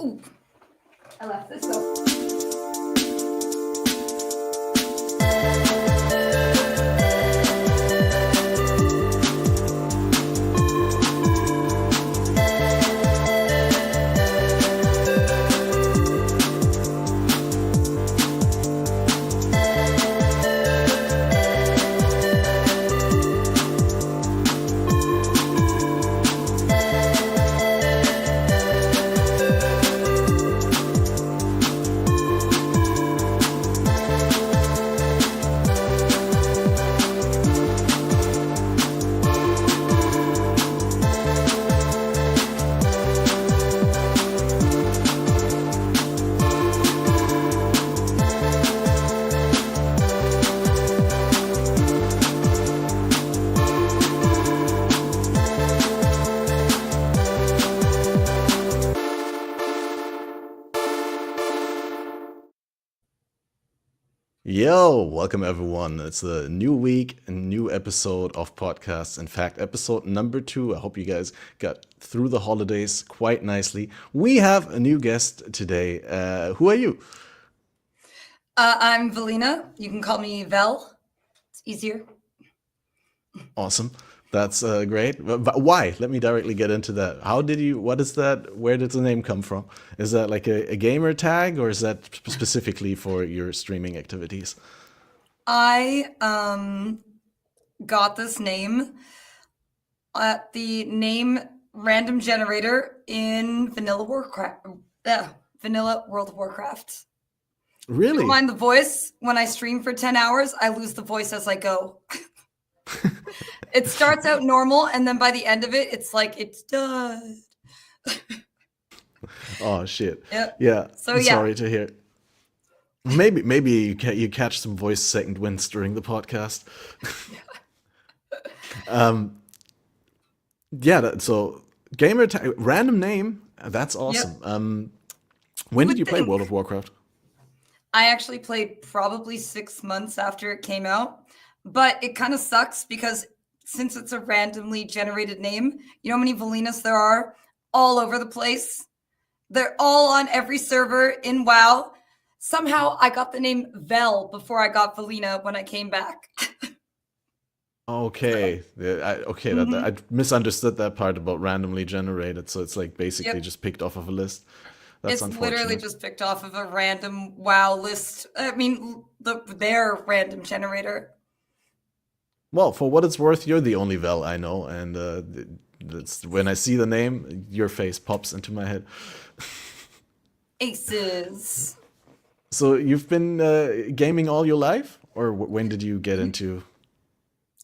Ooh, I left this up. Yo, welcome everyone. It's a new week, a new episode of podcasts. In fact, episode number 2. I hope you guys got through the holidays quite nicely. We have a new guest today. Who are you? I'm Velyna. You can call me Vel. It's easier. Awesome. That's great. But why? Let me directly get into that. What is that? Where did the name come from? Is that like a gamer tag, or is that specifically for your streaming activities? I got this name at the name random generator in Vanilla World of Warcraft. Really? Don't mind the voice. When I stream for 10 hours, I lose the voice as I go. It starts out normal, and then by the end of it, it's like it's done. Oh shit. Yep. Yeah. So, yeah. Sorry to hear. Maybe you catch some voice second winds during the podcast. So gamer tag, random name. That's awesome. When did you play World of Warcraft? I actually played probably 6 months after it came out, but it kind of sucks because since it's a randomly generated name, you know how many Velynas there are all over the place? They're all on every server in WoW. Somehow I got the name Vel before I got Velyna when I came back. Okay. I misunderstood that part about randomly generated. So it's like basically just picked off of a list. That's It's unfortunate. literally just picked off of a random WoW list. I mean, their random generator. Well, for what it's worth, you're the only Vel I know, and when I see the name, your face pops into my head. Aces. So you've been gaming all your life, or when did you get into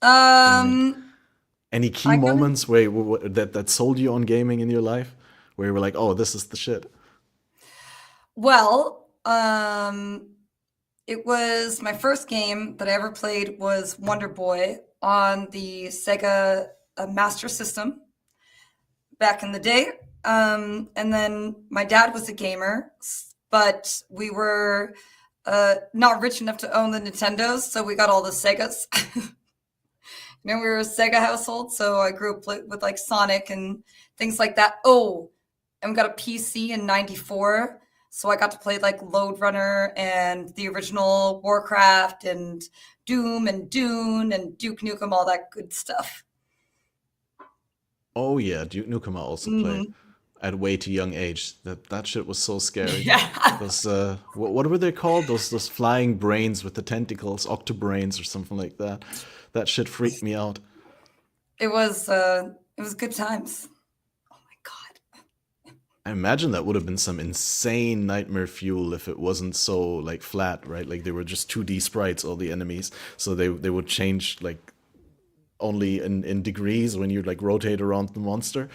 any key moments that sold you on gaming in your life, where you were like, "Oh, this is the shit"? Well, it was my first game that I ever played was Wonder Boy on the Sega Master System back in the day. And then my dad was a gamer, but we were not rich enough to own the Nintendos, so we got all the Segas. We were a Sega household, so I grew up with like Sonic and things like that. Oh, and we got a PC in '94. So I got to play like Lode Runner and the original Warcraft and Doom and Dune and Duke Nukem, all that good stuff. Oh yeah, Duke Nukem I also played at a way too young age. That shit was so scary. Yeah. Those what were they called? Those flying brains with the tentacles, octobrains or something like that. That shit freaked me out. It was good times. Oh my God. I imagine that would have been some insane nightmare fuel if it wasn't so like flat, right? Like they were just 2D sprites, all the enemies. So they would change like only in degrees when you like rotate around the monster.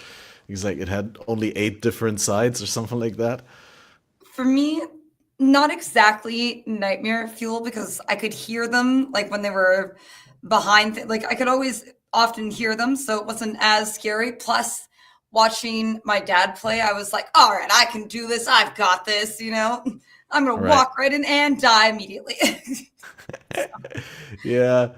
Because like it had only 8 different sides or something like that. For me, not exactly nightmare fuel because I could hear them like when they were behind. Like I could always often hear them, so it wasn't as scary. Plus, watching my dad play, I was like, all right, I can do this. I've got this, I'm going to walk right in and die immediately. Yeah.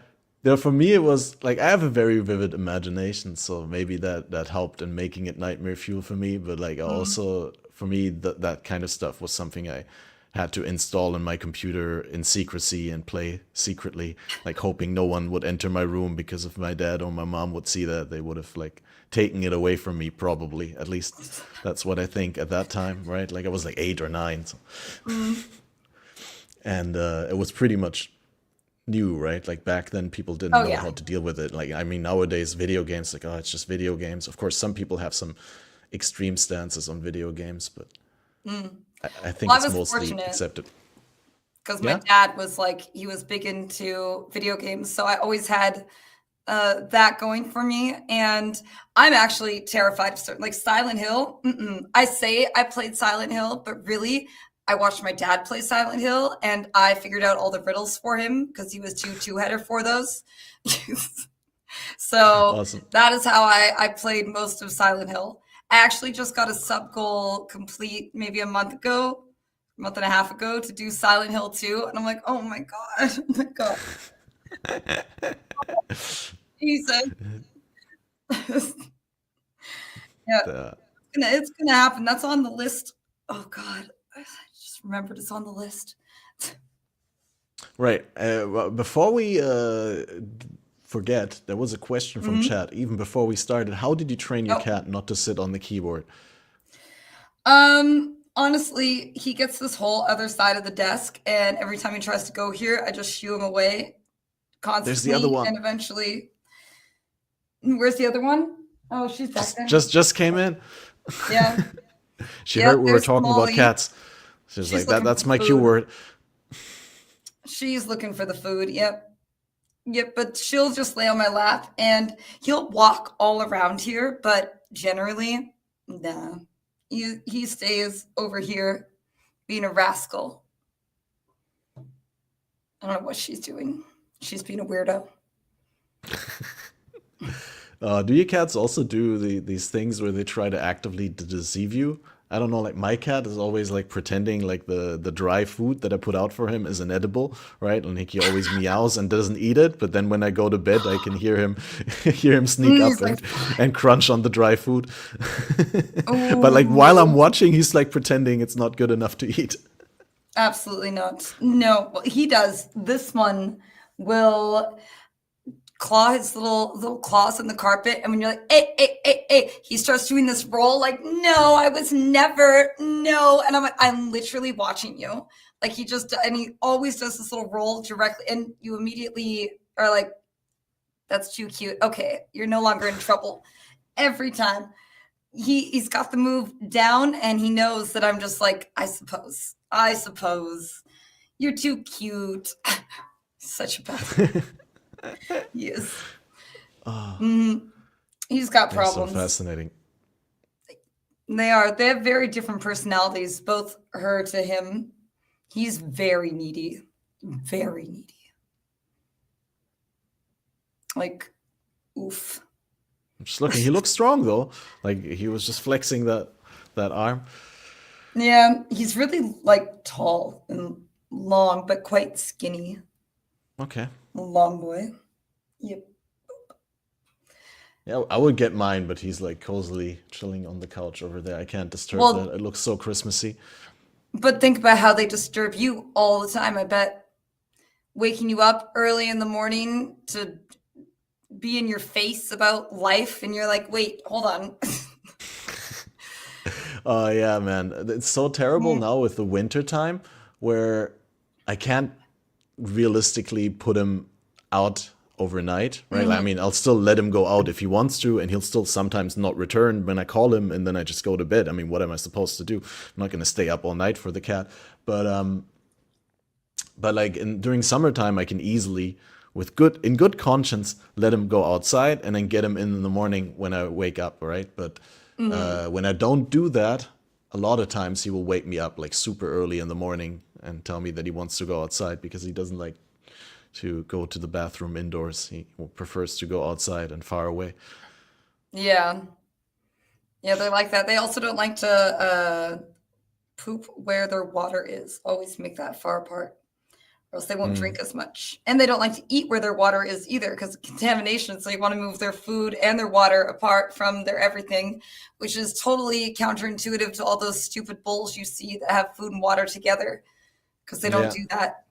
For me, it was like I have a very vivid imagination, so maybe that helped in making it nightmare fuel for me. But like I also for me, that kind of stuff was something I had to install on my computer in secrecy and play secretly, like hoping no one would enter my room, because if my dad or my mom would see that, they would have like taken it away from me, probably. At least that's what I think at that time, right? Like I was like 8 or 9. So. And it was pretty much new, right? Like back then people didn't Oh know yeah. how to deal with it. Like, I mean, nowadays video games, like, oh, it's just video games. Of course, some people have some extreme stances on video games, but I think Well, I it's was mostly fortunate accepted. because my Yeah? dad was like, he was big into video games. So I always had that going for me. And I'm actually terrified of certain, like Silent Hill. I say I played Silent Hill, but really, I watched my dad play Silent Hill and I figured out all the riddles for him because he was too two-header for those. So Awesome. that is how I played most of Silent Hill. I actually just got a sub goal complete maybe a month and a half ago to do Silent Hill 2. And I'm like, oh my God, oh my God. Jesus. Yeah, Uh, it's gonna happen. That's on the list. Oh God, I just remembered it's on the list. right. Well, before we forget, there was a question from chat even before we started. How did you train your Oh, cat not to sit on the keyboard? honestly, he gets this whole other side of the desk, and every time he tries to go here, I just shoo him away There's the other constantly, one. and eventually, where's the other one? Oh, she's back Just there. just just came in. Yeah, She yeah. heard we were There's talking about Molly. cats. She's She's like, that looking that's for my cue food. word. She's looking for the food. Yep. But she'll just lay on my lap, and he'll walk all around here. But generally, nah. He stays over here being a rascal. I don't know what she's doing. She's being a weirdo. Do your cats also do these things where they try to actively deceive you? I don't know, like my cat is always like pretending like the dry food that I put out for him is inedible, right? And he always meows and doesn't eat it, but then when I go to bed, I can hear him hear him sneak up He's like, and crunch on the dry food. But like while I'm oh, watching, he's like pretending it's not good enough to eat. absolutely not. No, well, he does. This one will claw his little claws in the carpet, and when you're like, hey, he starts doing this roll like, no, I was never, no. And I'm like, I'm literally watching you. Like and he always does this little roll directly, and you immediately are like, that's too cute. Okay, you're no longer in trouble. Every time. He's got the move down, and he knows that I'm just like, I suppose. You're too cute. Such a bastard. He is. Mhm. He's got They're so problems. fascinating. They have very different personalities, both her to him. He's very needy. Very needy. Like, oof. I'm just looking. He looks strong though. Like he was just flexing that arm. Yeah, he's really like tall and long, but quite skinny. Okay. Long boy. Yep. Yeah, I would get mine, but he's like cozily chilling on the couch over there. I can't disturb Well, that. It looks so Christmassy. but think about how they disturb you all the time. I bet waking you up early in the morning to be in your face about life, and you're like, wait, hold on. Oh yeah, man. It's so terrible Mm, now with the winter time where I can't realistically put him out overnight, right? Like, I mhm. mean, I'll still let him go out if he wants to, and he'll still sometimes not return when I call him, and then I just go to bed. I mean, what am I supposed to do? I'm not gonna stay up all night for the cat. But like during summertime, I can easily, in good conscience, let him go outside and then get him in the morning when I wake up, right? But when I don't do that, a lot of times he will wake me up like super early in the morning and tell me that he wants to go outside because he doesn't like to go to the bathroom indoors. He prefers to go outside and far away. Yeah. Yeah, they're like that. They also don't like to poop where their water is. Always make that far apart, else they won't drink as much. And they don't like to eat where their water is either because of contamination. So they want to move their food and their water apart from their everything, which is totally counterintuitive to all those stupid bulls you see that have food and water together because they don't Yeah. do that.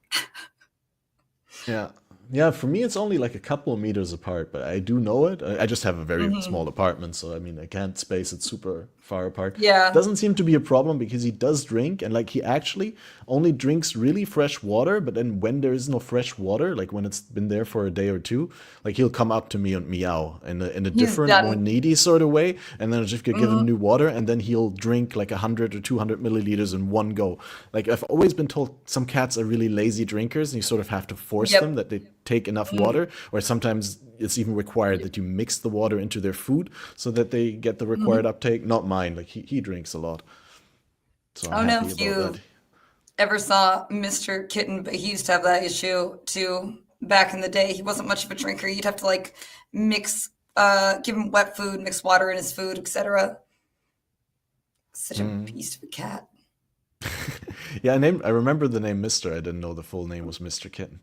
Yeah. Yeah, for me it's only like a couple of meters apart, but I do know it. I just have a very small apartment, so I mean I can't space it super far apart. Yeah. Doesn't seem to be a problem because he does drink, and like he actually only drinks really fresh water, but then when there is no fresh water, like when it's been there for a day or two, like he'll come up to me and meow in a He's different, more done. needy sort of way, and then I'll just give him new water, and then he'll drink like 100 or 200 milliliters in one go. Like I've always been told some cats are really lazy drinkers, and you sort of have to force them Yep. that they take enough water, or sometimes it's even required that you mix the water into their food so that they get the required uptake. Not mine, like he drinks a lot, so I'm I don't know happy if about you that. ever saw Mr. Kitten, but he used to have that issue too back in the day. He wasn't much of a drinker. You'd have to like mix, give him wet food, mix water in his food, etc. Such a beast of a cat. Yeah, I remember the name Mister. I didn't know the full name was Mr. Kitten.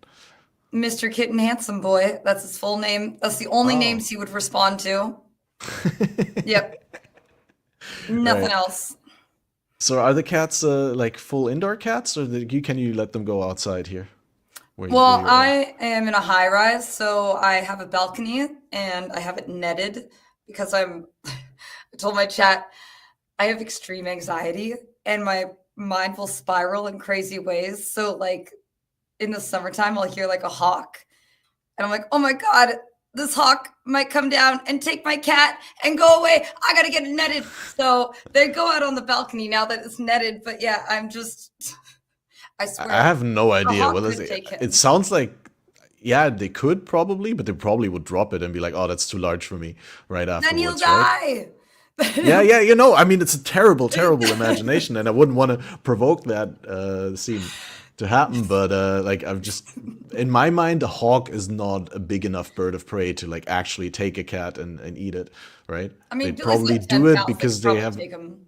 Mr. Kitten Handsome Boy. That's his full name. That's the only Oh. names he would respond to. Yep. Nothing Right. else. So are the cats like full indoor cats, or can you let them go outside here where Well, you're at? I am in a high rise, so I have a balcony and I have it netted because I told my chat I have extreme anxiety and my mind will spiral in crazy ways. So, like in the summertime, I'll hear like a hawk and I'm like, oh my God, this hawk might come down and take my cat and go away. I gotta get it netted. So they go out on the balcony now that it's netted. But yeah, I'm just, I I swear, have no a idea. hawk What is could it? take It him. sounds like, yeah, they could probably, but they probably would drop it and be like, "Oh, that's too large for me," right Then he'll afterwards, right? die. Yeah, yeah, I mean, it's a terrible, terrible imagination, and I wouldn't want to provoke that scene to happen. But like, I've just, in my mind, a hawk is not a big enough bird of prey to like actually take a cat and eat it, right? I They mean, Billy's probably like 10 do it pounds. They because could they probably have. take him.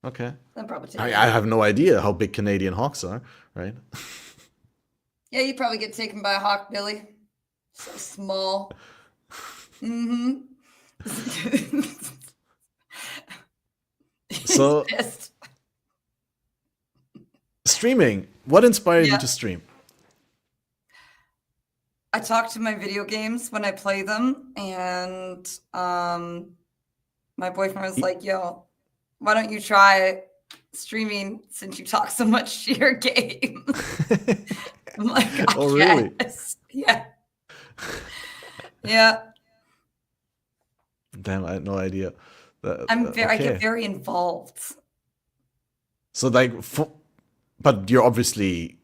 Okay, They'll probably take I him. have no idea how big Canadian hawks are, right? Yeah, you'd probably get taken by a hawk, Billy. So small. Mm-hmm. He's So pissed. streaming. What inspired you Yeah. to stream? I talk to my video games when I play them, and my boyfriend was Y- like, yo, why don't you try streaming since you talk so much to your games? I'm like, I Oh, really? guess. Yeah. Yeah. Damn, I had no idea. I get Okay. very involved. So like, but you're obviously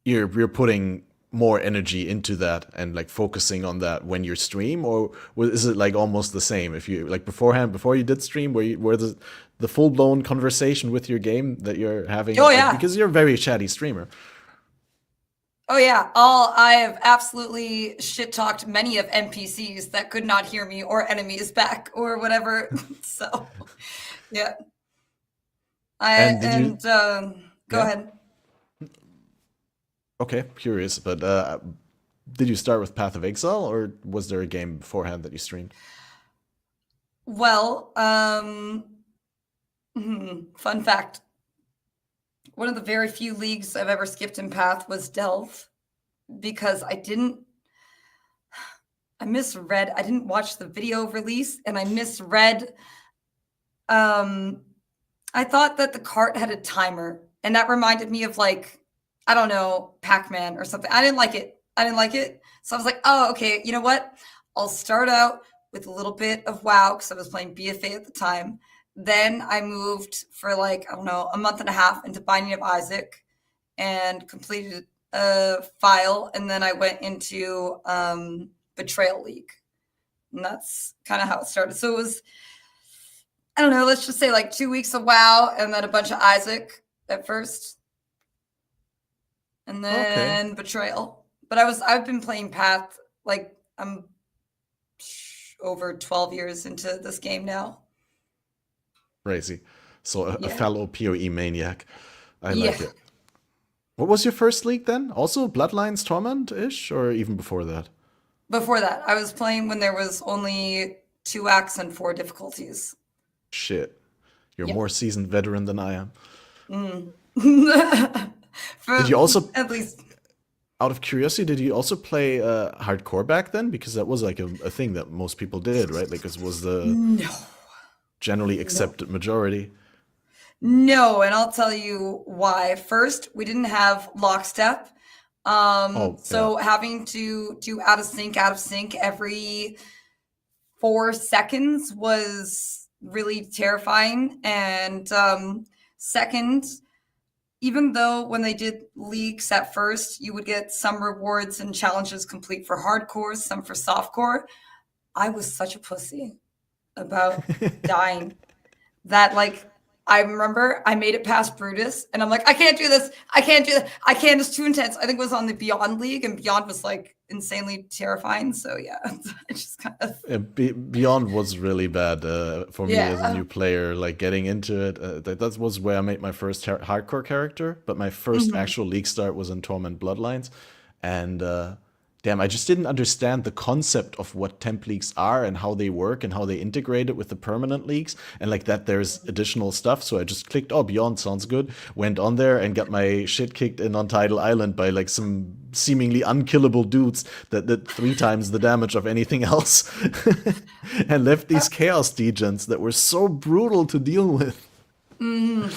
you're putting more energy into that and like focusing on that when you stream, or is it like almost the same? If you like beforehand, before you did stream, were the full blown conversation with your game that you're having, Oh like yeah. because you're a very chatty streamer. Oh yeah. I have absolutely shit talked many of NPCs that could not hear me or enemies back or whatever. So yeah. And did you? Go Yeah. ahead. Okay, curious, but did you start with Path of Exile, or was there a game beforehand that you streamed? Well, fun fact. One of the very few leagues I've ever skipped in Path was Delve because I misread. I didn't watch the video release and I misread. Um, I thought that the cart had a timer and that reminded me of like, I don't know, Pac-Man or something. I didn't like it. So I was like, oh, okay, you know what? I'll start out with a little bit of WoW because I was playing BFA at the time. Then I moved for like, I don't know, a month and a half into Binding of Isaac and completed a file. And then I went into Betrayal League. And that's kind of how it started. So it was, I don't know, let's just say like 2 weeks of WoW and then a bunch of Isaac at first. And Okay, then Betrayal. But I've been playing Path, like I'm over 12 years into this game now. crazy. So a Yeah. fellow PoE maniac. I Yeah. like it. What was your first league then? Also Bloodlines Torment-ish, or even before that? Before that, I was playing when there was only 2 acts and 4 difficulties. Shit. You're a Yep. more seasoned veteran than I am. Mm. Did For you also, at least out of curiosity, did you also play hardcore back then? Because that was like a thing that most people did, right? Like it was the no, generally no, accepted majority. no, and I'll tell you why. First, we didn't have lockstep. Oh, yeah. So having to do out of sync every 4 seconds was really terrifying. And second, even though when they did leaks at first, you would get some rewards and challenges complete for hardcore, some for softcore, I was such a pussy about dying that like I remember I made it past Brutus and I'm like, I can't do this. I can't do that. I can't. It's too intense. I think it was on the Beyond League and Beyond was like insanely terrifying. So yeah, I just kind of, Beyond was really bad for me as a yeah. new player. Like getting into it, that was where I made my first hardcore character. But my first Mhm. actual league start was in Torment Bloodlines, and damn, I just didn't understand the concept of what temp leagues are and how they work and how they integrate it with the permanent leagues and like that there's additional stuff. So I just clicked, oh, Beyond sounds good. Went on there and got my shit kicked in on Tidal Island by like some seemingly unkillable dudes that did 3 times the damage of anything else. And left these chaos degens that were so brutal to deal with. Mhm.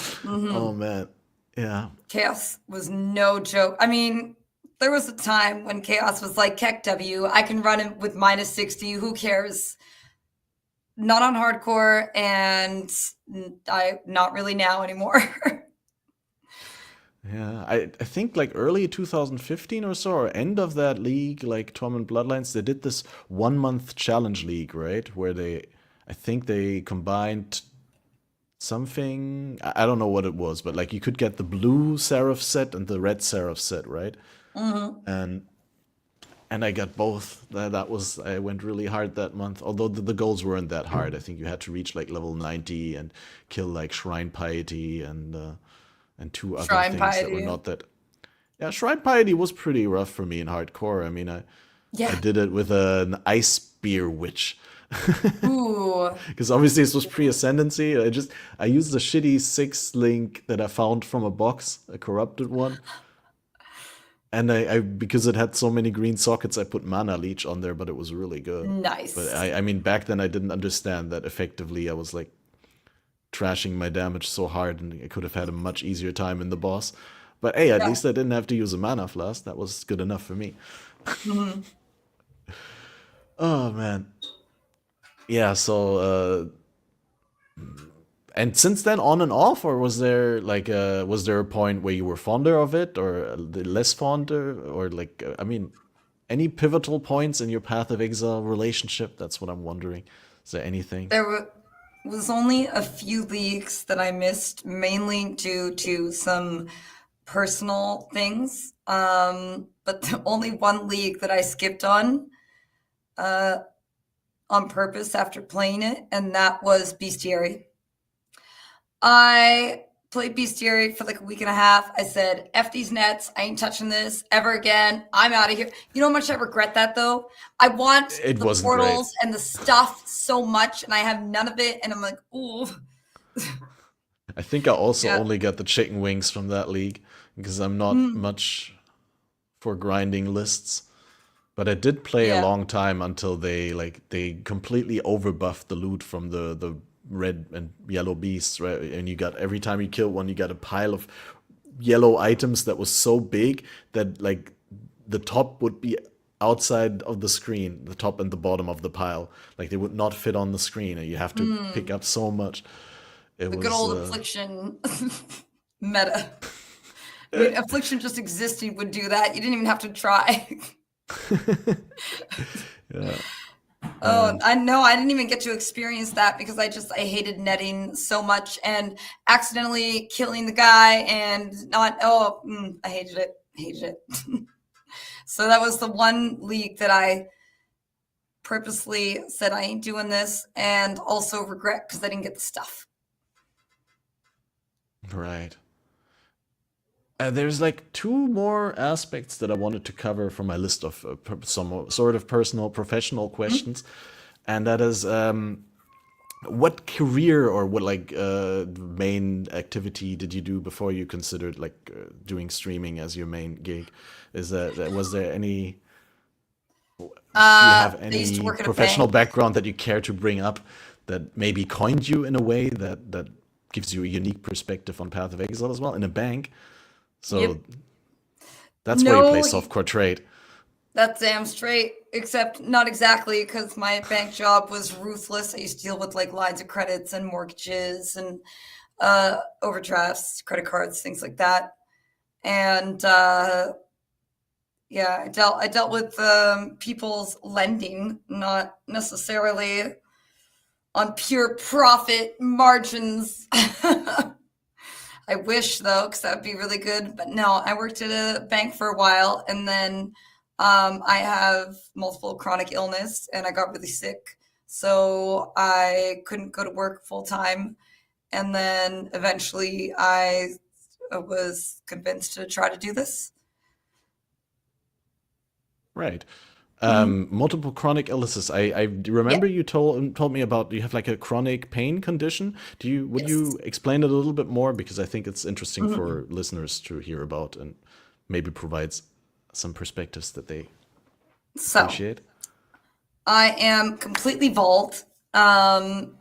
Oh Mhm. man. Yeah. Chaos was no joke. I mean, there was a time when Chaos was like, Keck W, I can run it with minus 60. Who cares? Not on hardcore, and I not really now anymore. Yeah, I think like early 2015 or so, or end of that league, like Torment Bloodlines, they did this 1 month challenge league, right? Where I think they combined something, I don't know what it was, but like you could get the blue Seraph set and the red Seraph set, right? Mhm. And and I got both. I went really hard that month. Although the goals weren't that hard. I think you had to reach like level 90 and kill like Shrine Piety and 2 other Shrine things that were piety. not that. Yeah, Shrine Piety was pretty rough for me in hardcore. I mean, I Yeah. did it with an ice spear witch. Ooh. Because obviously this was pre-ascendancy. I used a shitty 6 link that I found from a box, a corrupted one. And I because it had so many green sockets, I put mana leech on there, but it was really good. But Nice. I mean back then I didn't understand that effectively I was like trashing my damage so hard and I could have had a much easier time in the boss. But hey, at Yeah. least I didn't have to use a mana flask. That was good enough for me. Mhm. Oh man. Yeah, so and since then on and off, or was there a point where you were fonder of it or less fonder or like I mean any pivotal points in your Path of Exile relationship? That's what I'm wondering. Is there anything? Was only a few leagues that I missed, mainly due to some personal things. But the only one league that I skipped uh, on purpose after playing it, and that was Bestiary. I played Bestiary for like a week and a half. I said, F these nets. I ain't touching this ever again. I'm out of here. You know how much I regret that though? I want It the wasn't great. portals and the stuff so much, and I have none of it. And I'm like, ooh. I think I also Yeah. only got the chicken wings from that league because I'm not Mm, much for grinding lists. But I did play a yeah. long time until they completely overbuffed the loot from the red and yellow beasts, right? And you got every time you killed one, you got a pile of yellow items that was so big that like the top would be outside of the screen, the top and the bottom of the pile. Like they would not fit on the screen, and you have to pick Mm, up so much. It the good was old affliction meta. I mean, affliction just existing would do that. You didn't even have to try. yeah. Oh, And I know. I didn't even get to experience that because I hated netting so much and accidentally killing the guy and not, I hated it. Hated it. So that was the one league that I purposely said I ain't doing this and also regret because I didn't get the stuff. right. There's like two more aspects that I wanted to cover from my list of some sort of personal, professional Mhm. questions, and that is what career or what like main activity did you do before you considered like doing streaming as your main gig? Is was there any? Do you have I used to any work at a professional bank. background that you care to bring up that maybe coined you in a way that gives you a unique perspective on Path of Exile as well in a bank? So Yep. that's where you play No, softcore trade. that's damn straight. Except not exactly, because my bank job was ruthless. I used to deal with like lines of credits and mortgages and overdrafts, credit cards, things like that. And yeah, I dealt with people's lending, not necessarily on pure profit margins. I wish though, because that would be really good. But no, I worked at a bank for a while, and then I have multiple chronic illness, and I got really sick, so I couldn't go to work full time. And then eventually, I was convinced to try to do this. Right. Mhm. Multiple chronic illnesses. I Yeah. remember you told me about you have like a chronic pain condition. Would Yes. you explain it a little bit more because I think it's interesting Mhm. for listeners to hear about and maybe provides some perspectives that they So appreciate. I am completely bald. Um,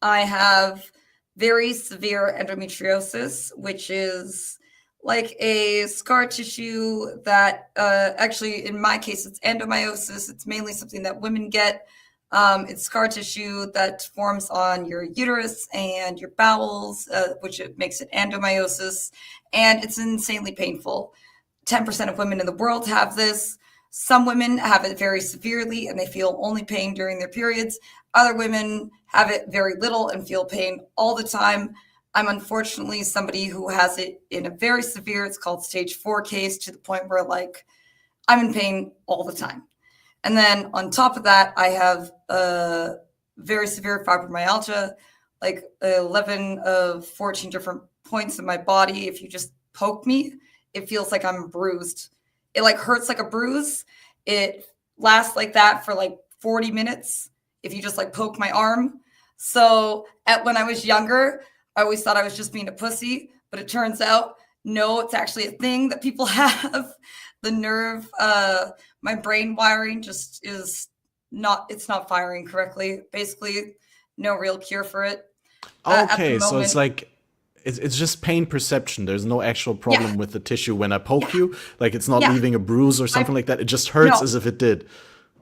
I have very severe endometriosis, which is like a scar tissue that actually, in my case, it's endomyosis. It's mainly something that women get. It's scar tissue that forms on your uterus and your bowels, which it makes it endomyosis, and it's insanely painful. 10% of women in the world have this. Some women have it very severely and they feel only pain during their periods. Other women have it very little and feel pain all the time. I'm unfortunately somebody who has it in a very severe, it's called stage 4 case, to the point where like I'm in pain all the time. And then on top of that, I have a very severe fibromyalgia, like 11 of 14 different points in my body. If you just poke me, it feels like I'm bruised. It like hurts like a bruise. It lasts like that for like 40 minutes if you just like poke my arm. So when I was younger, I always thought I was just being a pussy, but it turns out no, it's actually a thing that people have. The nerve, my brain wiring just is not, it's not firing correctly. Basically, no real cure for it at the Okay, so it's moment. like it's just pain perception. There's no actual Yeah, problem with the tissue when I poke yeah, you. Like it's not yeah. leaving a bruise or I something like that. It just hurts no, as if it did.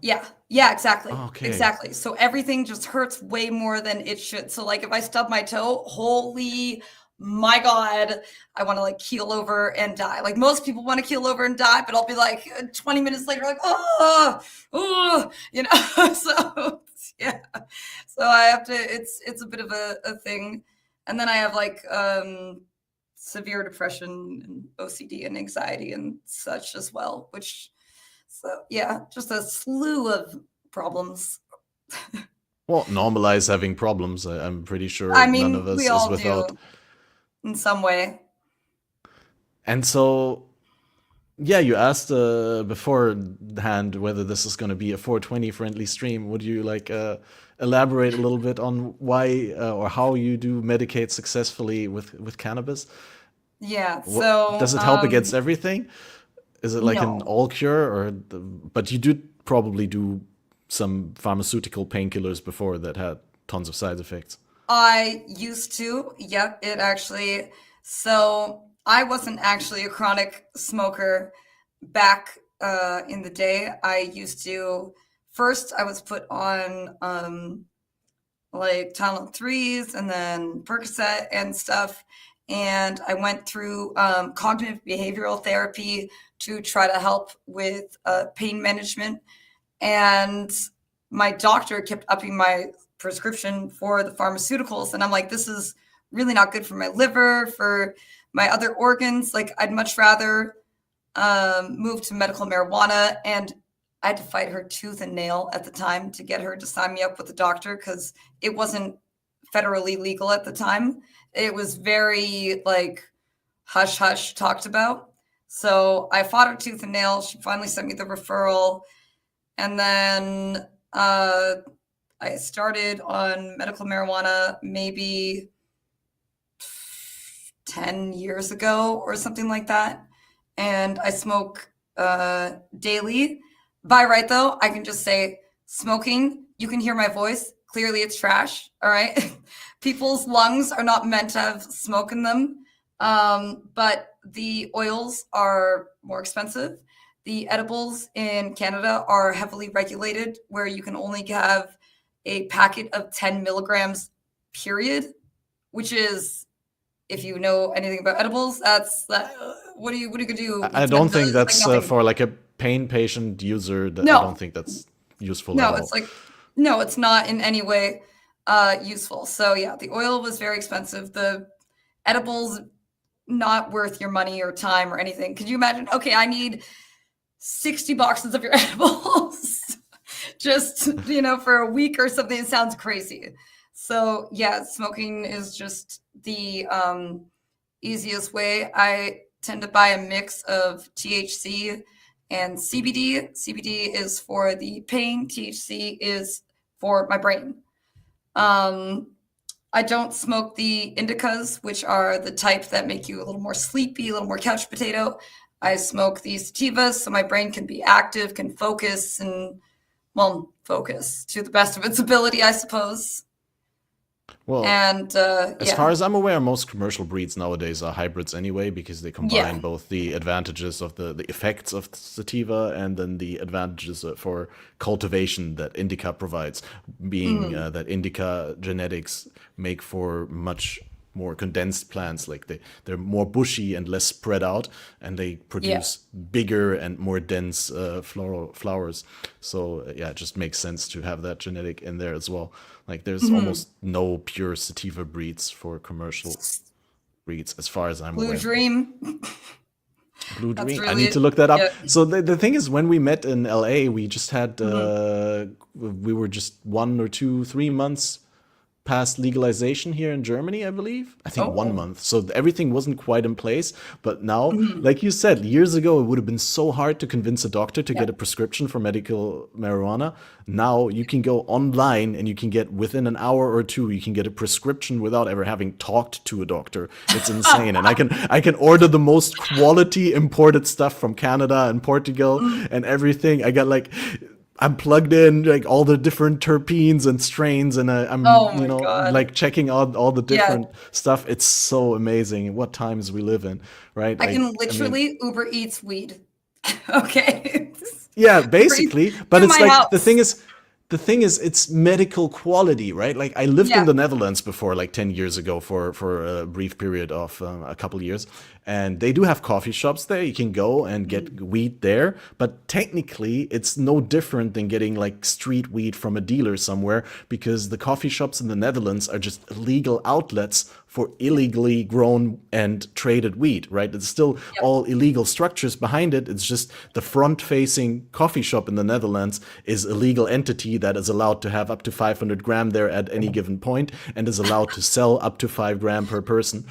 yeah, yeah, exactly, Okay. exactly. So everything just hurts way more than it should. So like if I stub my toe, holy my God, I want to like keel over and die. Like most people want to keel over and die, but I'll be like 20 minutes later, like, oh, you know. So yeah. So I have to, it's a bit of a thing. And then I have like severe depression and OCD and anxiety and such as well, which so yeah, just a slew of problems. Well, normalize having problems. I'm pretty sure I none of mean, we us is all without. do in some way. And so, yeah, you asked beforehand whether this is going to be a 420 friendly stream. Would you like elaborate a little bit on why or how you do medicate successfully with cannabis? Yeah. What So does it help against everything? Is it like an no, all cure but you do probably do some pharmaceutical painkillers before that had tons of side effects. I used to. Yep, it actually. So I wasn't actually a chronic smoker back in the day. I used to. First, I was put on like Tylenol threes and then Percocet and stuff. And I went through cognitive behavioral therapy to try to help with pain management. And my doctor kept upping my prescription for the pharmaceuticals. And I'm like, this is really not good for my liver, for my other organs. Like, I'd much rather move to medical marijuana. And I had to fight her tooth and nail at the time to get her to sign me up with a doctor because it wasn't federally legal at the time. It was very like hush hush talked about. So I fought her tooth and nail. She finally sent me the referral. And then I started on medical marijuana maybe 10 years ago or something like that. And I smoke daily. By right, though, I can just say smoking, you can hear my voice. Clearly, it's trash. All right. People's lungs are not meant to have smoke in them. But the oils are more expensive. The edibles in Canada are heavily regulated, where you can only have a packet of 10 milligrams, period, which is, if you know anything about edibles, that's what are you gonna do? I Eat don't 10 think it's like that's nothing. for like a pain patient user. I don't No, think that's useful at no, all. it's like no, it's not in any way useful. So yeah, the oil was very expensive. The edibles not worth your money or time or anything. Could you imagine? Okay, I need 60 boxes of your edibles just, for a week or something. It sounds crazy. So yeah, smoking is just the easiest way. I tend to buy a mix of THC and CBD. CBD is for the pain, THC is for my brain. I don't smoke the indicas, which are the type that make you a little more sleepy, a little more couch potato. I smoke the sativas so my brain can be active, can focus, and, well, focus to the best of its ability, I suppose. Well, And as far as I'm aware, most commercial breeds nowadays are hybrids anyway, because they combine yeah, both the advantages of the effects of sativa and then the advantages for cultivation that indica provides, being that indica genetics make for much more condensed plants. Like they're more bushy and less spread out, and they yeah. produce bigger and more dense floral flowers. So yeah, it just makes sense to have that genetic in there as well. Like there's almost no pure sativa breeds for commercial breeds, as far as I'm Blue aware. Dream. Blue That's Dream. I need really to look that up. yeah. So the thing is, when we met in LA, we just had Mhm. we were just 1 or 2, 3 months past legalization here in Germany, I believe. I think one Oh. month. So everything wasn't quite in place. But now, Mhm. like you said, years ago, it would have been so hard to convince a doctor to Yeah. get a prescription for medical marijuana. Now you can go online and you can get within an hour or two, you can get a prescription without ever having talked to a doctor. It's insane. And I can order the most quality imported stuff from Canada and Portugal Mm. and everything. I'm plugged in like all the different terpenes and strains, and I'm Oh my God. like checking out all the Yeah. different stuff. It's so amazing what times we live in, right? I can I mean, literally Uber Eats weed. Okay. yeah, Uber Eats basically. But to it's my like house. the thing is, it's medical quality, right? Like I lived in Yeah. the Netherlands before, like 10 years ago, for a brief period of a couple years, and they do have coffee shops there. You can go and get weed there, but technically, it's no different than getting like street weed from a dealer somewhere, because the coffee shops in the Netherlands are just legal outlets for illegally grown and traded weed, right? It's still Yep. all illegal structures behind it. It's just the front-facing coffee shop in the Netherlands is a legal entity that is allowed to have up to 500 gram there at any given point and is allowed to sell up to 5 gram per person.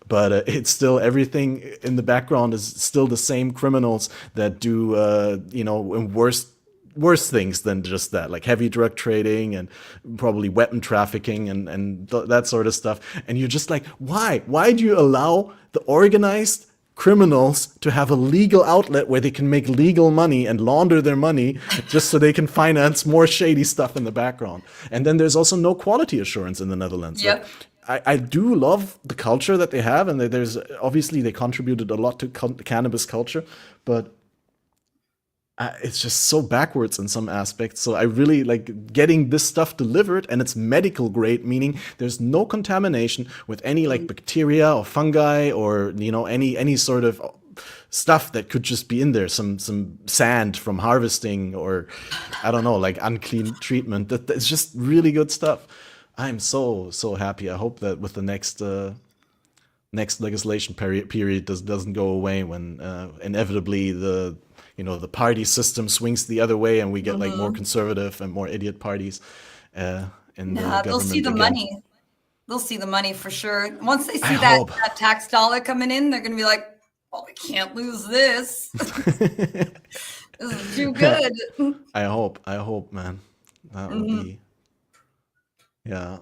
But it's still, everything in the background is still the same criminals that do, worse things than just that, like heavy drug trading and probably weapon trafficking and that sort of stuff. And you're just like, why do you allow the organized criminals to have a legal outlet where they can make legal money and launder their money just so they can finance more shady stuff in the background? And then there's also no quality assurance in the Netherlands. Like, Yep. I do love the culture that they have, and there's obviously they contributed a lot to cannabis culture, but it's just so backwards in some aspects. So I really like getting this stuff delivered, and it's medical grade, meaning there's no contamination with any like bacteria or fungi or any sort of stuff that could just be in there, some sand from harvesting, or I don't know, like unclean treatment. That's just really good stuff. I'm so happy. I hope that with the next legislation period doesn't go away, when inevitably the party system swings the other way and we get like more Mhm. conservative and more idiot parties in the Nah, they'll see government the again. money. they'll see the money for sure. Once they I see that, hope. that tax dollar coming in, they're going to be like, "Oh, we can't lose this. This is too good." I hope, man. That will Mhm. be, yeah.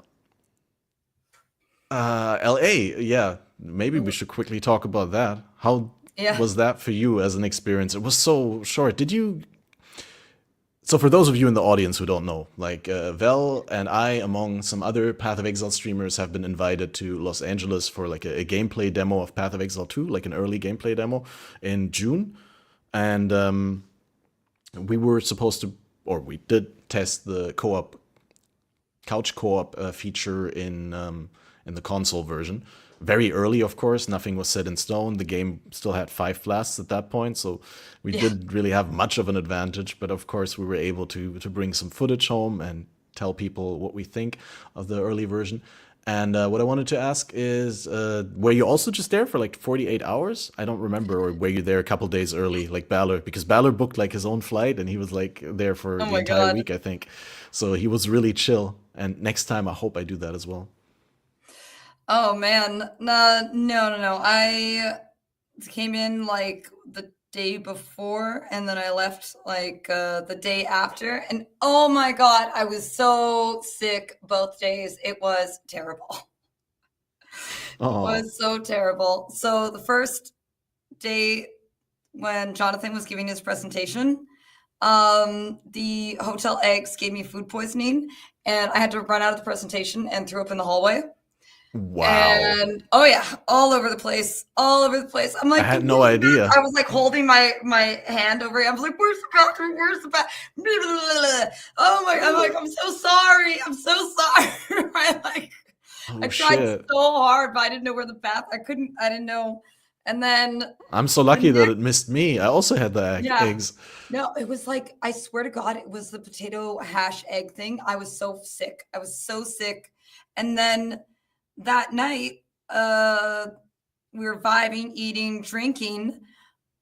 LA, yeah. Maybe we should quickly talk about that. How Yeah. was that for you as an experience? It was so short. Did you? So for those of you in the audience who don't know, like Vel and I, among some other Path of Exile streamers, have been invited to Los Angeles for like a gameplay demo of Path of Exile 2, like an early gameplay demo in June, and we were supposed to, or we did test the co-op couch co-op feature in the console version. Very early, of course. Nothing was set in stone. The game still had 5 blasts at that point, so we Yeah. didn't really have much of an advantage. But of course, we were able to bring some footage home and tell people what we think of the early version. And what I wanted to ask is, were you also just there for like 48 hours? I don't remember, or were you there a couple days early, like Balor? Because Balor booked like his own flight, and he was like there for Oh the my entire God. week, I think. So he was really chill. And next time, I hope I do that as well. Oh man. No. I came in like the day before and then I left like the day after. And oh my God, I was so sick both days. It was terrible. It Oh, was so terrible. So the first day when Jonathan was giving his presentation, the hotel eggs gave me food poisoning and I had to run out of the presentation and threw up in the hallway. wow. And oh yeah, all over the place, all over the place. I'm I like, had no idea. I was like holding my hand over it. I was like, where's the bathroom? Where's the bathroom? Oh my, I'm like, I'm so sorry. I'm so sorry. I Oh tried shit. so hard, but I didn't know where the I didn't know. And then I'm so the lucky that next, it missed me. I also had the yeah, eggs. no, it was like, I swear to God, it was the potato hash egg thing. I was so sick. I was so sick. And then that night, we were vibing, eating, drinking.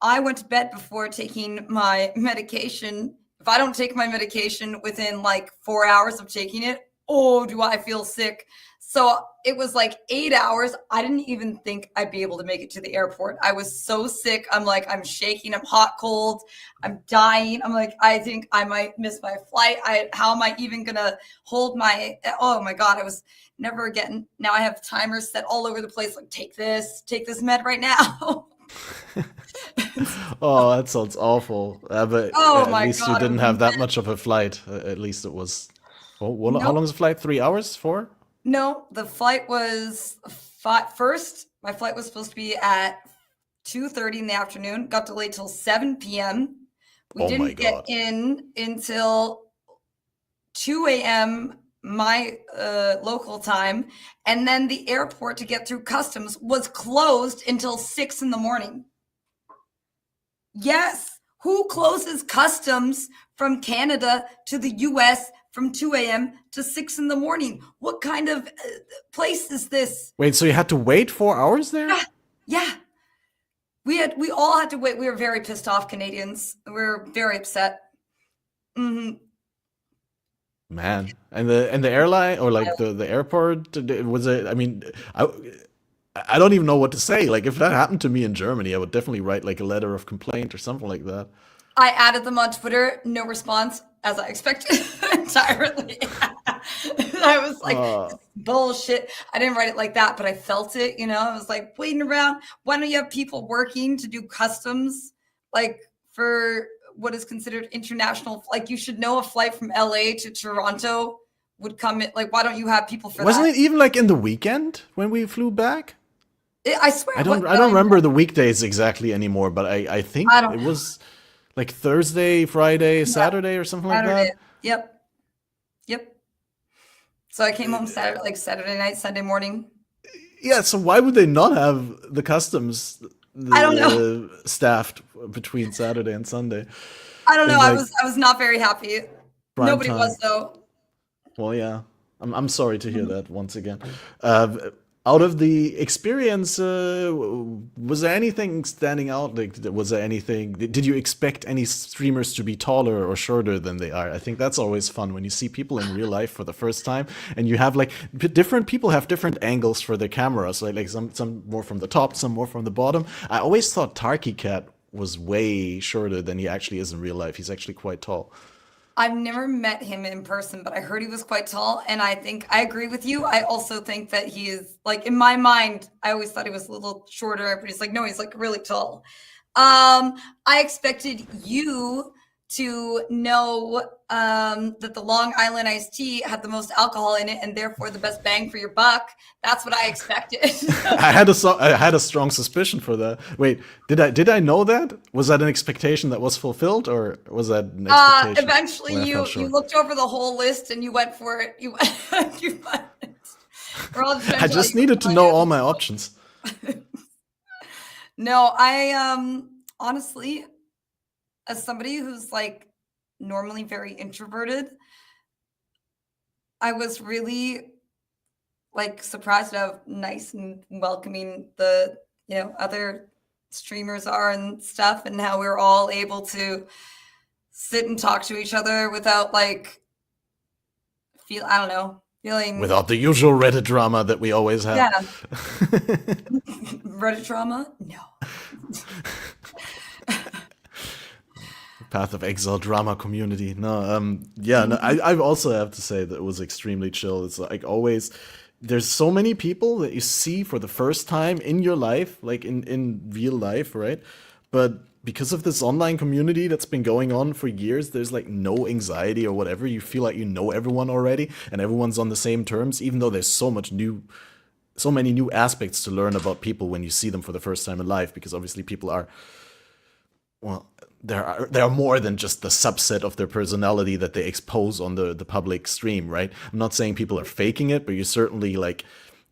I went to bed before taking my medication. If I don't take my medication within like 4 hours of taking it, oh, do I feel sick? So it was like 8 hours. I didn't even think I'd be able to make it to the airport. I was so sick. I'm like, I'm shaking. I'm hot, cold. I'm dying. I'm like, I think I might miss my flight. How am I even gonna hold my? Oh my God, I was never again. Now I have timers set all over the place. Like, take this med right now. Oh, that sounds awful. But Oh at my least you God, it didn't was a have that mess. much of a flight. At least it was. Oh, how Nope. long is the flight? 3 hours? 4? No, the flight was first. My flight was supposed to be at 2:30 in the afternoon. Got delayed till 7 p.m. We Oh my didn't get god. in until 2 a.m. my local time, and then the airport to get through customs was closed until 6 in the morning. Yes, who closes customs from Canada to the U.S. from 2 a.m. to 6 in the morning? What kind of place is this? Wait, so you had to wait 4 hours there? Yeah. We all had to wait. We were very pissed off, Canadians. We were very upset. Mm-hmm. Man, and the airline or like the airport was it? I mean, I don't even know what to say. Like if that happened to me in Germany, I would definitely write like a letter of complaint or something like that. I added them on Twitter. No response, as I expected entirely. I was like, Uh, bullshit. I didn't write it like that, but I felt it. I was like waiting around. Why don't you have people working to do customs, like for what is considered international? Like you should know a flight from LA to Toronto would come in. Like, why don't you have people for wasn't that? it even like in the weekend when we flew back? I swear, what? I don't remember the weekdays exactly anymore, but I I think don't it know. was like Thursday, Friday, Yeah, Saturday, or something like Saturday. that. Yep, yep. So I came home Saturday night, Sunday morning. Yeah, so why would they not have the customs I don't know. staffed between Saturday and Sunday I don't know. in I like was not very happy. prime Nobody time? was though. Well, yeah, I'm sorry to hear that once again. out of the experience, was there anything standing out? Like, was there anything? Did you expect any streamers to be taller or shorter than they are? I think that's always fun when you see people in real life for the first time, and you have like different people have different angles for their cameras. Like some more from the top, some more from the bottom. I always thought Tarky Cat was way shorter than he actually is in real life. He's actually quite tall. I've never met him in person, but I heard he was quite tall, and I think I agree with you. I also think that he is, like, in my mind, I always thought he was a little shorter, but he's like, no, he's like really tall. I expected you to know that the Long Island iced tea had the most alcohol in it and therefore the best bang for your buck. That's what I expected. I had a strong suspicion for that. Wait, did I know that? Was that an expectation that was fulfilled, or was that an expectation? Eventually, you looked over the whole list and you went for it. You went. I just needed to know all my options. No, I honestly, as somebody who's like normally very introverted, I was really like surprised how nice and welcoming the other streamers are and stuff, and how we're all able to sit and talk to each other without like feeling without the usual Reddit drama that we always have. Yeah. Reddit drama? No. Path of Exile drama community. No, I also have to say that it was extremely chill. It's like always, there's so many people that you see for the first time in your life, like in real life, right? But because of this online community that's been going on for years, there's like no anxiety or whatever. You feel like you know everyone already and everyone's on the same terms, even though there's so many new aspects to learn about people when you see them for the first time in life, because obviously people are, well, there are more than just the subset of their personality that they expose on the public stream, right? I'm not saying people are faking it, but you're certainly like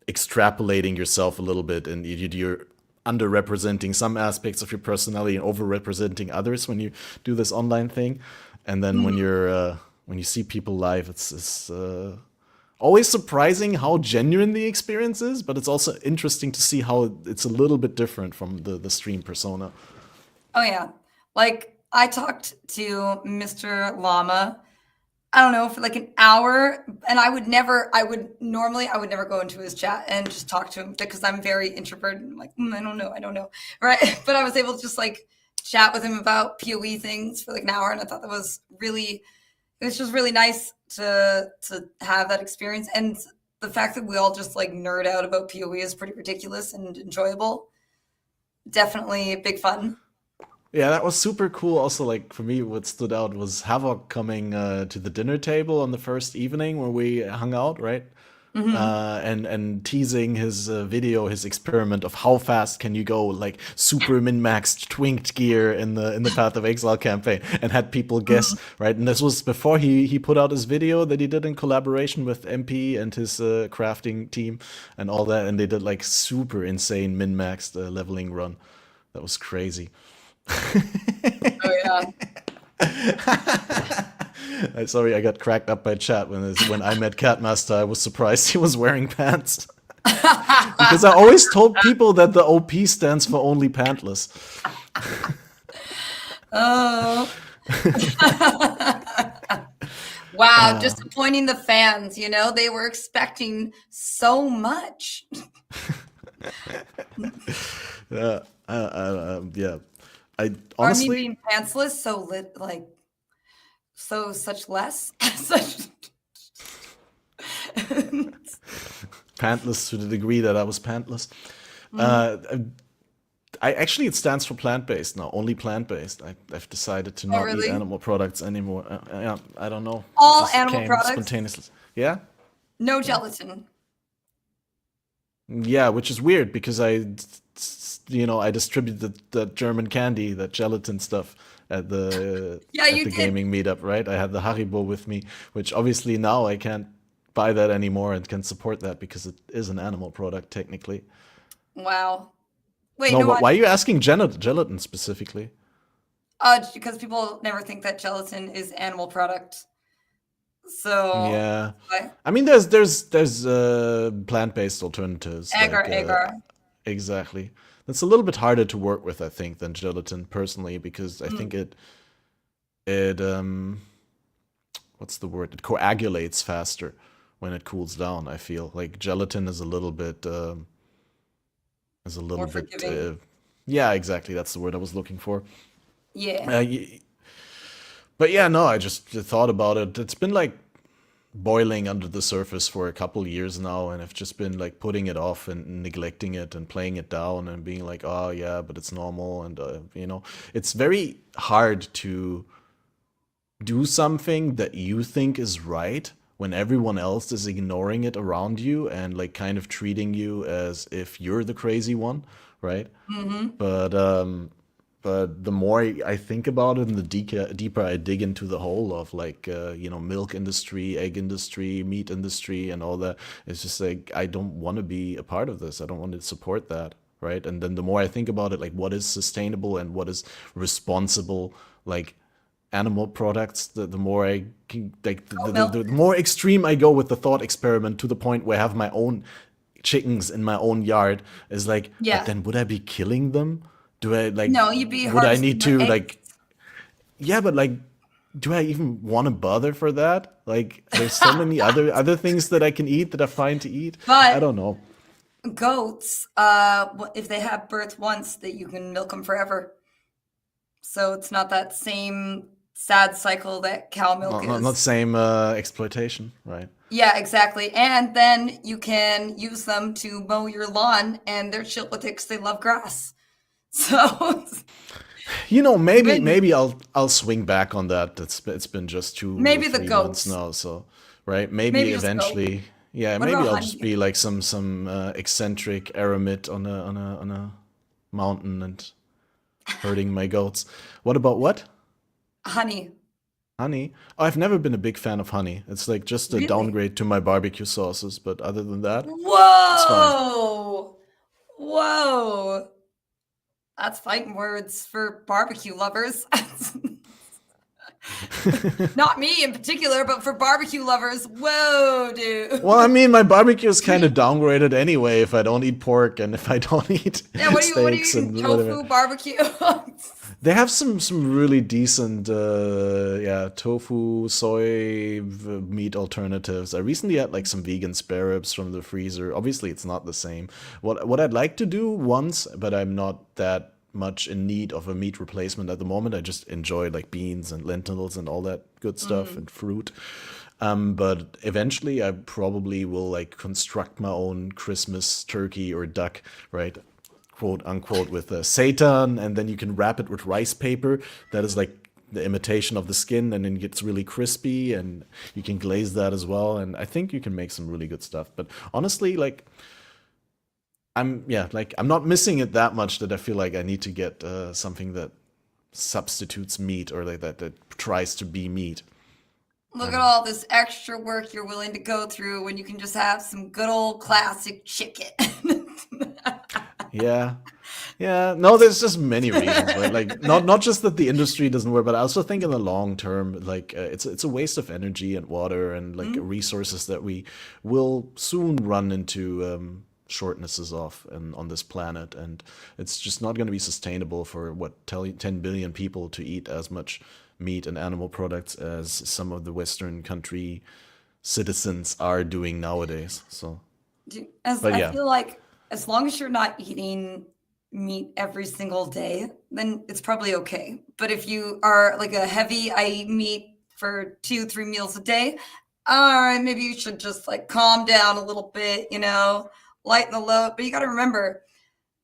extrapolating yourself a little bit, and you're underrepresenting some aspects of your personality and overrepresenting others when you do this online thing. And then when you see people live, it's always surprising how genuine the experience is, but it's also interesting to see how it's a little bit different from the stream persona. Oh yeah. Like, I talked to Mr. Llama, I don't know, for like an hour, and I would never go into his chat and just talk to him because I'm very introverted. I'm like, I don't know, right? But I was able to just like chat with him about PoE things for like an hour, and I thought it was just really nice to have that experience. And the fact that we all just like nerd out about PoE is pretty ridiculous and enjoyable. Definitely big fun. Yeah, that was super cool. Also, like for me, what stood out was Havoc coming to the dinner table on the first evening where we hung out, right? Mm-hmm. And teasing his video, his experiment of how fast can you go, like super min-maxed twinked gear in the Path of Exile campaign, and had people guess, right? And this was before he put out his video that he did in collaboration with MP and his crafting team and all that, and they did like super insane min-maxed leveling run. That was crazy. Oh yeah. Sorry, I got cracked up by chat when I met Catmaster. I was surprised he was wearing pants because I always told people that the OP stands for only pantless. Oh. Wow, disappointing the fans. They were expecting so much. Yeah. I honestly, or me being pantsless, such less. Pantless to the degree that I was pantless. It stands for plant-based now, only plant-based. I've decided to not eat animal products anymore. I don't know. All animal products? Spontaneously. Yeah? No gelatin. Yeah, which is weird because I distributed the German candy, that gelatin stuff at the gaming meetup, right? I had the Haribo with me, which obviously now I can't buy that anymore and can support that because it is an animal product technically. Wow. Wait, no, why are you asking gelatin specifically? Because people never think that gelatin is animal product. So, Yeah. like, I mean, there's plant-based alternatives agar, like agar. exactly. That's a little bit harder to work with, I think, than gelatin personally, because I think Mm, it what's the word? It coagulates faster when it cools down. I feel like gelatin is a little more bit forgiving. yeah, exactly. That's the word I was looking for. Yeah. Uh, y- but yeah, no, I just thought about it. It's been like boiling under the surface for a couple years now, and I've just been like putting it off and neglecting it and playing it down and being like, oh yeah, but it's normal, and it's very hard to do something that you think is right when everyone else is ignoring it around you and like kind of treating you as if you're the crazy one, right? Hmm. But the more I think about it and the deeper I dig into the whole of like milk industry, egg industry, meat industry, and all that, it's just like I don't want to be a part of this. I don't want to support that, right? And then the more I think about it, like what is sustainable and what is responsible, like animal products, the more I like Goat milk. the more extreme I go with the thought experiment to the point where I have my own chickens in my own yard is like, but Yeah. then would I be killing them? Do I like No, you'd be would I harvesting need their to eggs. like yeah, but like do I even want to bother for that? Like there's so many other things that I can eat that are fine to eat. I But don't know. goats, if they have birth once, that you can milk them forever. So it's not that same sad cycle that cow milk Not is. same exploitation, right? Yeah, exactly. And then you can use them to mow your lawn, and they're chill with it because they love grass. So win. Maybe I'll swing back on that. It's been just two or Maybe the 3 months goats. now, so right. Maybe Maybe just goat. eventually, yeah. What Maybe about I'll just honey? be like some eccentric eremit on a mountain and herding my goats. What about what? Honey. Honey? Oh, I've never been a big fan of honey. It's like just a Really? downgrade to my barbecue sauces, but other than that, it's fine. Whoa! Whoa! That's fighting words for barbecue lovers. Not me in particular, but for barbecue lovers. Whoa, Well, I dude. mean, my barbecue is kind of downgraded anyway if I don't eat pork and if I don't eat Yeah, what are you steaks eating? and whatever. Tofu barbecue? They have some really decent yeah, tofu soy meat alternatives. I recently had like some vegan spare ribs from the freezer. Obviously, it's not the same. What I'd like to do once, but I'm not that much in need of a meat replacement at the moment. I just enjoy like beans and lentils and all that good stuff Mm. and fruit. But eventually, I probably will like construct my own Christmas turkey or duck, right? Quote unquote, with seitan, and then you can wrap it with rice paper. That is like the imitation of the skin, and then it gets really crispy, and you can glaze that as well. And I think you can make some really good stuff. But honestly, like I'm not missing it that much that I feel like I need to get something that substitutes meat or like that tries to be meat. Look at And all this extra work you're willing to go through when you can just have some good old classic chicken. yeah, yeah, no, there's just many reasons, right? Like not just that the industry doesn't work, but I also think in the long term, like it's a waste of energy and water and like Mm, resources that we will soon run into shortnesses of and on this planet, and it's just not going to be sustainable for 10 billion people to eat as much meat and animal products as some of the Western country citizens are doing nowadays. So, as but I yeah, feel like as long as you're not eating meat every single day, then it's probably okay. But if you are like a heavy, I eat meat for 2, 3 meals a day, all right, maybe you should just like calm down a little bit, lighten the load. But you got to remember,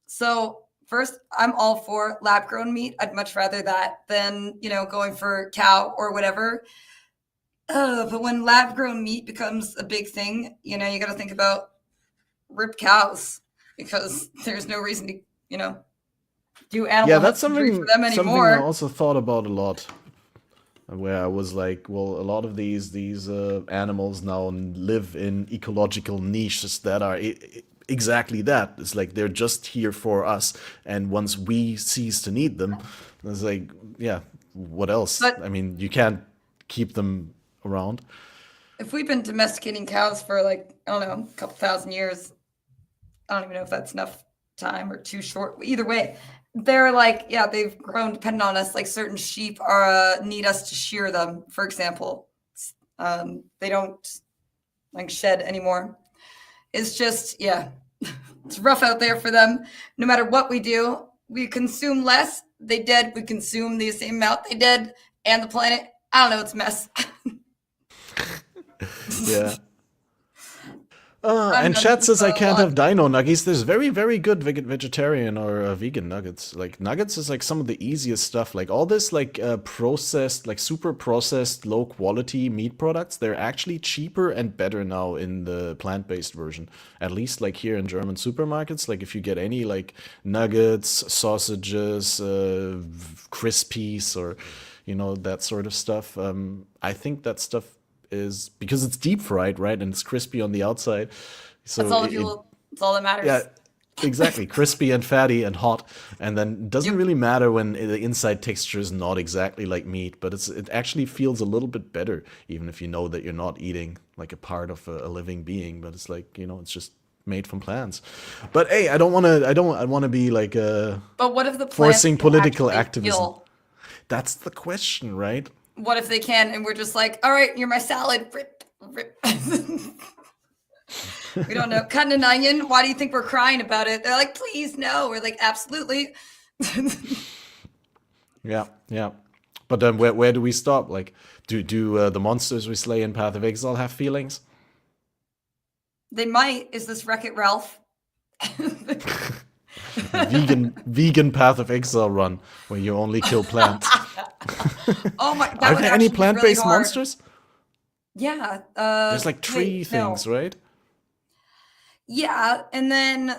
so first, I'm all for lab grown meat. I'd much rather that than, going for cow or whatever. But when lab grown meat becomes a big thing, you got to think about rip cows because there's no reason to, do yeah, animal that's husbandry for them something I anymore. also thought about a lot. Where I was like, well, a lot of these animals now live in ecological niches that are exactly that. It's like they're just here for us, and once we cease to need them, it's like, yeah, what else? But I mean, you can't keep them around. if we've been domesticating cows for like, I don't know, a couple thousand years, I don't even know if that's enough time or too short. Either way, they're like, yeah, they've grown dependent on us. Like certain sheep are need us to shear them, for example. They don't like shed anymore. It's just, yeah, it's rough out there for them. No matter what we do, we consume less. They dead. We consume the same amount they did, and the planet. I don't know. It's a mess. Yeah. I'm And done chat says I a can't lot. have dino nuggies. There's very, very good vegetarian or vegan nuggets. Like nuggets is like some of the easiest stuff. Like all this like processed, like super processed, low quality meat products. They're actually cheaper and better now in the plant-based version. At least like here in German supermarkets. Like if you get any like nuggets, sausages, crispies, or that sort of stuff. I think that stuff is because it's deep fried, right? And it's crispy on the outside. That's So all the people. That's all that matters. yeah, exactly. Crispy and fatty and hot. And then it doesn't Yep. really matter when the inside texture is not exactly like meat, but it actually feels a little bit better, even if you know that you're not eating like a part of a living being, but it's like, it's just made from plants. But hey, I want to be like But what if the plants forcing can political actually activism. feel? That's the question, right? What if they can, and we're just like, all right, you're my salad. Rip, rip. We don't know. Cutting an onion. Why do you think we're crying about it? They're like, please no. We're like, absolutely. Yeah, yeah. But then where do we stop? Like, do the monsters we slay in Path of Exile have feelings? They might. Is this Wreck-It Ralph? Vegan Path of Exile run where you only kill plants. Oh my! That Are would there any actually be really plant-based hard. monsters? Yeah. There's like tree wait, things, no. right? Yeah, and then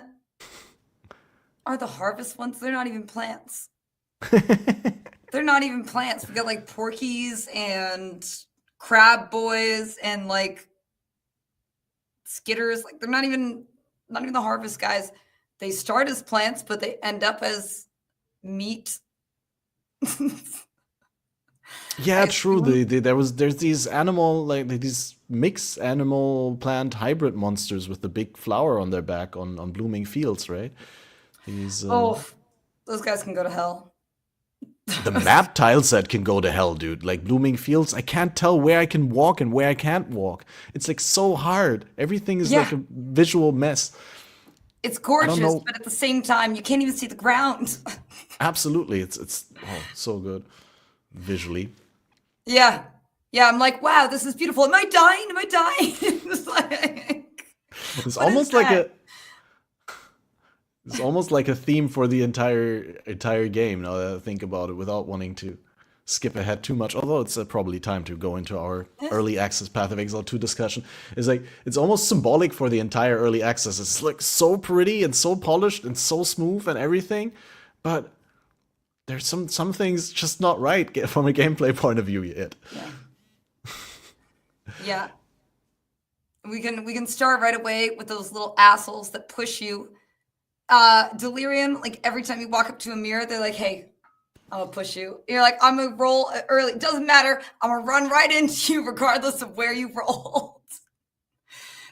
are the harvest ones? They're not even plants. They're not even plants. We got like porkies and crab boys and like skitters. Like they're not even the harvest guys. They start as plants, but they end up as meat. Yeah, I true. assume. There's these animal like these mixed animal plant hybrid monsters with the big flower on their back on blooming fields, right? These Oh, those guys can go to hell. the map tile set can go to hell, dude. Like blooming fields, I can't tell where I can walk and where I can't walk. It's like so hard. Everything is like Yeah, a visual mess. it's I don't gorgeous, know. but at the same time, you can't even see the ground. Absolutely, it's so good visually. Yeah. Yeah, I'm like, wow, this is beautiful. Am I dying? Am I dying? It's like, It's what is almost like that? a theme for the entire game. Now that I think about it, without wanting to skip ahead too much, although it's probably time to go into our Yeah. early access Path of Exile 2 discussion. Is like it's almost symbolic for the entire early access. It's like so pretty and so polished and so smooth and everything, but there's some things just not right from a gameplay point of view yet. Yeah. Yeah. We can start right away with those little assholes that push you. Delirium, like every time you walk up to a mirror, they're like, hey, I'm gonna push you. You're like, I'm gonna roll early. Doesn't matter. I'm gonna run right into you regardless of where you rolled.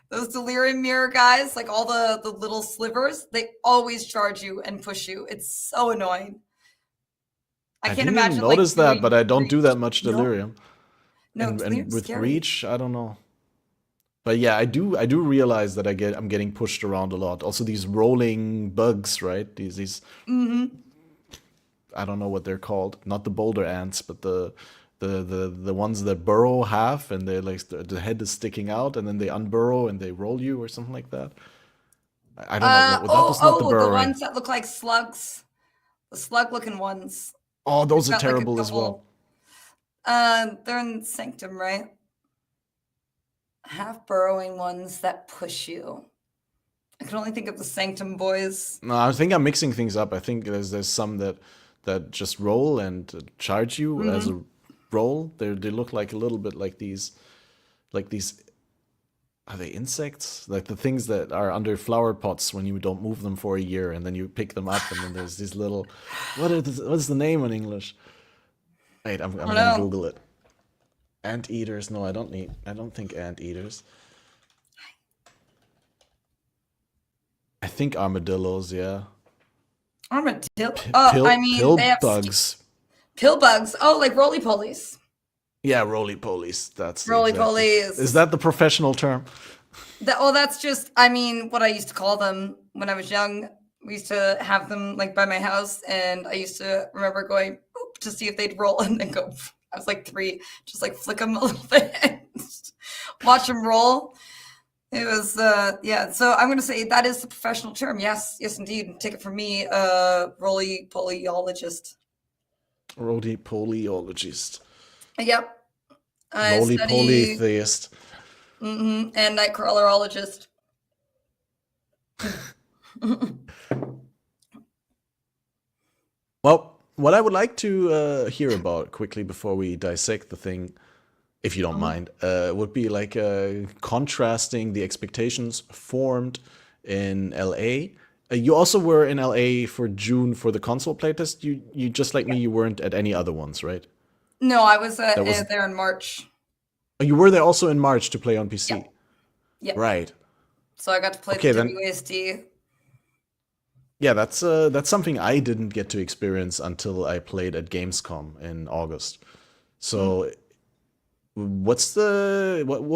Those delirium mirror guys, like all the little slivers, they always charge you and push you. It's so annoying. I I can't didn't even imagine like notice that, but doing I don't do reach. that much No, delirium. no, And delirium's with scary. reach, I don't know. But yeah, I do realize that I'm getting pushed around a lot. Also these rolling bugs, right? These Mm-hmm. I don't know what they're called. Not the boulder ants, but the ones that burrow half and they like the head is sticking out and then they unburrow and they roll you or something like that. I don't know. That was not the The burrowing. ones that look like slugs, the slug-looking ones. Oh, They've those are got like a terrible as well. couple. They're in Sanctum, right? Half burrowing ones that push you. I can only think of the Sanctum boys. No, I think I'm mixing things up. I think there's some that just roll and charge you as Mm-hmm. a roll. They look like a little bit like these. Are they insects? Like the things that are under flower pots when you don't move them for a year, and then you pick them up, and then there's these little. What is the name in English? Wait, I'm I don't gonna know. Google it. Anteaters? No, I don't need. I don't think anteaters. I think armadillos. Yeah. Armadillo. Oh, I mean, Pill they have bugs. pill bugs. Oh, like roly-polys. Yeah, roly-polys. That's exactly. Is Roly-polys. that the professional term? That's just, I mean, what I used to call them when I was young. We used to have them like by my house, and I used to remember going boop, to see if they'd roll and then go. I was like 3, just like flick them a little bit, watch them roll. It was, yeah. So I'm going to say that is the professional term. Yes, yes, indeed. Take it from me, roly-polyologist. Roly-polyologist. Yep. I Roly-poly study theist. and nightcrawlerologist. Well, what I would like to hear about quickly before we dissect the thing, if you don't mind, would be like contrasting the expectations formed in LA. You also were in LA for June for the console playtest. You just like me, you weren't at any other ones, right? No, I was That was there in March. oh, you were there also in March to play on PC, Yep. Yep. right? So I got to play Okay, the then WASD. yeah, that's something I didn't get to experience until I played at Gamescom in August. So what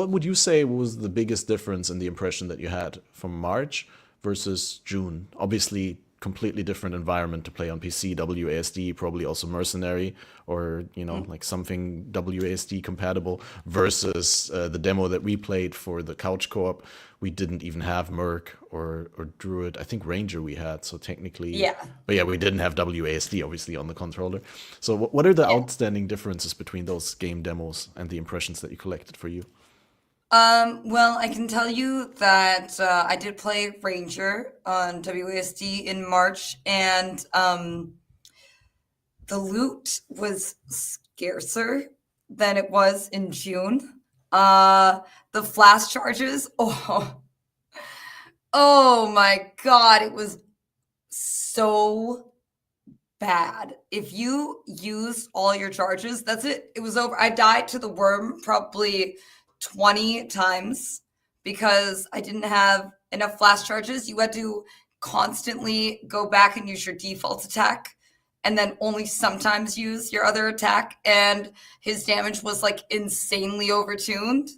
would you say was the biggest difference in the impression that you had from March versus June? Obviously, completely different environment to play on PC, WASD, probably also mercenary or like something WASD compatible versus the demo that we played for the couch co-op. We didn't even have Merc or Druid. I think Ranger we had, so technically, Yeah. but yeah, we didn't have WASD obviously on the controller. So what are the Yeah. outstanding differences between those game demos and the impressions that you collected for you? Well, I can tell you that I did play Ranger on WASD in March, and the loot was scarcer than it was in June. The flash charges, oh my God, it was so bad. If you used all your charges, that's it. It was over. I died to the worm probably 20 times because I didn't have enough flash charges. You had to constantly go back and use your default attack and then only sometimes use your other attack. And his damage was like insanely overtuned.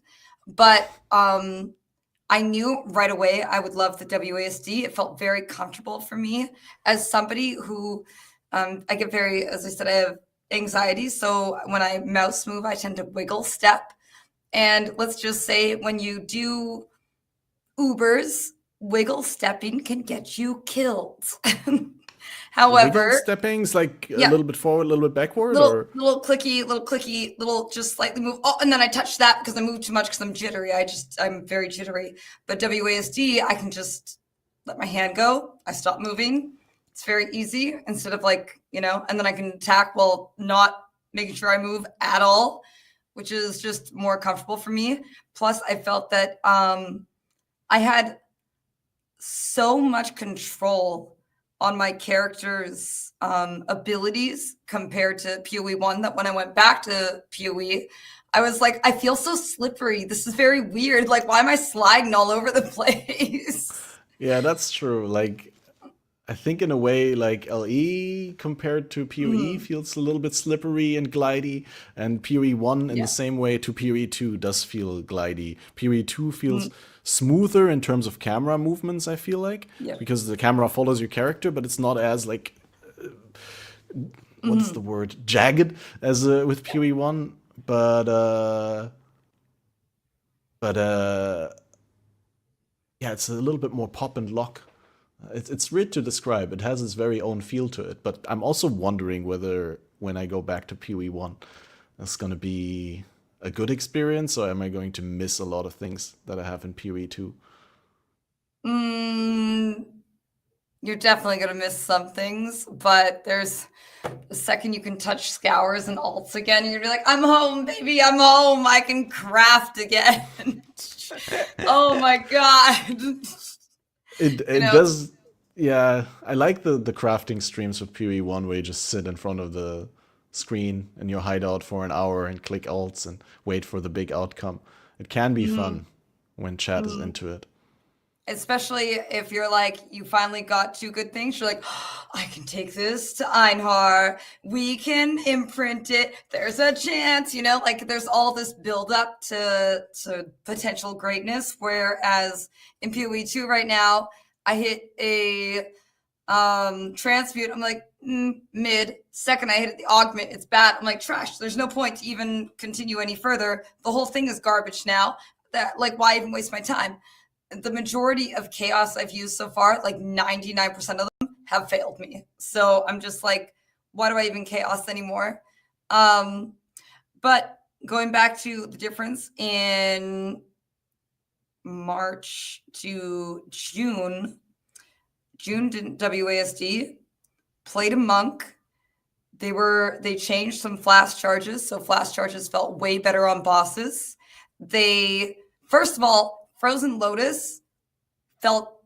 But I knew right away I would love the WASD. It felt very comfortable for me as somebody who I get very, as I said, I have anxiety. So when I mouse move, I tend to wiggle step. And let's just say when you do Ubers, wiggle stepping can get you killed. Wiggle However, stepping's like a yeah, little bit forward, a little bit backward, or little clicky, little just slightly move. Oh, and then I touch that because I move too much because I'm jittery. I'm very jittery. But WASD, I can just let my hand go. I stop moving. It's very easy instead of like, and then I can attack while not making sure I move at all, which is just more comfortable for me. Plus, I felt that I had so much control on my character's abilities compared to PoE1 that when I went back to PoE, I was like, I feel so slippery. This is very weird. Like, why am I sliding all over the place? yeah, that's true. Like I think in a way, like LE compared to PoE feels a little bit slippery and glidey, and PoE1 in Yeah. the same way to PoE2 does feel glidey. PoE2 feels smoother in terms of camera movements, I feel like, Yeah. because the camera follows your character, but it's not as like what's the word, jagged as with PoE1. But yeah, it's a little bit more pop and lock. It's weird to describe. It has its very own feel to it. But I'm also wondering whether when I go back to PoE1, it's going to be a good experience, or am I going to miss a lot of things that I have in PoE2? Mm, you're definitely going to miss some things, but there's the second you can touch scours and alts again, you're gonna be like, I'm home, baby, I'm home. I can craft again. Oh my God. It does. Yeah, I like the crafting streams with PoE1 where you just sit in front of the screen in your hideout for an hour and click alts and wait for the big outcome. It can be fun when chat is into it. Especially if you're like, you finally got two good things. You're like, oh, I can take this to Einhar. We can imprint it. There's a chance, like there's all this build up to potential greatness. Whereas in PoE2 right now, I hit a transmute. I'm like, mid. Second, I hit the augment. It's bad. I'm like, trash. There's no point to even continue any further. The whole thing is garbage now. That, like, why even waste my time? The majority of chaos I've used so far, like 99% of them, have failed me. So I'm just like, why do I even chaos anymore? But going back to the difference in March to June didn't WASD, played a monk. They changed some flash charges, so flash charges felt way better on bosses. First of all, Frozen Lotus felt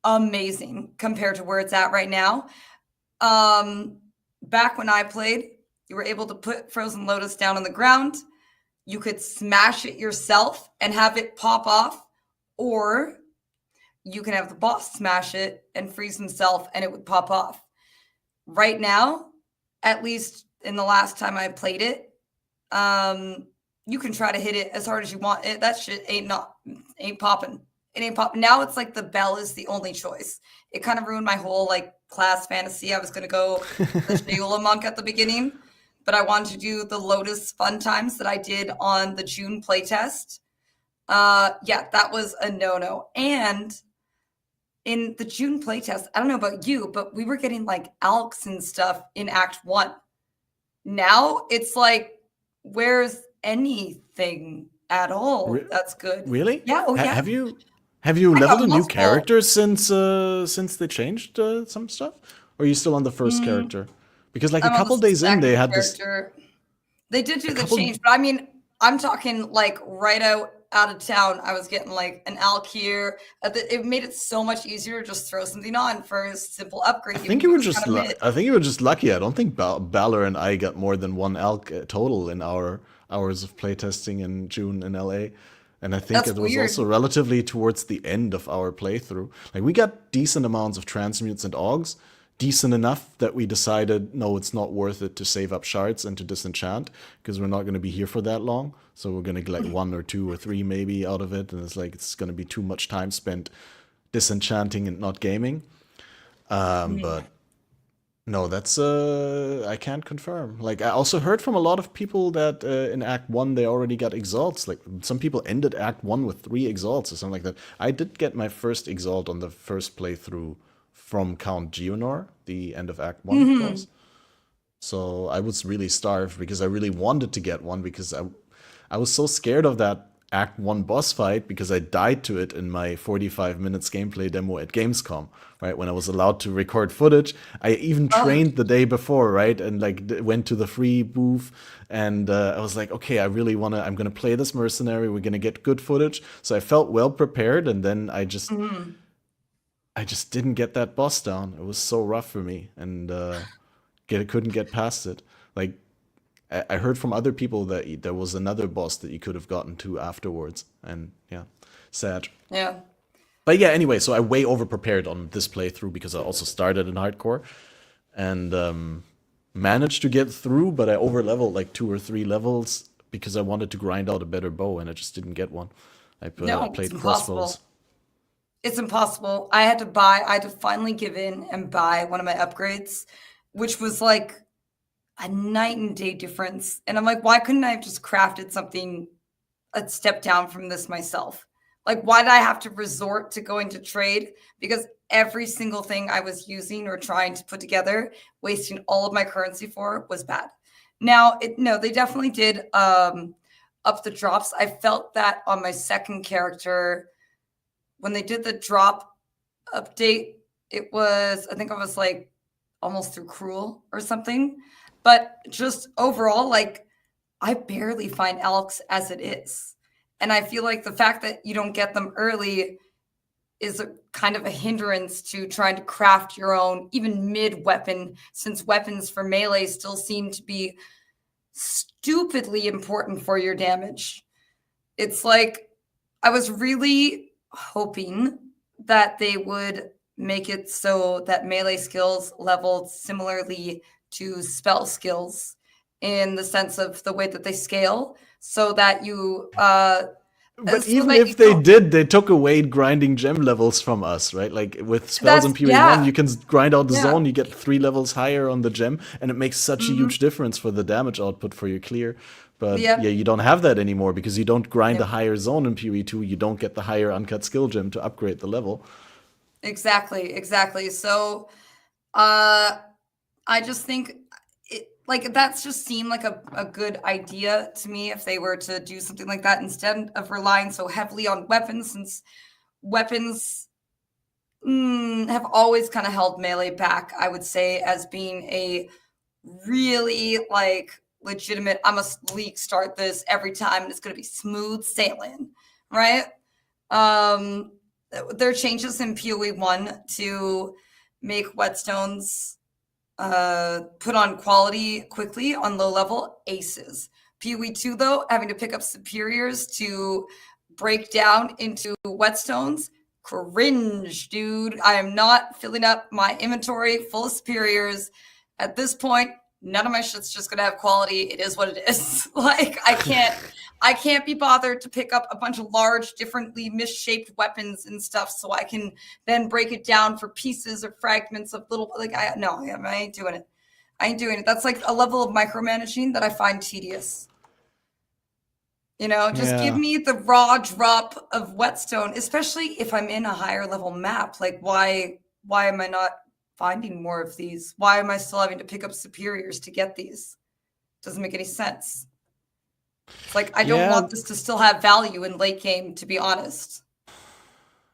amazing compared to where it's at right now. Back when I played, you were able to put Frozen Lotus down on the ground. You could smash it yourself and have it pop off, or you can have the boss smash it and freeze himself and it would pop off. Right now, at least in the last time I played it, you can try to hit it as hard as you want. That shit ain't popping. It ain't popping. Now it's like the bell is the only choice. It kind of ruined my whole like class fantasy. I was going to go the Shayla monk at the beginning, but I wanted to do the Lotus fun times that I did on the June playtest. That was a no-no. And in the June playtest, I don't know about you, but we were getting like alks and stuff in Act 1. Now it's like, where's anything at all that's good? Really? Yeah. Oh, yeah. Have you leveled a new character since they changed some stuff? Or are you still on the first character? Because like a couple days in, they had character. They did do the change, but I mean, I'm talking like right out of town. I was getting like an alk here. It made it so much easier to just throw something on for a simple upgrade. I think you were just lucky. I don't think Balor and I got more than one alk total in our hours of playtesting in June in LA. And I think it was also relatively towards the end of our playthrough. Like we got decent amounts of transmutes and augs, decent enough that we decided, no, it's not worth it to save up shards and to disenchant because we're not going to be here for that long. So we're going to get like 1 or 2 or 3 maybe out of it. And it's going to be too much time spent disenchanting and not gaming. But no, that's I can't confirm. Like I also heard from a lot of people that in Act 1 they already got exalts. Like some people ended Act 1 with 3 exalts or something like that. I did get my first exalt on the first playthrough from Count Geonor, the end of Act 1 boss. So I was really starved because I really wanted to get one because I was so scared of that Act 1 boss fight because I died to it in my 45 minutes gameplay demo at Gamescom, right? When I was allowed to record footage. I even trained the day before, right? And like went to the free booth and I was like, okay, I'm going to play this mercenary. We're going to get good footage. So I felt well prepared. And then I just didn't get that boss down. It was so rough for me and couldn't get past it. Like, I heard from other people that there was another boss that you could have gotten to afterwards. And yeah, sad. Yeah. But yeah, anyway, so I way over-prepared on this playthrough because I also started in hardcore and managed to get through, but I over-leveled like 2 or 3 levels because I wanted to grind out a better bow and I just didn't get one. I played crossbows. It's impossible. I had to finally give in and buy one of my upgrades, which was like a night and day difference. And I'm like, why couldn't I have just crafted something a step down from this myself? Like, why did I have to resort to going to trade? Because every single thing I was using or trying to put together, wasting all of my currency for was bad. Now, they definitely did up the drops. I felt that on my second character, when they did the drop update, I think I was like almost through Cruel or something. But just overall, like, I barely find alks as it is. And I feel like the fact that you don't get them early is a kind of a hindrance to trying to craft your own, even mid weapon, since weapons for melee still seem to be stupidly important for your damage. It's like, I was really hoping that they would make it so that melee skills leveled similarly to spell skills in the sense of the way that they scale, so that you But so even that you if they don't. did, they took away grinding gem levels from us, right? Like with spells That's in PoE1, yeah, you can grind out the yeah. zone, you get 3 levels higher on the gem, and it makes such a huge difference for the damage output for your clear. But yeah, Yep, you don't have that anymore because you don't grind a yep. higher zone in PoE2, you don't get the higher uncut skill gem to upgrade the level. Exactly. So, uh, I just think it, like, that's just seemed like a good idea to me if they were to do something like that instead of relying so heavily on weapons, since weapons have always kind of held melee back, I would say, as being a really like legitimate, I must league start this every time and it's going to be smooth sailing, right? Um, there are changes in PoE1 to make whetstones put on quality quickly on low level aces. PoE2 though, having to pick up superiors to break down into whetstones, cringe, dude. I am not filling up my inventory full of superiors. At this point, none of my shit's just gonna have quality. It is what it is. Like, I can't be bothered to pick up a bunch of large, differently misshaped weapons and stuff so I can then break it down for pieces or fragments of little, like, I ain't doing it. I ain't doing it. That's like a level of micromanaging that I find tedious. You know, just give Yeah. me the raw drop of whetstone, especially if I'm in a higher level map. Like, why am I not finding more of these? Why am I still having to pick up superiors to get these? Doesn't make any sense. It's like, I don't Yeah, want this to still have value in late game, to be honest.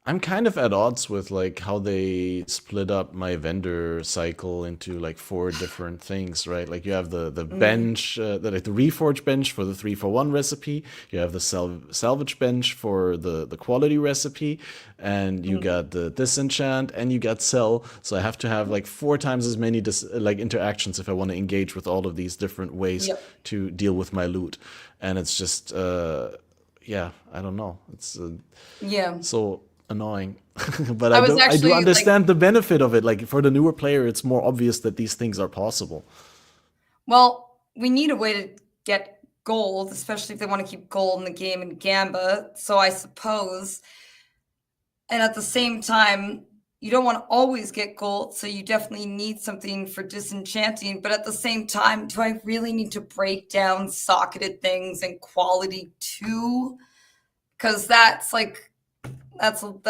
I'm kind of at odds with like how they split up my vendor cycle into like 4 different things, right? Like you have the bench, like the reforge bench for the 3-for-1 recipe. You have the salvage bench for the quality recipe, and you got the disenchant and you got sell. So I have to have like 4 times as many like interactions if I want to engage with all of these different ways Yep. to deal with my loot, and it's just yeah, I don't know. It's Yeah. so annoying. But I was I do actually like, understand the benefit of it. Like for the newer player, it's more obvious that these things are possible. well, we need a way to get gold, especially if they want to keep gold in the game in Gamba. So I suppose, and at the same time, you don't want to always get gold, so you definitely need something for disenchanting. But at the same time, do I really need to break down socketed things and quality too? Because that's like, that's boop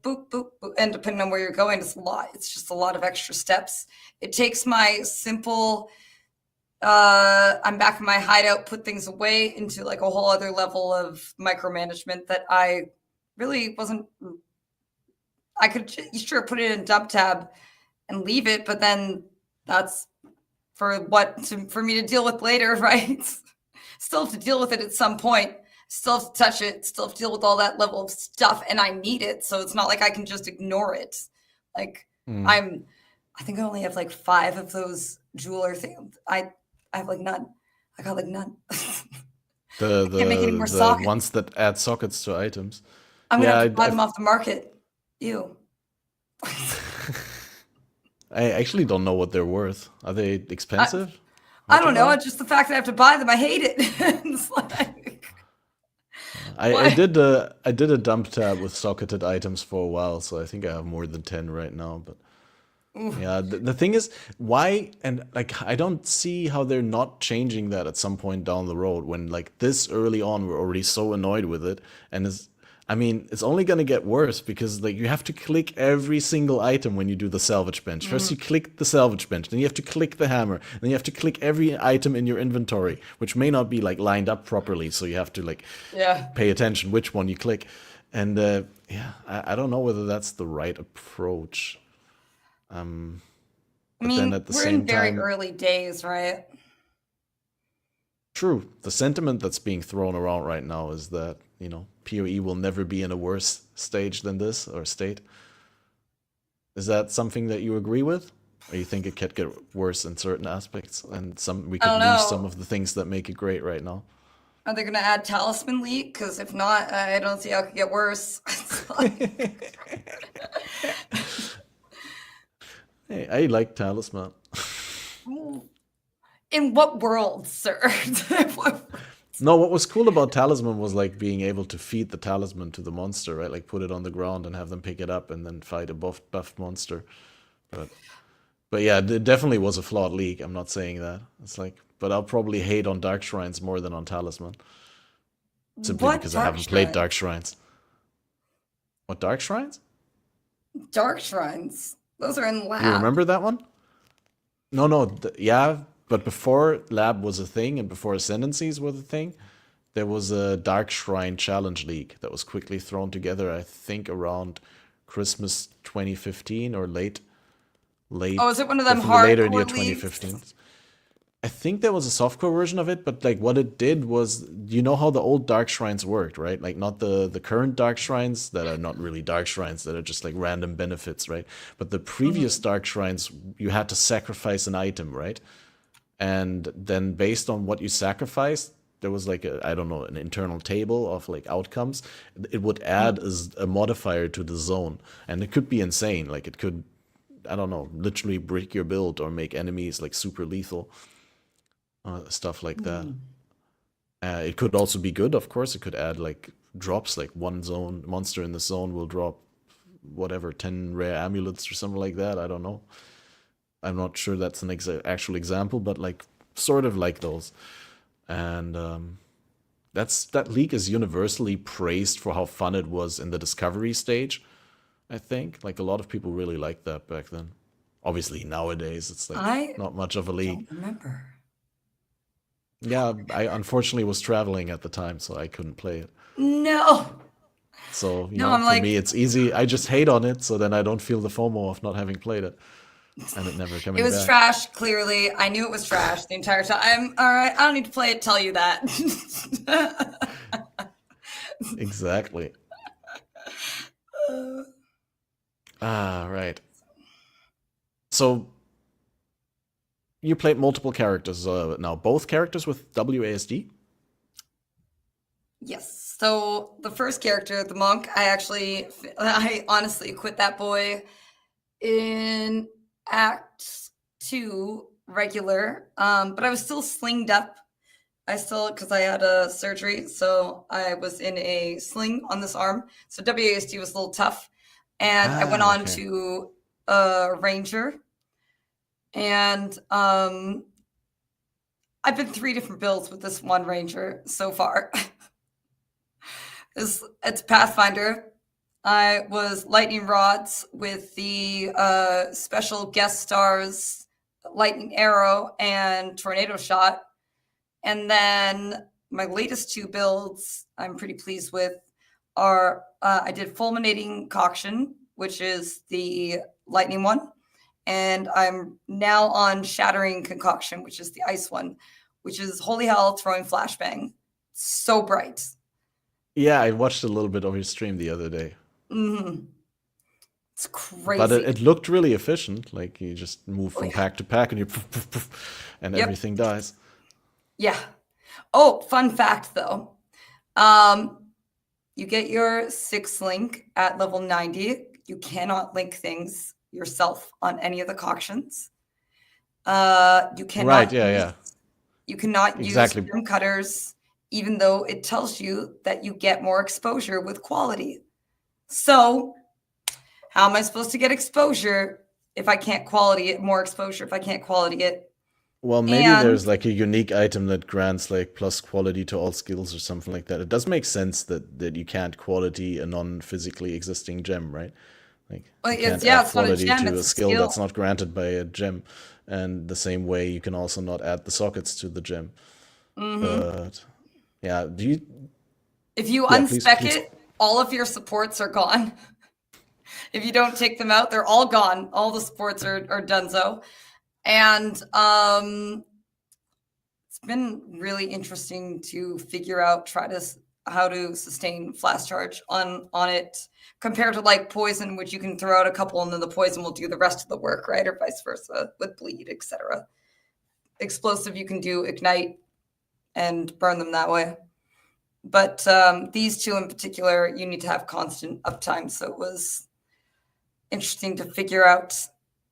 boop boop boop, and depending on where you're going, it's a lot. It's just a lot of extra steps. It takes my simple I'm back in my hideout, put things away, into like a whole other level of micromanagement that I really wasn't. I could sure put it in dump tab and leave it, but then that's for me to deal with later, right? Still have to deal with it at some point. Still have to touch it. Still have to deal with all that level of stuff, and I need it. So it's not like I can just ignore it. Like, Mm. I think I only have like 5 of those jeweler things. I have like none. I got like none. The I can't make any more the sockets. ones that add sockets to items. I'm gonna Yeah, have to buy them off the market. Ew. I actually don't know what they're worth. Are they I, expensive? I Hard to don't know. buy? It's just the fact that I have to buy them. I hate it. It's like, why? I did a dump tab with socketed items for a while, so I think I have more than 10 right now. But yeah, the thing is, why, and like I don't see how they're not changing that at some point down the road when like this early on we're already so annoyed with it, and it's, I mean, it's only gonna get worse because like you have to click every single item when you do the salvage bench. First you click the salvage bench, then you have to click the hammer, then you have to click every item in your inventory, which may not be like lined up properly, so you have to like Yeah. pay attention which one you click. And yeah, I don't know whether that's the right approach. I But then mean, at the we're in same very time, early days, right? true, the sentiment that's being thrown around right now is that PoE will never be in a worse stage than this or state. Is that something that you agree with? Or you think it could get worse in certain aspects and we I could don't lose some know. of the things that make it great right now? Are they going to add Talisman League? Because if not, I don't see how it could get worse. Hey, I like Talisman. In what world, sir? No, what was cool about Talisman was like being able to feed the talisman to the monster, right? Like put it on the ground and have them pick it up and then fight a buffed monster. But yeah, it definitely was a flawed league. I'm not saying that. It's like, but I'll probably hate on Dark Shrines more than on Talisman. Simply What because I Dark haven't played Shrine? Dark Shrines. What, Dark Shrines? Dark Shrines. Those are in Do you lab. remember that one? No, yeah, but before Lab was a thing and before Ascendancies was a thing, there was a Dark Shrine Challenge League that was quickly thrown together, I think around Christmas 2015 or late, Oh, is it one of them definitely later in the year hardcore leagues? 2015. I think there was a softcore version of it, but like what it did was, you know how the old Dark Shrines worked, right? Like not the current Dark Shrines that are not really Dark Shrines, that are just like random benefits, right? But the previous Dark Shrines, you had to sacrifice an item, right? And then based on what you sacrificed, there was like I don't know, an internal table of like outcomes. It would add a modifier to the zone, and it could be insane. Like it could, I don't know, literally break your build or make enemies like super lethal. Stuff like that. It could also be good, of course. It could add like drops, like one zone monster in the zone will drop whatever 10 rare amulets or something like that. I don't know. I'm not sure that's an actual example, but like sort of like those. And that league is universally praised for how fun it was in the discovery stage. I think like a lot of people really liked that back then. Obviously nowadays it's like I not much of a league. don't remember. Yeah, I unfortunately was traveling at the time, so I couldn't play it. No. So, No, I'm for me, like, it's easy. I just hate on it, so then I don't feel the FOMO of not having played it and it never it coming was back. trash, clearly. I knew it was trash the entire time. All right, I don't need to play it, tell you that. Exactly. Right. So, you played multiple characters now, both characters with WASD? Yes. So the first character, the monk, I honestly quit that boy in Act 2 regular, but I was still slinged up. Because I had a surgery, so I was in a sling on this arm. So WASD was a little tough. And I went on Okay. to Ranger. And I've been 3 different builds with this one Ranger so far. It's Pathfinder. I was lightning rods with the special guest stars, lightning arrow and tornado shot. And then my latest 2 builds I'm pretty pleased with are I did fulminating concoction, which is the lightning one, and I'm now on shattering concoction, which is the ice one, which is holy hell throwing flashbang. So bright. Yeah, I watched a little bit of your stream the other day. It's But crazy. it looked really efficient. Like you just move Oh, from yeah. pack to pack and you poof, poof, poof, and Yep. everything dies. Yeah. Oh, fun fact though. You get your 6 link at level 90. You cannot link things yourself on any of the concoctions. You Right, cannot yeah. you cannot use Exactly. room cutters, even though it tells you that you get more exposure with quality. So, how am I supposed to get exposure if I can't quality it? More exposure if I can't quality it. Well, maybe And there's like a unique item that grants like plus quality to all skills or something like that. It does make sense that you can't quality a non-physically existing gem, right? Like you can't add it's not a quality gem, to a it's a skill skill. that's not granted by a gem. And the same way you can also not add the sockets to the gem. But yeah, If you yeah, unspec please. it, all of your supports are gone. If you don't take them out, they're all gone. All the supports are donezo. And it's been really interesting to figure out, try to how to sustain flash charge on it, compared to like poison, which you can throw out a couple and then the poison will do the rest of the work, right? Or vice versa with bleed, etc. Explosive, you can do ignite and burn them that way. But these two in particular, you need to have constant uptime. So it was interesting to figure out.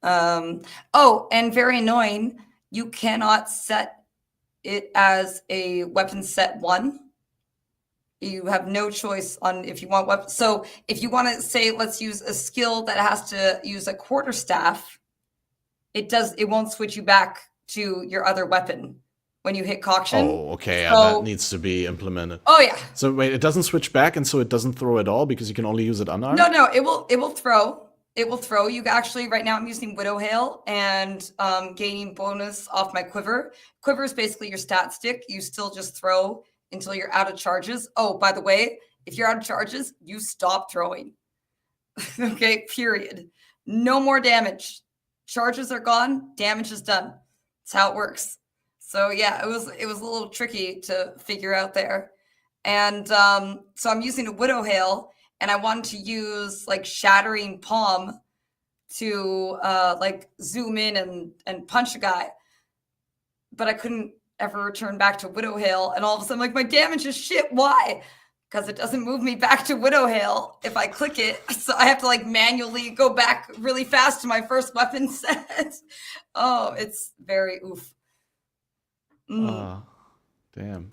Oh, and very annoying, you cannot set it as a weapon set 1. You have no choice on if you want weapons. So if you want to say, let's use a skill that has to use a quarterstaff, it won't switch you back to your other weapon when you hit Coction. Oh, okay. That needs to be implemented. Oh yeah. So wait, it doesn't switch back, and so it doesn't throw at all because you can only use it unarmed? No, it will throw. It will throw. You actually, right now I'm using Widow Hail and gaining bonus off my quiver. Quiver is basically your stat stick. You still just throw until you're out of charges. Oh, by the way, if you're out of charges, you stop throwing. Okay, period. No more damage. Charges are gone, damage is done. That's how it works. So yeah, it was a little tricky to figure out there. And so I'm using a Widow Hail, and I wanted to use like Shattering Palm to like zoom in and punch a guy. But I couldn't ever return back to Widow Hail, and all of a sudden, like, my damage is shit. Why? Because it doesn't move me back to Widow Hail if I click it. So I have to like manually go back really fast to my first weapon set. Oh, it's very oof. Damn.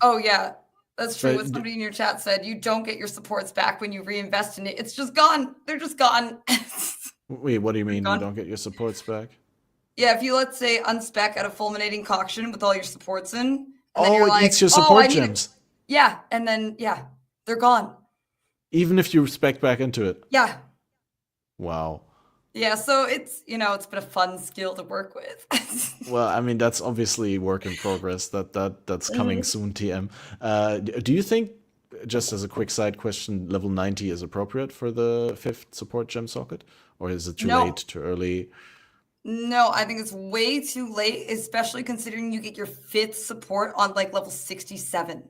Oh yeah, that's true. What somebody in your chat said, you don't get your supports back when you reinvest in it. It's just gone. They're just gone. Wait, what do you mean you don't get your supports back? Yeah, if you, let's say, unspec at a fulminating Coction with all your supports in. Oh, it eats your support gems. Yeah, and then, yeah, they're gone. Even if you spec back into it? Yeah. Wow. Yeah, so it's, it's been a fun skill to work with. Well, I mean, that's obviously work in progress. That's coming soon, TM. Do you think, just as a quick side question, level 90 is appropriate for the 5th support gem socket? Or is it too late, too early? No, I think it's way too late, especially considering you get your 5th support on like level 67.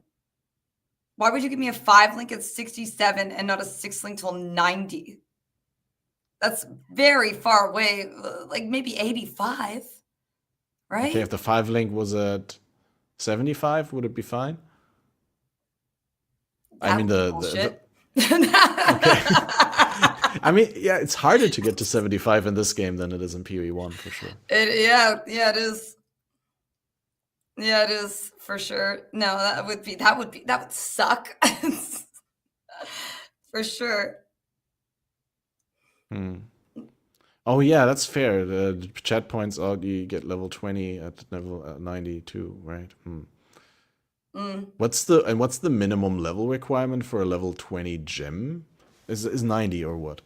Why would you give me a 5 link at 67 and not a 6 link till 90? That's very far away, like maybe 85, right? Okay, if the 5 link was at 75, would it be fine? I mean, okay. I mean, yeah, it's harder to get to 75 in this game than it is in PoE1 for sure. Yeah, it is. Yeah, it is for sure. No, that would suck. For sure. Oh yeah, that's fair. The chat points out you get level 20 at level 92, right? What's the minimum level requirement for a level 20 gem? Is 90 or what?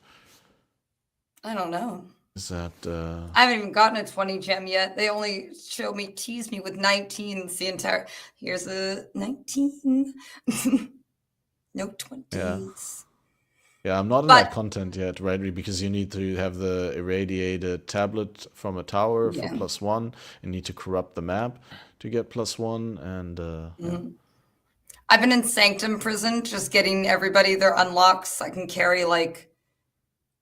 I don't know. Is that I haven't even gotten a 20 gem yet. They only tease me with 19s the entire. Here's a 19. No 20s. Yeah, I'm not in that content yet, right? Because you need to have the irradiated tablet from a tower for +1. You need to corrupt the map to get +1, and I've been in Sanctum prison, just getting everybody their unlocks. I can carry like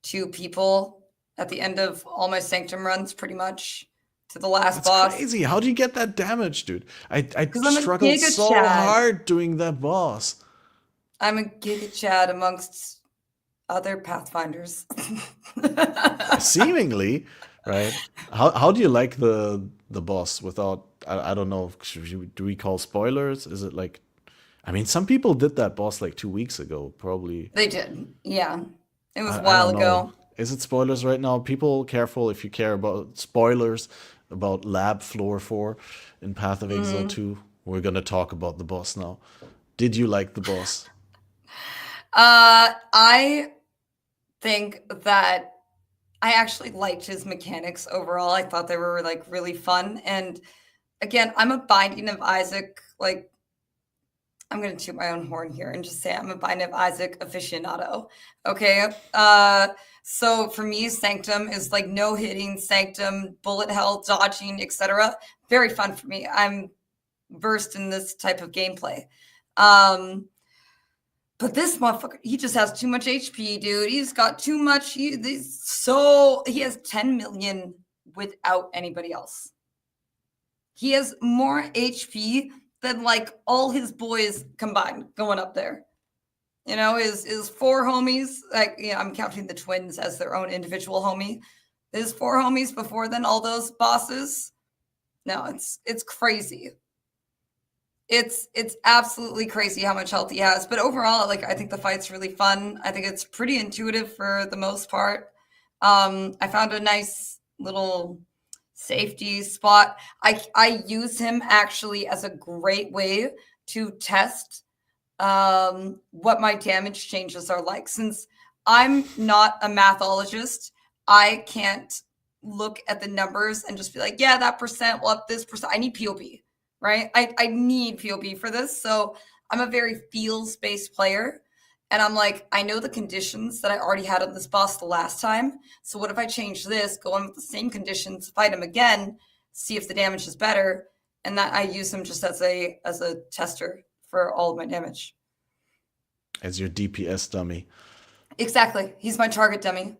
2 people at the end of all my Sanctum runs, pretty much, to the last boss. That's crazy. How do you get that damage, dude? I struggled so hard doing that boss. I'm a Giga Chad amongst other Pathfinders. Seemingly, right? How do you like the boss without, I don't know, do we call spoilers? Is it like, I mean, some people did that boss like 2 weeks ago, probably. They did, yeah. It was a while ago. Is it spoilers right now? People, careful if you care about spoilers about Lab Floor 4 in Path of Exile 2. We're going to talk about the boss now. Did you like the boss? I think that I actually liked his mechanics overall. I thought they were like really fun. And again, I'm a Binding of Isaac, like, I'm going to toot my own horn here and just say I'm a Binding of Isaac aficionado. Okay. So for me, Sanctum is like no hitting, Sanctum, bullet hell, dodging, etc. Very fun for me. I'm versed in this type of gameplay. But this motherfucker, he just has too much HP, dude. He's got too much. He has 10 million without anybody else. He has more HP than like all his boys combined going up there. You know, his four homies, like, I'm counting the twins as their own individual homie. His four homies before then, all those bosses. No, it's crazy. It's absolutely crazy how much health he has. But overall, like, I think the fight's really fun. I think it's pretty intuitive for the most part. I found a nice little safety spot. I use him actually as a great way to test what my damage changes are like. Since I'm not a mathologist, I can't look at the numbers and just be like, yeah, that percent will up this percent. I need POB, right? I need POB for this. So I'm a very feels-based player. And I'm like, I know the conditions that I already had on this boss the last time. So what if I change this, go in with the same conditions, fight him again, see if the damage is better? And that I use him just as a tester for all of my damage. As your DPS dummy. Exactly. He's my target dummy.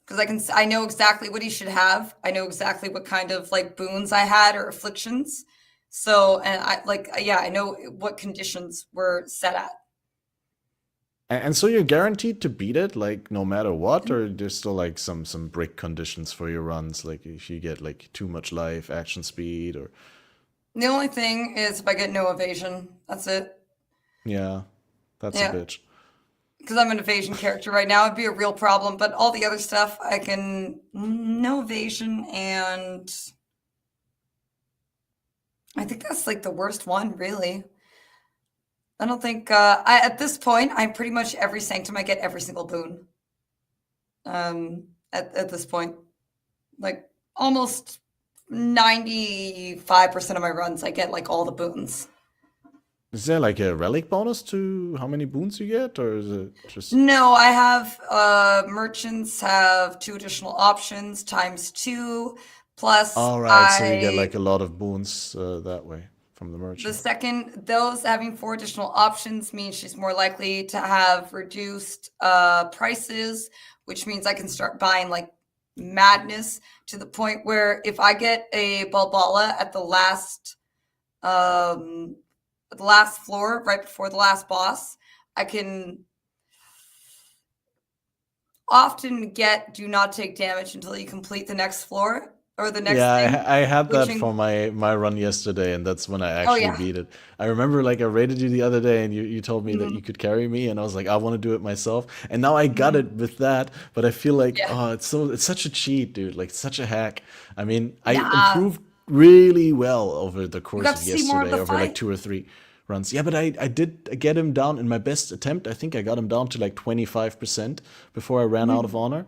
Because I know exactly what he should have. I know exactly what kind of like boons I had or afflictions. So, and I know what conditions were set at. And so you're guaranteed to beat it, like, no matter what, or there's still like some brick conditions for your runs, like if you get like too much life, action speed, or The only thing is if I get no evasion, that's it. yeah, that's a bitch. Because I'm an evasion character right now, it'd be a real problem. But all the other stuff, I can no evasion, and I think that's like the worst one, really. I don't think at this point, I'm pretty much every Sanctum, I get every single boon. At this point, like almost 95% of my runs, I get like all the boons. Is there like a relic bonus to how many boons you get, or is it just... No, I have merchants have 2 additional options times 2 plus All right, so you get like a lot of boons that way from the merchant. The second, those having 4 additional options means she's more likely to have reduced prices, which means I can start buying like madness to the point where if I get a Balbala at the last floor, right before the last boss, I can often get do not take damage until you complete the next floor. Or the next thing, I had that for my run yesterday, and that's when I actually beat it. I remember like I raided you the other day, and you told me that you could carry me, and I was like, I want to do it myself. And now I got it with that, but I feel like it's such a cheat, dude. Like such a hack. I mean, I improved really well over the course of yesterday, over like 2 or 3 runs. Yeah, but I did get him down in my best attempt. I think I got him down to like 25% before I ran out of honor.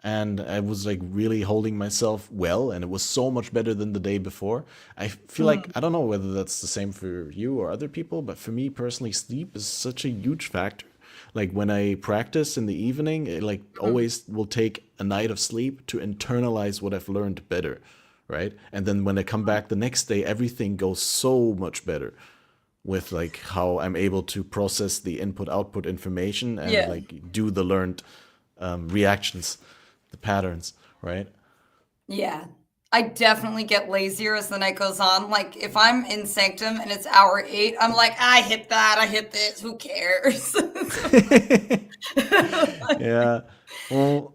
And I was like really holding myself well, and it was so much better than the day before. I feel like, I don't know whether that's the same for you or other people, but for me personally, sleep is such a huge factor. Like when I practice in the evening, it like always will take a night of sleep to internalize what I've learned better, right? And then when I come back the next day, everything goes so much better with like how I'm able to process the input-output information and like do the learned reactions. The patterns, right? Yeah. I definitely get lazier as the night goes on. Like if I'm in Sanctum and it's hour 8, I'm like, I hit that, I hit this, who cares? Yeah. Well,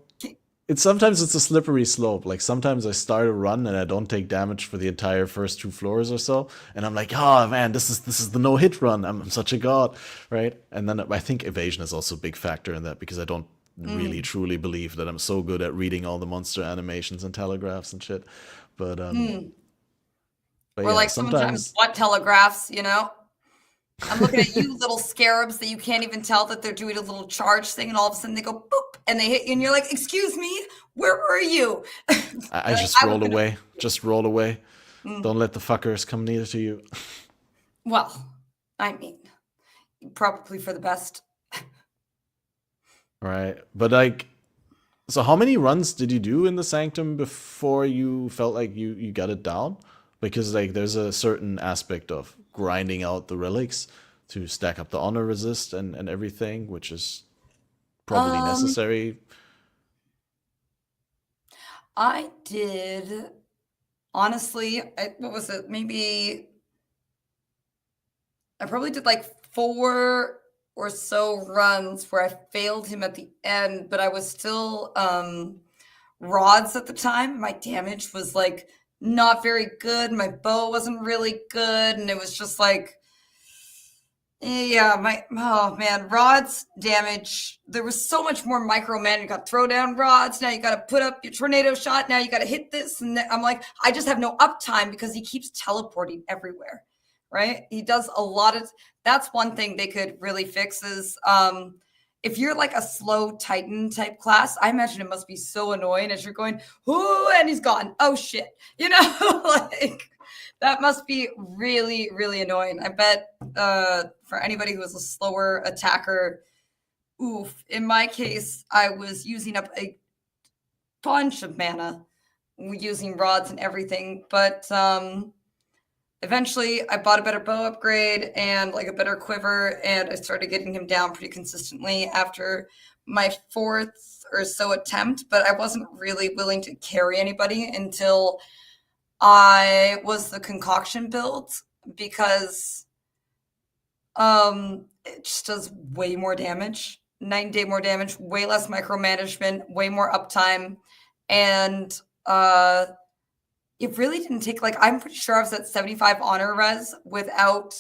sometimes it's a slippery slope. Like sometimes I start a run and I don't take damage for the entire first 2 floors or so, and I'm like, oh man, this is the no-hit run. I'm such a god, right? And then I think evasion is also a big factor in that, because I don't really truly believe that I'm so good at reading all the monster animations and telegraphs and shit. But or yeah, like sometimes what telegraphs, you know? I'm looking at you little scarabs that you can't even tell that they're doing a little charge thing, and all of a sudden they go boop and they hit you and you're like, excuse me, where were you? I just roll away. Just roll away. Don't let the fuckers come near to you. Well, I mean, probably for the best. Right. But like, so how many runs did you do in the Sanctum before you felt like you got it down? Because like there's a certain aspect of grinding out the relics to stack up the honor resist and everything, which is probably Um, necessary. I did honestly. What was it? Maybe I probably did like 4 or so runs where I failed him at the end, but I was still rods at the time. My damage was like not very good. My bow wasn't really good, and it was just like, yeah, oh man, rods damage. There was so much more micromanagement. You got throw down rods. Now you got to put up your tornado shot. Now you got to hit this, and I'm like, I just have no uptime because he keeps teleporting everywhere. Right? He does a lot of. That's one thing they could really fix is if you're like a slow Titan type class. I imagine it must be so annoying as you're going, ooh, and he's gone. Oh shit, like that must be really, really annoying. I bet for anybody who is a slower attacker, oof. In my case, I was using up a bunch of mana using rods and everything, but eventually I bought a better bow upgrade and like a better quiver, and I started getting him down pretty consistently after my 4th or so attempt, but I wasn't really willing to carry anybody until I was the concoction build because it just does way more damage, 9-day more damage, way less micromanagement, way more uptime, and it really didn't take like I'm pretty sure I was at 75 honor res without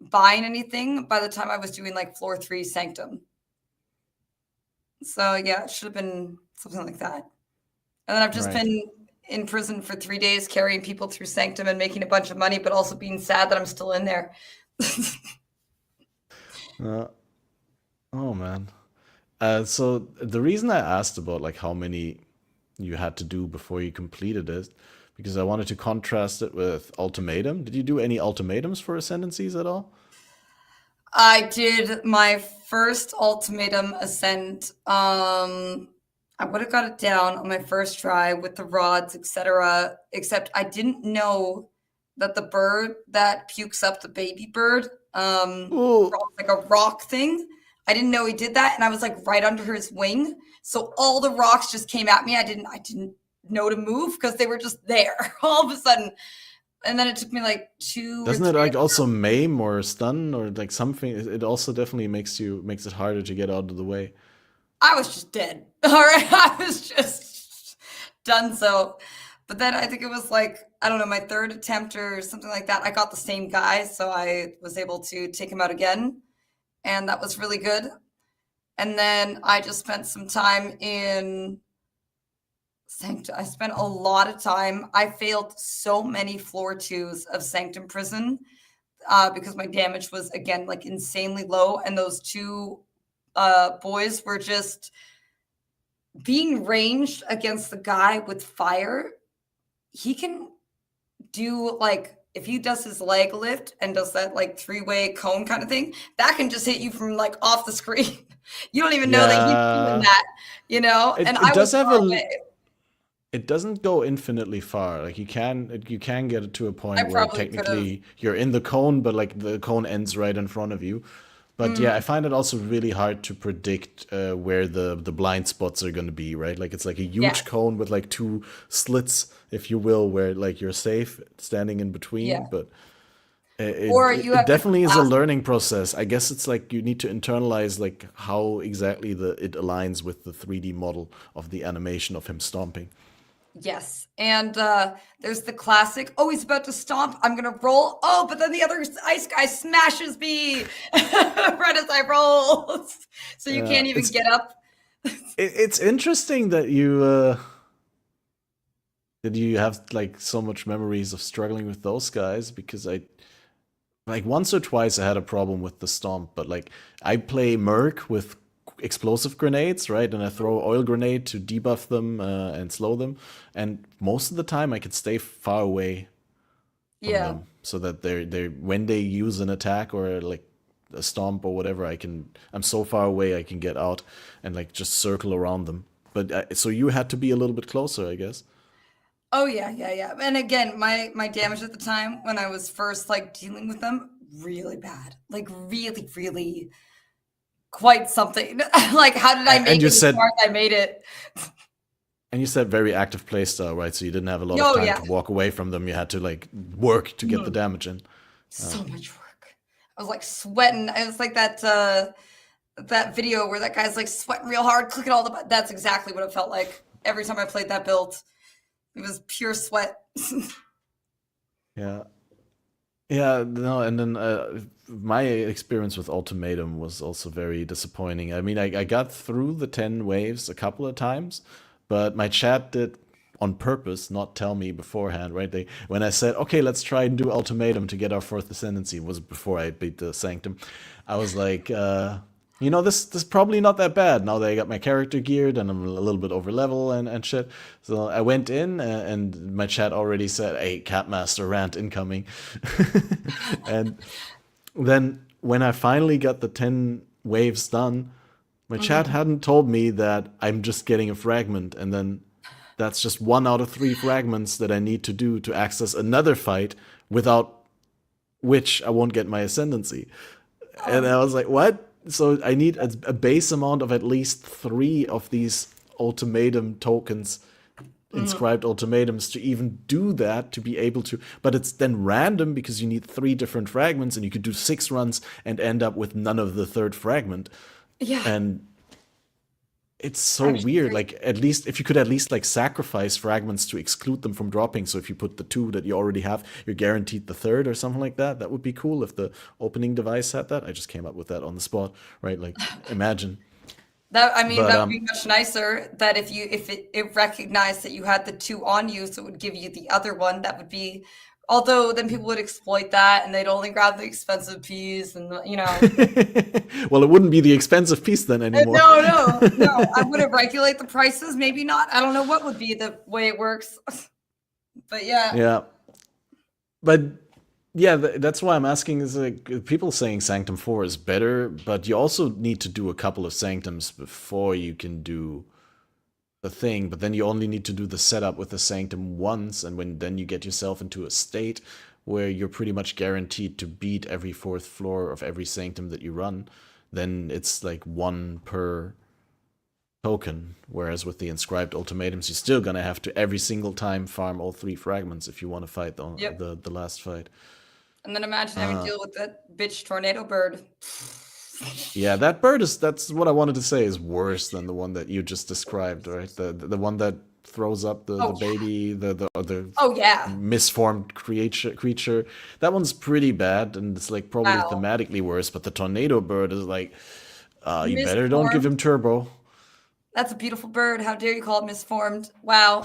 buying anything by the time I was doing like floor 3 Sanctum. So yeah, it should have been something like that. And then I've just Right. been in prison for 3 days carrying people through Sanctum and making a bunch of money, but also being sad that I'm still in there. Uh, oh man. So the reason I asked about like how many you had to do before you completed it, because I wanted to contrast it with Ultimatum. Did you do any ultimatums for ascendancies at all? I did my first ultimatum ascent. I would have got it down on my first try with the rods, etc. Except I didn't know that the bird that pukes up the baby bird, Oh, like a rock thing. I didn't know he did that, and I was like right under his wing. So all the rocks just came at me. I didn't know to move because they were just there all of a sudden. And then it took me like 2 or doesn't it 3. like also maim or stun or like something? It also definitely makes it harder to get out of the way. I was just dead. All right. I was just done. So, but then I think it was like, I don't know, my 3rd attempt or something like that. I got the same guy. So I was able to take him out again. And that was really good. And then I just spent some time in Sanctum. I spent a lot of time. I failed so many floor 2s of Sanctum Prison because my damage was, again, like insanely low. And those 2 boys were just being ranged against the guy with fire. He can do like if he does his leg lift and does that like 3-way cone kind of thing, that can just hit you from like off the screen. You don't even know that he's doing Yeah, that, it and it I was does have far a away. it doesn't go infinitely far. Like you can get it to a I point where probably could have. technically you're in the cone, but like the cone ends right in front of you. But yeah, I find it also really hard to predict where the blind spots are going to be, right? Like it's like a huge Yes. cone with like 2 slits, if you will, where like you're safe standing in between. Yeah. But Or it, you it have the definitely is a class. learning process. I guess it's like you need to internalize like how exactly it aligns with the 3D model of the animation of him stomping. Yes. And there's the classic, oh, he's about to stomp. I'm going to roll. Oh, but then the other ice guy smashes me right as I roll. So you Yeah, can't even get up. it's interesting that you have like so much memories of struggling with those guys, because I like once or twice I had a problem with the stomp, but like I play Merc with explosive grenades, right? And I throw oil grenade to debuff them and slow them, and most of the time I could stay far away from Yeah. them so that they when they use an attack or like a stomp or whatever, I'm so far away I can get out and like just circle around them. But so you had to be a little bit closer, I guess. Oh yeah, yeah, yeah. And again, my damage at the time when I was first like dealing with them really bad. Like really, really quite something. Like, how did I And make you it as said far as I made it? and you said very active playstyle, right? So you didn't have a lot of Oh time yeah. to walk away from them. You had to like work to get the damage in. So much work. I was like sweating. It was like that video where that guy's like sweating real hard, clicking all the. That's exactly what it felt like every time I played that build. It was pure sweat. Yeah. Yeah, no, and then my experience with Ultimatum was also very disappointing. I mean, I got through the 10 waves a couple of times, but my chat did on purpose not tell me beforehand, right? When I said, okay, let's try and do Ultimatum to get our fourth ascendancy, was before I beat the Sanctum. I was like, this is probably not that bad now that I got my character geared and I'm a little bit over level and shit. So I went in and my chat already said, hey, Catmaster rant incoming. And then when I finally got the 10 waves done, my chat hadn't told me that I'm just getting a fragment, and then that's just 1 out of 3 fragments that I need to do to access another fight, without which I won't get my ascendancy. And I was like, what? So I need a base amount of at least 3 of these ultimatum tokens, inscribed ultimatums, to even do that, to be able to. But it's then random because you need 3 different fragments, and you could do 6 runs and end up with none of the third fragment. Yeah. And it's so weird. Like, at least if you could at least like sacrifice fragments to exclude them from dropping. So if you put the 2 that you already have, you're guaranteed the third or something like that. That would be cool if the opening device had that. I just came up with that on the spot, right? Like, imagine. That But would be much nicer. That if it recognized that you had the 2 on you, so it would give you the other one. That would be. Although then people would exploit that, and they'd only grab the expensive piece, and well, it wouldn't be the expensive piece then anymore. No. I would have regulate the prices. Maybe not. I don't know what would be the way it works. But yeah. Yeah. But yeah, that's why I'm asking, is like, people saying Sanctum 4 is better, but you also need to do a couple of Sanctums before you can do the thing. But then you only need to do the setup with the Sanctum once, and then you get yourself into a state where you're pretty much guaranteed to beat every 4th floor of every Sanctum that you run. Then it's like 1 per token, whereas with the inscribed ultimatums, you're still gonna have to every single time farm all 3 fragments if you want to fight the last fight. And then imagine having to deal with that bitch tornado bird. Yeah, that bird that's what I wanted to say, is worse than the one that you just described, right? The one that throws up the baby, the misformed creature. That one's pretty bad, and it's like probably thematically worse. But the tornado bird is like, you better don't give him turbo. That's a beautiful bird. How dare you call it misformed? Wow.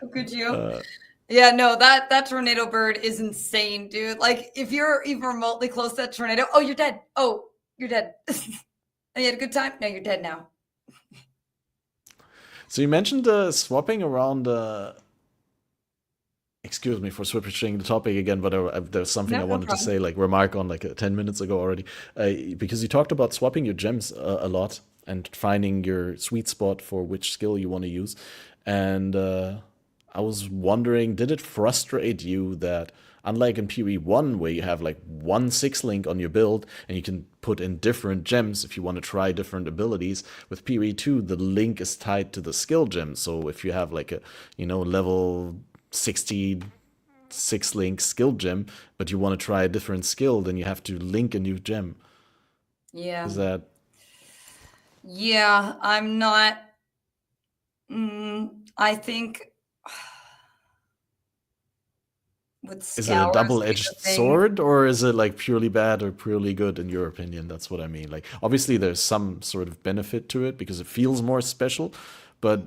How could you? Yeah, no, that tornado bird is insane, dude. Like, if you're even remotely close to that tornado, oh, you're dead. Oh, you're dead. You had a good time? No, you're dead now. So you mentioned swapping around. Excuse me for switching the topic again, but there's something I wanted to say, like remark on, like 10 minutes ago already, because you talked about swapping your gems a lot and finding your sweet spot for which skill you want to use. And I was wondering, did it frustrate you that, unlike in PoE1, where you have like 1 6-link on your build and you can put in different gems if you want to try different abilities, with PoE2 the link is tied to the skill gem. So if you have like a level 60 6-link skill gem, but you want to try a different skill, then you have to link a new gem. Yeah. Is that? Yeah, I'm not. I think. Is it a double-edged sword, or is it like purely bad or purely good in your opinion? That's what I mean. Like, obviously there's some sort of benefit to it because it feels more special, but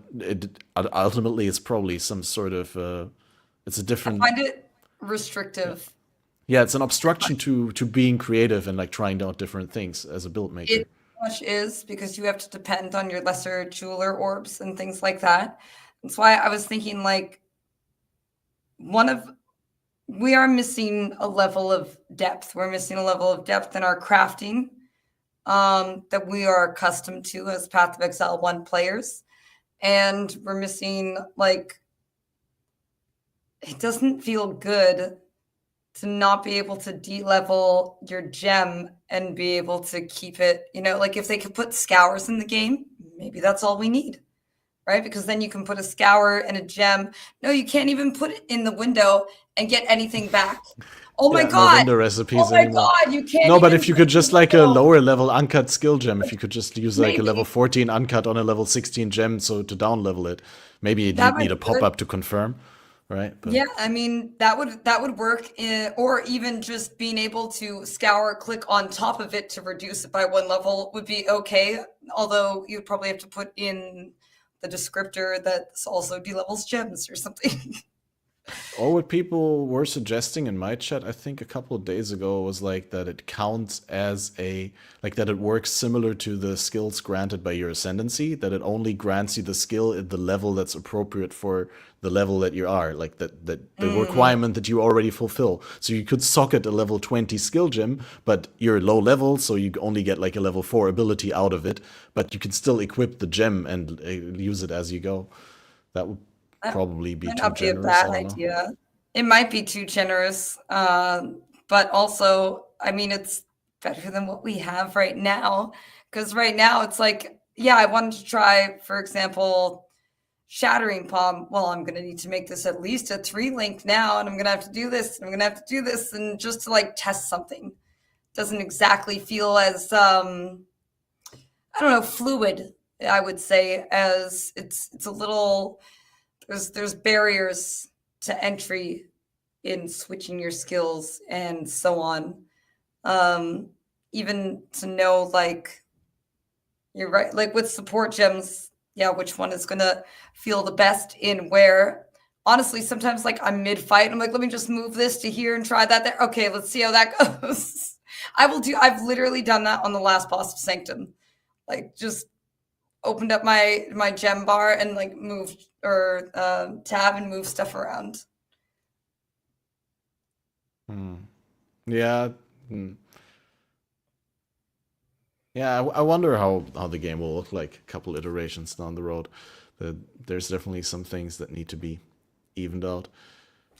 ultimately it's probably some sort of it's a different. I find it restrictive. Yeah, it's an obstruction to being creative and like trying out different things as a build maker. It much is, because you have to depend on your lesser jeweler orbs and things like that. That's why I was thinking, like, we are missing a level of depth. We're missing a level of depth in our crafting that we are accustomed to as Path of Exile 1 players. And we're missing, like, it doesn't feel good to not be able to de-level your gem and be able to keep it, like if they could put scours in the game, maybe that's all we need, right? Because then you can put a scour and a gem. No, you can't even put it in the window and get anything back. Oh my Yeah, no God. window recipes anymore. You can't No, but even if you put could it in just the like a window. lower level uncut skill gem, if you could just use like a level Maybe. 14 uncut on a level 16 gem, so to down level it, maybe you'd That need might a be pop good. up to confirm, right? But Yeah, I mean that would work or even just being able to scour, click on top of it to reduce it by 1 level would be okay. Although you'd probably have to put in the descriptor that's also delevels gems or something. or what people were suggesting in my chat, I think a couple of days ago, was like that it counts as like that it works similar to the skills granted by your ascendancy, that it only grants you the skill at the level that's appropriate for the level that you are, like that the requirement that you already fulfill. So you could socket a level 20 skill gem, but you're low level, so you only get like a level 4 ability out of it, but you can still equip the gem and use it as you go. That would probably be Might too not be a generous. bad I don't know. idea. It might be too generous, but also, I mean, it's better than what we have right now. Because right now, it's like, yeah, I wanted to try, for example, Shattering Palm. Well, I'm going to need to make this at least a 3-link now, and I'm going to have to do this, and I'm going to have to do this, and just to like test something. Doesn't exactly feel as, I don't know, fluid, I would say, as it's a little. There's barriers to entry in switching your skills and so on. Even to know, like, you're right, like with support gems, yeah, which one is gonna feel the best in where. Honestly, sometimes like I'm mid-fight, I'm like, let me just move this to here and try that there. Okay, let's see how that goes. I've literally done that on the last boss of Sanctum. Like just opened up my gem bar and like moved or tab and move stuff around. Yeah. Yeah, I wonder how the game will look like a couple iterations down the road. There's definitely some things that need to be evened out.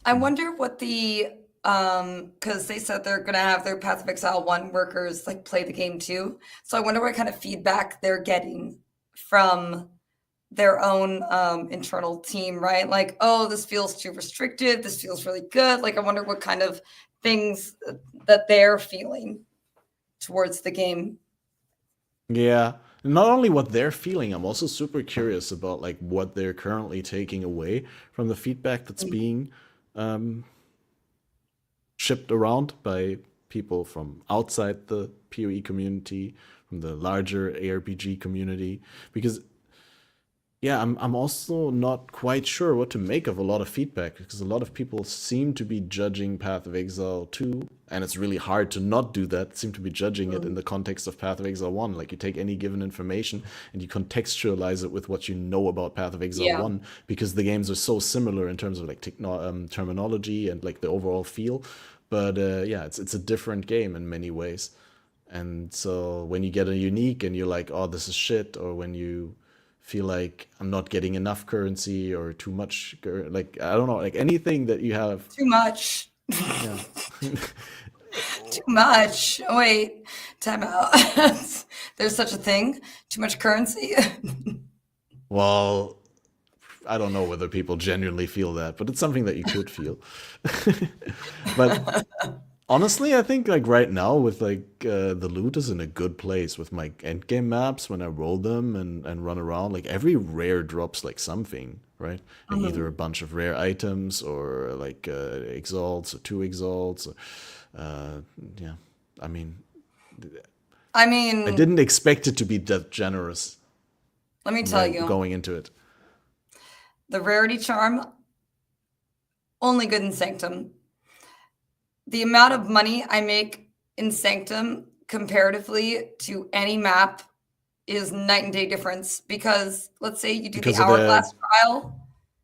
I wonder what the because they said they're gonna have their Path of Exile 1 workers like play the game too. So I wonder what kind of feedback they're getting from their own internal team, right? Like, oh, this feels too restrictive. This feels really good. Like, I wonder what kind of things that they're feeling towards the game. Yeah. Not only what they're feeling, I'm also super curious about like what they're currently taking away from the feedback that's being shipped around by people from outside the PoE community, from the larger ARPG community. Because yeah, I'm also not quite sure what to make of a lot of feedback, because a lot of people seem to be judging Path of Exile 2, and it's really hard to not do that, seem to be judging it in the context of Path of Exile 1. Like you take any given information and you contextualize it with what you know about Path of Exile Yeah. 1, because the games are so similar in terms of like terminology and like the overall feel. But yeah, it's a different game in many ways. And so when you get a unique and you're like, oh, this is shit, or when you feel like I'm not getting enough currency or too much, like, I don't know, like anything that you have. Too much. Yeah. Too much. Oh, wait, time out. There's such a thing. Too much currency. Well, I don't know whether people genuinely feel that, but it's something that you could feel. But honestly, I think like right now with like the loot is in a good place with my endgame maps when I roll them and run around. Like every rare drops like something, right? Like either a bunch of rare items or like exalts or 2 exalts. Yeah, I mean, I I mean, didn't expect it to be that generous let me tell right you, going into it. the rarity charm, only good in Sanctum. The amount of money I make in Sanctum comparatively to any map is night and day difference, because let's say you do the Because of the hourglass trial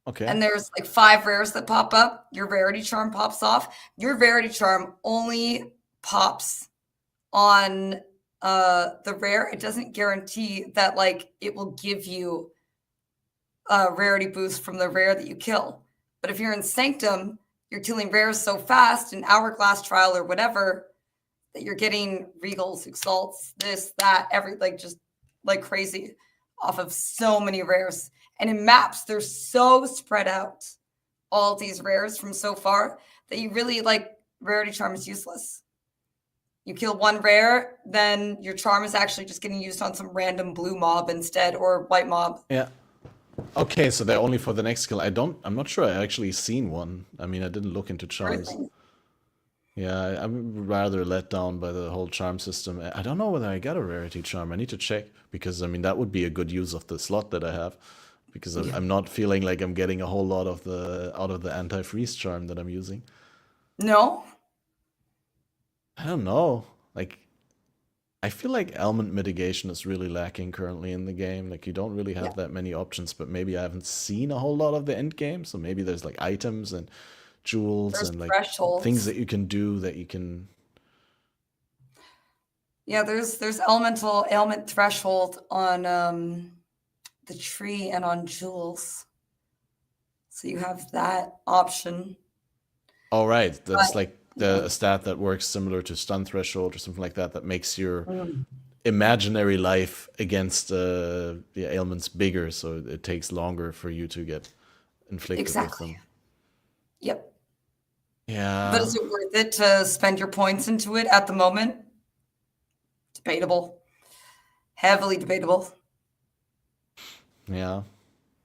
okay. and there's like 5 rares that pop up, your rarity charm pops off. Your rarity charm only pops on the rare. It doesn't guarantee that like it will give you a rarity boost from the rare that you kill. But if you're in Sanctum, you're killing rares so fast in Hourglass Trial or whatever that you're getting regals, exalts, this, that, just like crazy off of so many rares. And in maps, they're so spread out, all these rares from so far, that you really rarity charm is useless. You kill one rare, then your charm is actually just getting used on some random blue mob instead, or white mob. Yeah. Okay, so they're only for the next skill. I'm not sure I actually seen one. I mean, I didn't look into charms. Everything. Yeah, I'm rather let down by the whole charm system. I don't know whether I got a rarity charm. I need to check because I mean that would be a good use of the slot that I have, because I'm not feeling like I'm getting a whole lot of the out of the anti-freeze charm that I'm using. No? I don't know. Like I feel like element mitigation is really lacking currently in the game. Like you don't really Yeah. have that many options, but maybe I haven't seen a whole lot of the end game. So maybe there's like items and jewels There's and like thresholds. things that you can do that you can. Yeah, there's ailment threshold on the tree and on jewels. So you have that option. All right, that's But like the a stat that works similar to stun threshold or something like that. That makes your mm, imaginary life against the ailments bigger, so it takes longer for you to get inflicted with exactly. them. Yep. But Yeah, is it worth it to spend your points into it at the moment? Debatable. Heavily debatable. yeah.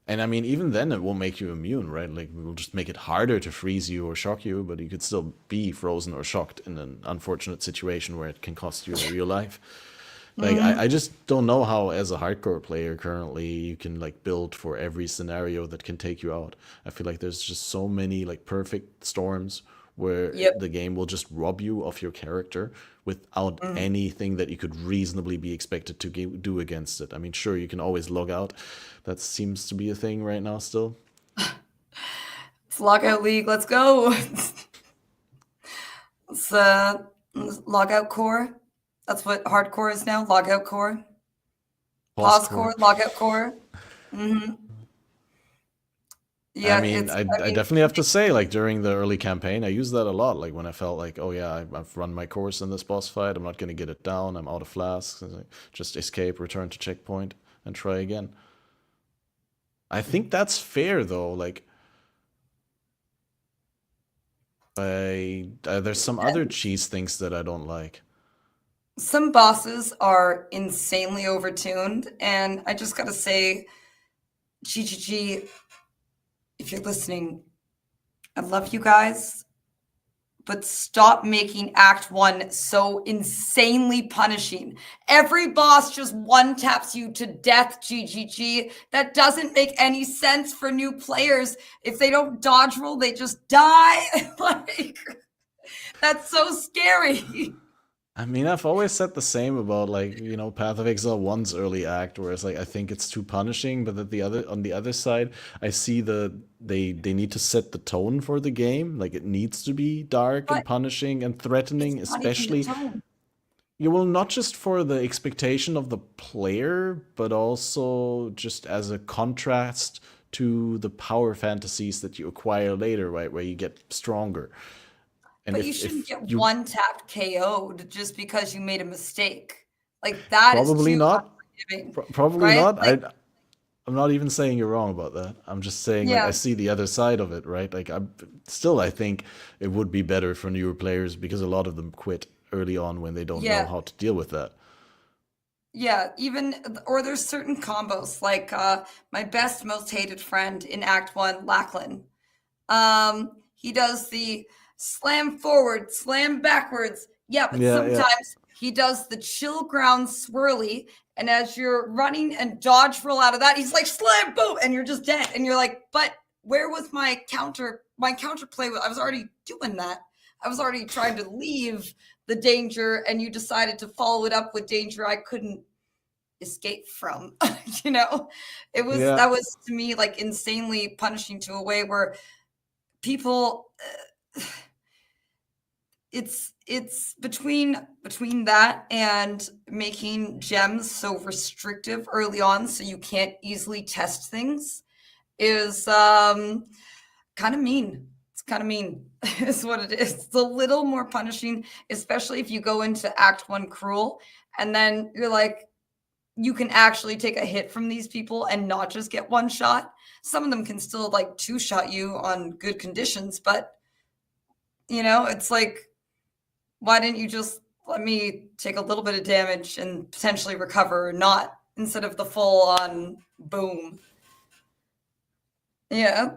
And I mean, even then, it won't make you immune, right? Like, it will just make it harder to freeze you or shock you, but you could still be frozen or shocked in an unfortunate situation where it can cost you in real life. Like, Mhm. I just don't know how, as a hardcore player currently, you can like build for every scenario that can take you out. I feel like there's just so many like perfect storms where Yep. the game will just rob you of your character without Mm. anything that you could reasonably be expected to do against it. I mean, sure, you can always log out. That seems to be a thing right now still. It's Lockout League. Let's go. It's Logout Core. That's what hardcore is now. Logout Core. Pause Core. Core. Logout Core. Hmm. I Yeah, mean, I definitely have to say, like during the early campaign, I used that a lot. Like when I felt like, oh yeah, I've run my course in this boss fight. I'm not gonna get it down. I'm out of flasks. And just escape, return to checkpoint, and try again. I think that's fair though. Like there's some other cheese things that I don't like. some bosses are insanely overtuned, and I just gotta say, GGG, if you're listening, I love you guys, but stop making Act 1 so insanely punishing. Every boss just one taps you to death, GGG. That doesn't make any sense for new players. If they don't dodge roll, they just die. Like, that's so scary. I mean, I've always said the same about like, Path of Exile 1's early act, where it's like I think it's too punishing, but that the other on the other side, I see they need to set the tone for the game. Like it needs to be dark and But punishing and it's threatening, not even the especially tone. you will not just for the expectation of the player, but also just as a contrast to the power fantasies that you acquire later, right, where you get stronger. And But you if shouldn't if get you one tapped KO'd just because you made a mistake. Like that is probably too not, unforgiving, probably right? not. Like, I'm not even saying you're wrong about that. I'm just saying like I yeah, see the other side of it, right? Like I think it would be better for newer players because a lot of them quit early on when they don't know yeah, how to deal with that. yeah. Even or there's certain combos like my best, most hated friend in Act 1, Lachlan. He does the slam forward, slam backwards. Yeah, but Yeah, yeah. sometimes he does the chill ground swirly. And as you're running and dodge roll out of that, he's like slam boom, and you're just dead. And you're like, but where was my counter? My counter play? I was already doing that. I was already trying to leave the danger, and you decided to follow it up with danger I couldn't escape from. you know, Yeah. that was to me like insanely punishing to a way where people it's between that and making gems so restrictive early on so you can't easily test things is kind of mean. It's kind of mean, is what it is. It's a little more punishing, especially if you go into Act 1 cruel, and then you're like, you can actually take a hit from these people and not just get one shot. Some of them can still like two-shot you on good conditions, but it's like, why didn't you just let me take a little bit of damage and potentially recover, not instead of the full-on boom? Yeah.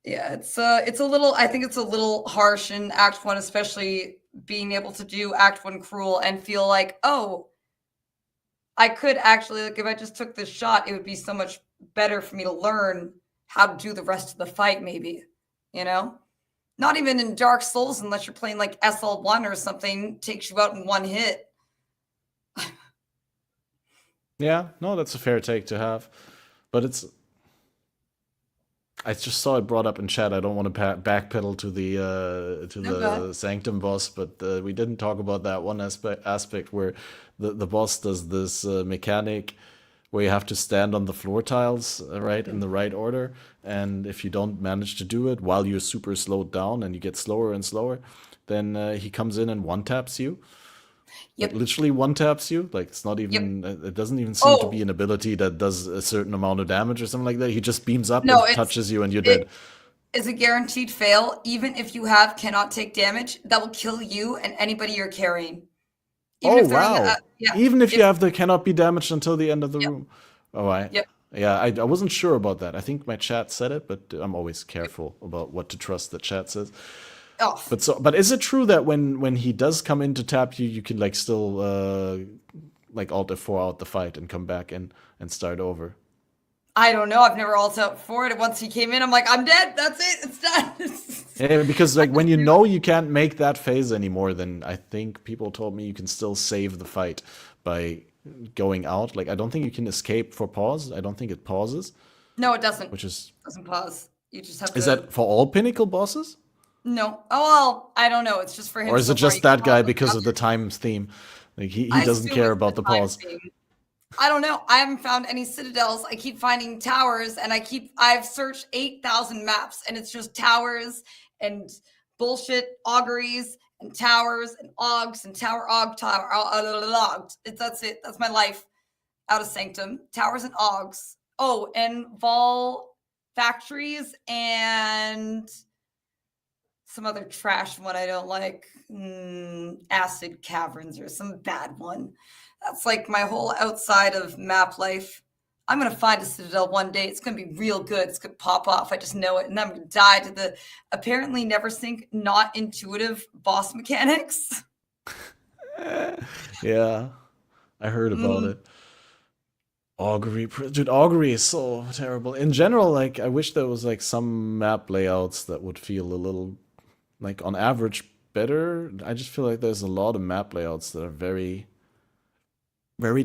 It's a little. I think it's a little harsh in Act 1, especially being able to do Act 1 cruel and feel like, oh, I could actually, like, if I just took this shot, it would be so much better for me to learn how to do the rest of the fight, maybe, Not even in Dark Souls, unless you're playing like SL1 or something, takes you out in one hit. Yeah, no, that's a fair take to have. But I just saw it brought up in chat. I don't want to backpedal to the Sanctum boss, but we didn't talk about that one aspect where the boss does this mechanic where you have to stand on the floor tiles, right, in the right order. And if you don't manage to do it while you're super slowed down and you get slower and slower, then he comes in and one-taps you. Yep. Like literally one-taps you. Like it's not even, it doesn't even seem to be an ability that does a certain amount of damage or something like that. He just beams up and touches you and you're dead. It's a guaranteed fail. Even if you have cannot take damage, that will kill you and anybody you're carrying. Even wow. Even if you have the cannot be damaged until the end of the room. Oh, yeah, I wasn't sure about that. I think my chat said it, but I'm always careful about what to trust the chat says. Oh. But is it true that when he does come in to tap you, you can like still like Alt F4 out the fight and come back and start over? I don't know. I've never Alt F4'd. Once he came in, I'm like, I'm dead. That's it. It's done. Yeah, because like when you can't make that phase anymore, then I think people told me you can still save the fight by going out. Like I don't think you can escape for pause. I don't think it pauses. No, it doesn't. Doesn't pause. You just have to. Is that for all Pinnacle bosses? No. Oh well, I don't know. It's just for him. Or is it just that guy because of the times theme? Like he doesn't care about the pause. I don't know. I haven't found any citadels. I keep finding towers, and I've searched 8,000 maps, and it's just towers and bullshit auguries and towers and augs and tower aug tower. That's it. That's my life out of Sanctum. Towers and augs. Oh, and Vol factories and some other trash one I don't like. Acid caverns or some bad one. That's like my whole outside of map life. I'm going to find a citadel one day. It's going to be real good. It's going to pop off. I just know it. And I'm going to die to the apparently never sync, not intuitive boss mechanics. Yeah, I heard about it. Augury. Dude, Augury is so terrible. In general, like, I wish there was, like, some map layouts that would feel a little, like, on average better. I just feel like there's a lot of map layouts that are very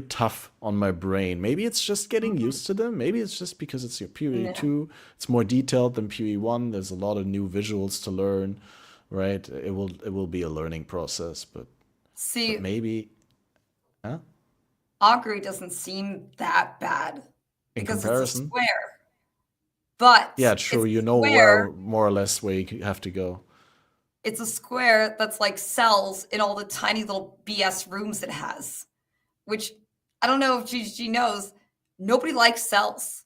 tough on my brain. Maybe it's just getting used to them. Maybe it's just because it's your PoE2. It's more detailed than PoE1. There's a lot of new visuals to learn, right? It will be a learning process, but maybe, huh? Augury doesn't seem that bad because comparison, it's a square. But yeah, true. You know where more or less where you have to go. It's a square that's like cells in all the tiny little BS rooms it has. Which I don't know if GG knows, nobody likes cells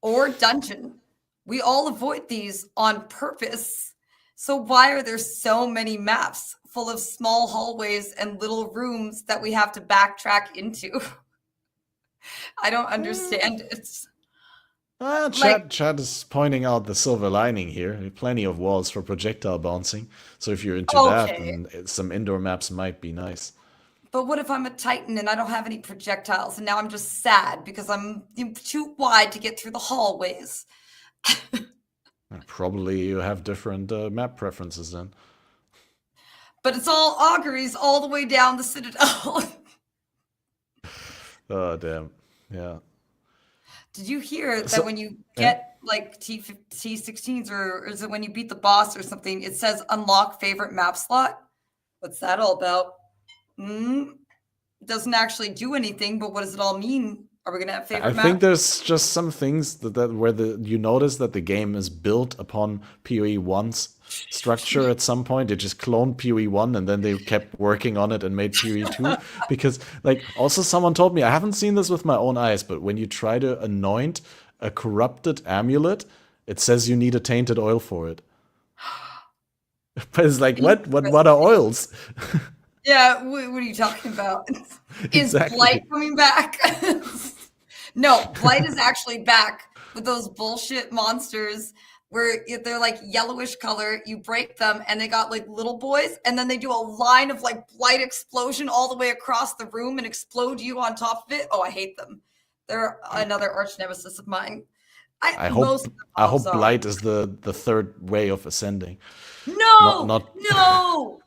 or dungeon. We all avoid these on purpose. So why are there so many maps full of small hallways and little rooms that we have to backtrack into? I don't understand it. Chat is pointing out the silver lining here. Plenty of walls for projectile bouncing. So if you're into that, then some indoor maps might be nice. But what if I'm a Titan and I don't have any projectiles and now I'm just sad because I'm too wide to get through the hallways? Probably you have different map preferences then. But it's all auguries all the way down the citadel. Oh, damn. Yeah. Did you hear that when you get like T16s or is it when you beat the boss or something, it says unlock favorite map slot? What's that all about? Doesn't actually do anything, but what does it all mean? Are we gonna have I favorite think map? there's just some things that where you notice that the game is built upon PoE 1's structure at some point. They just cloned PoE 1 and then they kept working on it and made PoE 2. Because, like, also someone told me, I haven't seen this with my own eyes, but when you try to anoint a corrupted amulet, it says you need a tainted oil for it. But it's like, what are Interesting. oils? Yeah, what are you talking about? Is Blight Exactly. coming back? No, Blight is actually back with those bullshit monsters where they're like yellowish color. You break them and they got like little boys, and then they do a line of like Blight explosion all the way across the room and explode you on top of it. Oh, I hate them. They're another arch nemesis of mine. I Most hope of I the mobs hope are. blight is the third way of ascending. Not No, not no.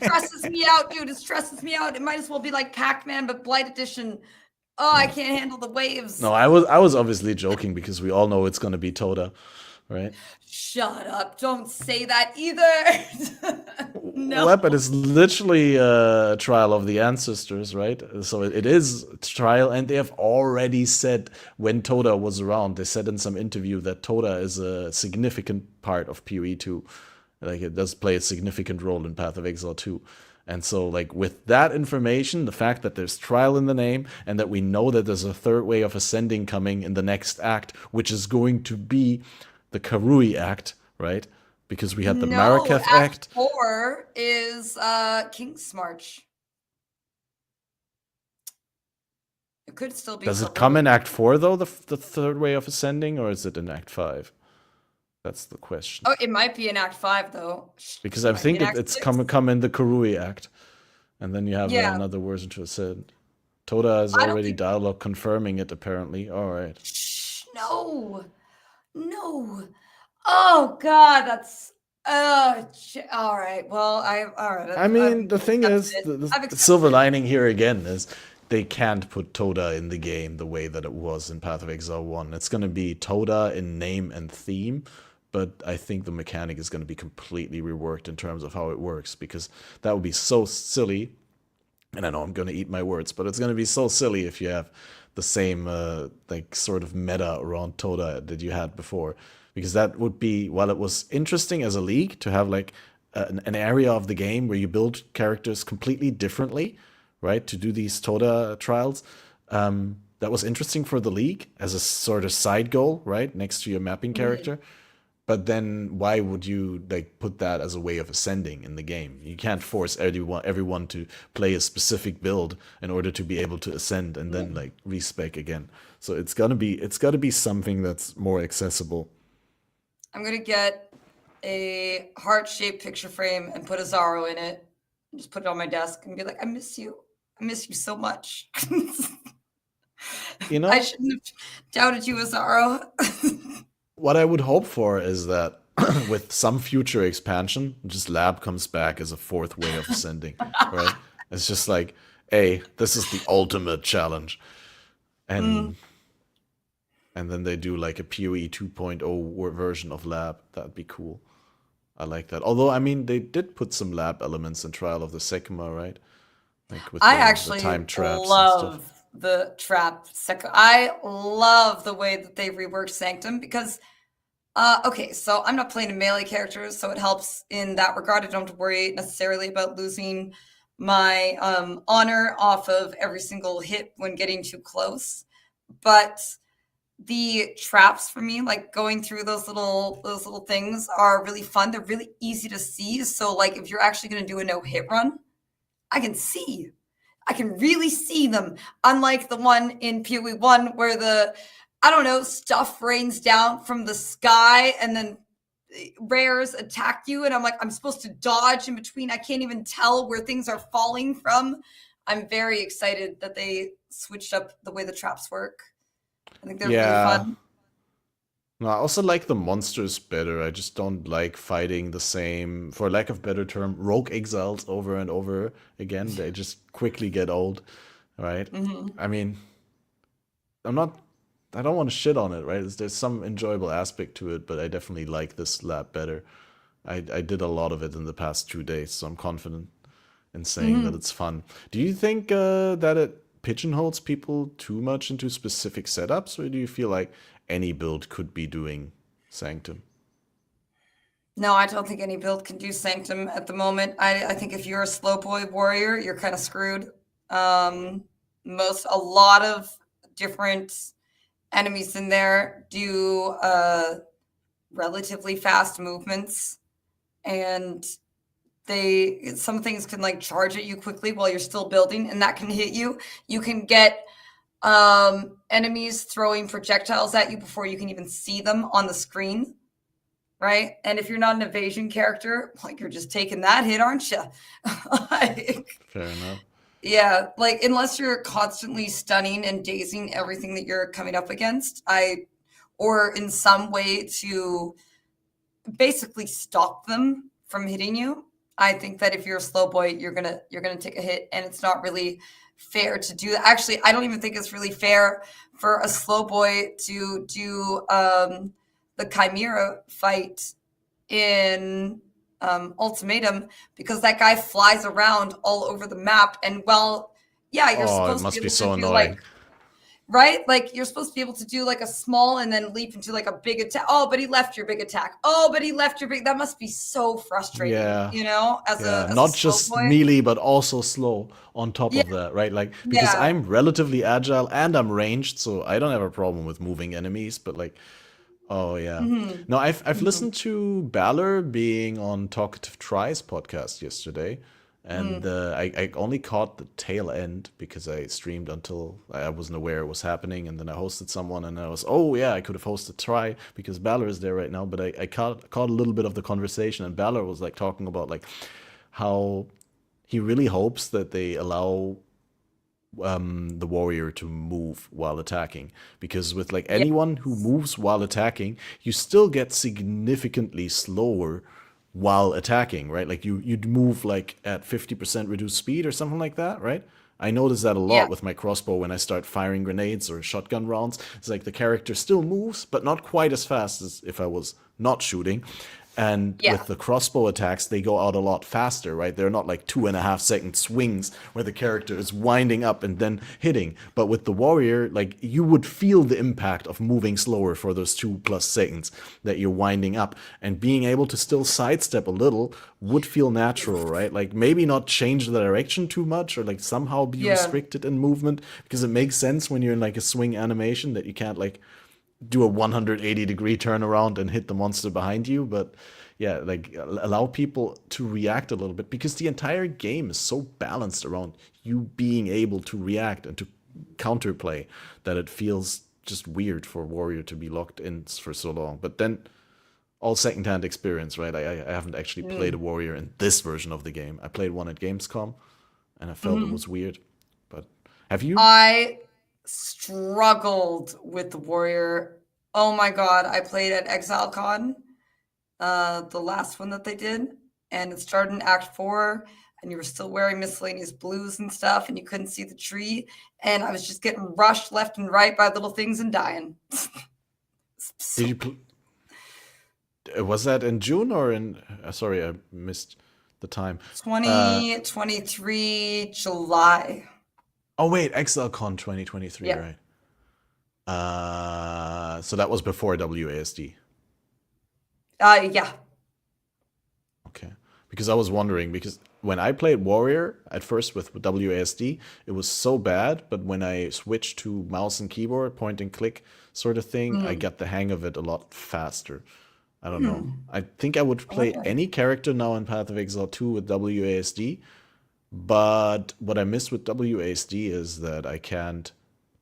Stresses me out, dude. It stresses me out. It might as well be like Pac-Man, but Blight Edition. Oh, I No. can't handle the waves. No, I was obviously joking because we all know it's gonna be Toda, right? Shut up. Don't say that either. No. What? But it's literally a trial of the ancestors, right? So it is trial, and they have already said when Toda was around, they said in some interview that Toda is a significant part of PoE2. Like it does play a significant role in Path of Exile 2. And so, like, with that information, the fact that there's trial in the name, and that we know that there's a third way of ascending coming in the next act, which is going to be the Karui act, right? Because we had the No, Marakath Act act. 4 is King's March. It could still be Does it come Karui. in Act 4, though, the third way of ascending, or is it in Act 5? That's the question. Oh, it might be in Act 5, though. Because It I might be think in Act it's 6. come in the Karui act, and then you have Yeah, another version to ascend. Toda is I don't already think. dialogue confirming it, apparently. All right. Shh, no. No. Oh God, that's all right. Well, all right. I I've mean, the thing accepted is, it. the, I've the accepted silver it. lining here again is they can't put Toda in the game the way that it was in Path of Exile 1. It's going to be Toda in name and theme, but I think the mechanic is going to be completely reworked in terms of how it works, because that would be so silly. And I know I'm going to eat my words, but it's going to be so silly if you have the same like sort of meta around Toda that you had before, because that would be, while it was interesting as a league to have like an area of the game where you build characters completely differently, right? To do these Toda trials, that was interesting for the league as a sort of side goal, right, next to your mapping Mhm. character. But then why would you like put that as a way of ascending in the game? You can't force everyone to play a specific build in order to be able to ascend and then like respec again. So it's gotta be something that's more accessible. I'm gonna get a heart-shaped picture frame and put a Zaro in it. And just put it on my desk and be like, I miss you. I miss you so much. You I know, shouldn't have doubted you, Azaro. what I would hope for is that with some future expansion, just lab comes back as a fourth way of ascending, right? It's just like, hey, this is the ultimate challenge. Mm. And then they do like a PoE 2.0 version of lab. That'd be cool. I like that. Although, I mean, they did put some lab elements in Trial of the Sigma, right? Like with I the actually time traps and stuff. love the trap. I love the way that they reworked Sanctum because okay, so I'm not playing a melee character, so it helps in that regard. I don't have to worry necessarily about losing my honor off of every single hit when getting too close. But the traps for me, like going through those little things, are really fun. They're really easy to see. So like if you're actually going to do a no hit run, I can see. I can really see them. Unlike the one in PoE 1 where I don't know, stuff rains down from the sky and then rares attack you. And I'm like, I'm supposed to dodge in between. I can't even tell where things are falling from. I'm very excited that they switched up the way the traps work. I think they're really Yeah. fun. No, I also like the monsters better. I just don't like fighting the same, for lack of better term, rogue exiles over and over again. They just quickly get old, right? Hmm. I mean, I'm not, I don't want to shit on it, right? There's some enjoyable aspect to it, but I definitely like this lab better. I did a lot of it in the past 2 days, so I'm confident in saying that Hmm. it's fun. Do you think that it pigeonholes people too much into specific setups, or do you feel like any build could be doing Sanctum? No, I don't think any build can do Sanctum at the moment. I think if you're a slow boy warrior, you're kind of screwed. Um, a lot of different enemies in there do relatively fast movements, and some things can like charge at you quickly while you're still building, and that can hit you. You can get enemies throwing projectiles at you before you can even see them on the screen, right? And if you're not an evasion character, like you're just taking that hit, aren't you? Like, Fair enough. yeah, like unless you're constantly stunning and dazing everything that you're coming up against, or in some way to basically stop them from hitting you. I think that if you're a slow boy, you're gonna take a hit, and it's not really fair to do that. Actually, I don't even think it's really fair for a slow boy to do the Chimera fight in Ultimatum, because that guy flies around all over the map, and well, yeah, you're Oh, it supposed to be must be able to so do like, annoying. right? Like you're supposed to be able to do like a small and then leap into like a big attack. Oh, but he left your big attack. Oh, but he left your big. That must be so frustrating, Yeah. as Yeah, a not slow just boy. melee, but also slow on top Yeah, of that, right? Like, because yeah. I'm relatively agile and I'm ranged, so I don't have a problem with moving enemies, but like, oh yeah. Hmm. No, I've Hmm. listened to Balor being on Talkative Tries podcast yesterday, and Hmm. I only caught the tail end because I streamed until I wasn't aware it was happening, and then I hosted someone, and I was, oh yeah, I could have hosted Try because Balor is there right now, but I caught a little bit of the conversation, and Balor was like talking about like how he really hopes that they allow the warrior to move while attacking, because with like Yeah. anyone who moves while attacking, you still get significantly slower while attacking, right? Like you'd move like at 50% reduced speed or something like that, right? I notice that a Yeah. lot with my crossbow when I start firing grenades or shotgun rounds. It's like the character still moves, but not quite as fast as if I was not shooting. And Yeah. with the crossbow attacks, they go out a lot faster, right? They're not like 2.5 second swings where the character is winding up and then hitting. But with the warrior, like you would feel the impact of moving slower for those 2+ seconds that you're winding up. And being able to still sidestep a little would feel natural, right? Like maybe not change the direction too much or like somehow be Yeah. restricted in movement, because it makes sense when you're in like a swing animation that you can't like do a 180-degree turnaround and hit the monster behind you. But yeah, like allow people to react a little bit, because the entire game is so balanced around you being able to react and to counterplay that it feels just weird for warrior to be locked in for so long. But then all secondhand experience, right? I haven't actually played a Mm. warrior in this version of the game. I played one at Gamescom and I felt it Hmm. was weird. But have you? I struggled with the warrior. Oh my god, I played at ExileCon, the last one that they did, and it started in Act 4, and you were still wearing miscellaneous blues and stuff, and you couldn't see the tree, and I was just getting rushed left and right by little things and dying. Did So you? Was that in June or in? Sorry, I missed the time. Uh, 2023 July. oh wait, ExileCon 2023, Yeah. right? So that was before WASD. Yeah. Okay, because I was wondering, because when I played Warrior at first with WASD, it was so bad, but when I switched to mouse and keyboard, point and click sort of thing, I Mm. got the hang of it a lot faster. I don't know. Hmm. I think I would I play wonder. any character now in Path of Exile 2 with WASD. But what I miss with WASD is that I can't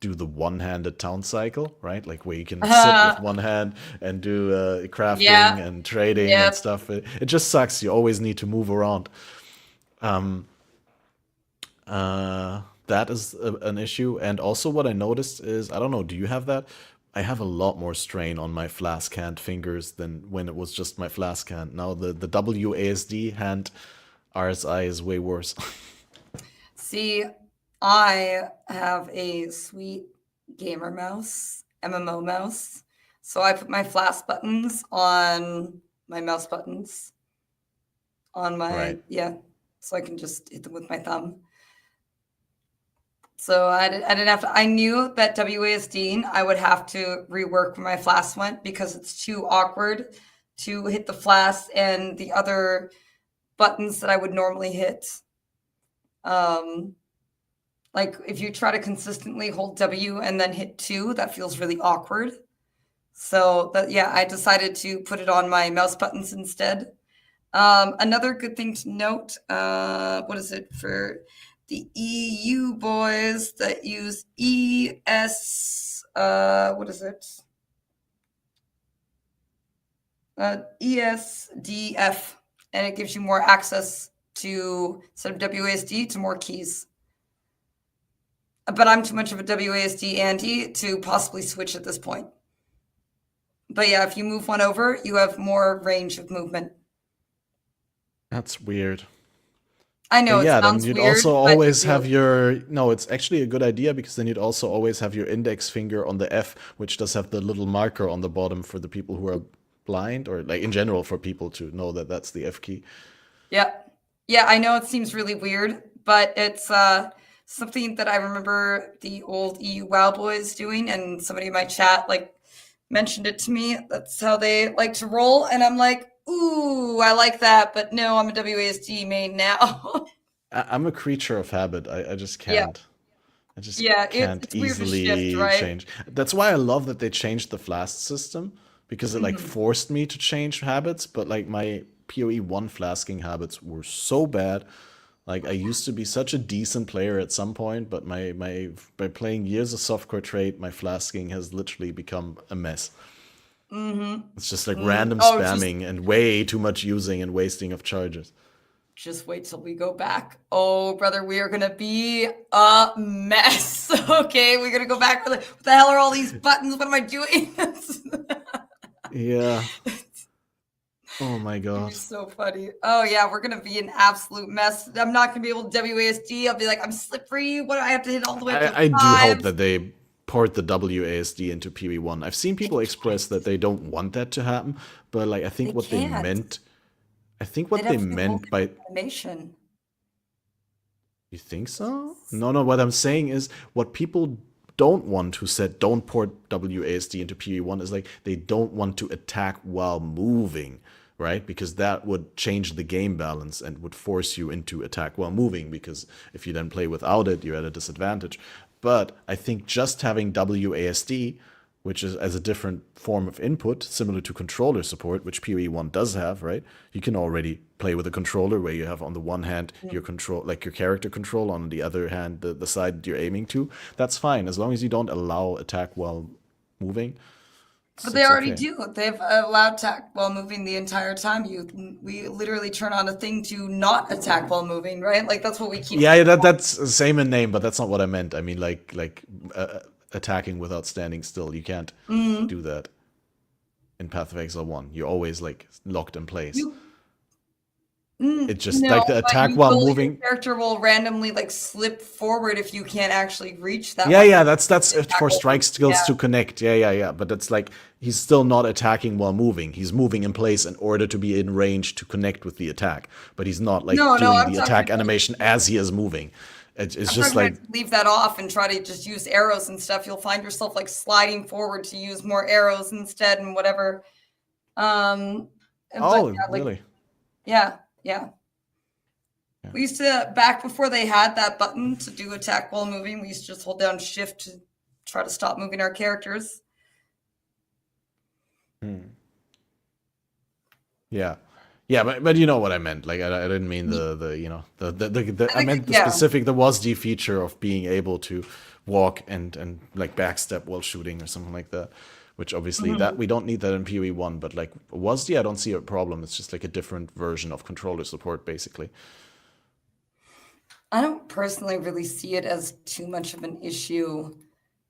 do the one-handed town cycle, right? Like where you can sit with one hand and do crafting Yeah. and trading and Yep. stuff. It just sucks. You always need to move around. Um, that is an issue. And also, what I noticed is, I don't know, do you have that? I have a lot more strain on my flask hand fingers than when it was just my flask hand. Now the WASD hand RSI is way worse. See, I have a sweet gamer mouse, MMO mouse. So I put my flash buttons on my mouse buttons on my, Right. yeah. So I can just hit them with my thumb. So I didn't have to. I knew that WASD I would have to rework where my flask went because it's too awkward to hit the flask and the other buttons that I would normally hit. Like if you try to consistently hold W and then hit 2, that feels really awkward. So yeah, I decided to put it on my mouse buttons instead. Another good thing to note, what is it for the EU boys that use ES, what is it? ESDF, and it gives you more access to, instead of WASD, to more keys. But I'm too much of a WASD anti to possibly switch at this point. But yeah, if you move one over, you have more range of movement. That's weird. I know But yeah, it then sounds you'd weird, also but always have your, no, it's actually a good idea because then you'd also always have your index finger on the F, which does have the little marker on the bottom for the people who are blind, or like in general for people to know that that's the F key. Yeah. Yeah, I know it seems really weird, but it's something that I remember the old EU WoW boys doing, and somebody in my chat like mentioned it to me. That's how they like to roll, and I'm like, ooh, I like that, but no, I'm a WASD main now. I'm a creature of habit. I just Yeah. can't. I just Yeah, can't it's weird to shift, easily right? change. That's why I love that they changed the flask system because it like Mhm. forced me to change habits, but like my PoE1 flasking habits were so bad. Like I used to be such a decent player at some point, but my by playing years of softcore trade, my flasking has literally become a mess. Mhm. It's just like Mhm. random Oh, just spamming and way too much using and wasting of charges. just wait till we go back. Oh, brother, we are gonna be a mess. Okay, we're gonna go back. What the hell are all these buttons? What am I doing? Yeah. Oh my It'd be god. so funny. Oh yeah, we're gonna be an absolute mess. I'm not gonna be able to WASD. I'll be like, I'm slippery. What do I have to hit all the way up to I do hope 5s? that they port the WASD into PoE1. I've seen people express that they don't want that to happen, but like They can't. I think They'd what they have to remove meant by, animation. you think so? No, no, what I'm saying is what people don't want who said don't port WASD into PoE1 is like they don't want to attack while moving, right? Because that would change the game balance and would force you into attack while moving because if you then play without it, you're at a disadvantage. But I think just having WASD, which is as a different form of input, similar to controller support, which PoE1 does have, right? You can already play with a controller where you have on the one hand your control, like your character control, on the other hand the side you're aiming to. That's fine as long as you don't allow attack while moving. But they It's already okay. do. They've allowed attack while moving the entire time. We literally turn on a thing to not attack while moving, right? Like that's what we keep. Yeah, that's the same in name, but that's not what I meant. I mean, attacking without standing still. You can't Mm, do that in Path of Exile 1. You're always like locked in place. you It's just no, like the but attack you while will. Your moving. character will randomly like slip forward if you can't actually reach that Yeah, one. yeah, that's Attack for while strike moving. skills Yeah. to connect. Yeah, yeah, yeah. But it's like he's still not attacking while moving. He's moving in place in order to be in range to connect with the attack. But he's not like No, no, doing the attack animation as he is moving. It's I'm just talking about if like, you leave that off and try to just use arrows and stuff, you'll find yourself like sliding forward to use more arrows instead and whatever. But oh, yeah, like really? yeah, yeah. Yeah. We used to back before they had that button to do attack while moving. We used to just hold down shift to try to stop moving our characters. Hmm. Yeah. Yeah, but you know what I meant. Like I didn't mean the you know the I I think meant the yeah. specific the WASD feature of being able to walk and like backstep while shooting or something like that. Which obviously that Mhm. we don't need that in PoE1, but like WASD I don't see a problem. It's just like a different version of controller support basically. I don't personally really see it as too much of an issue,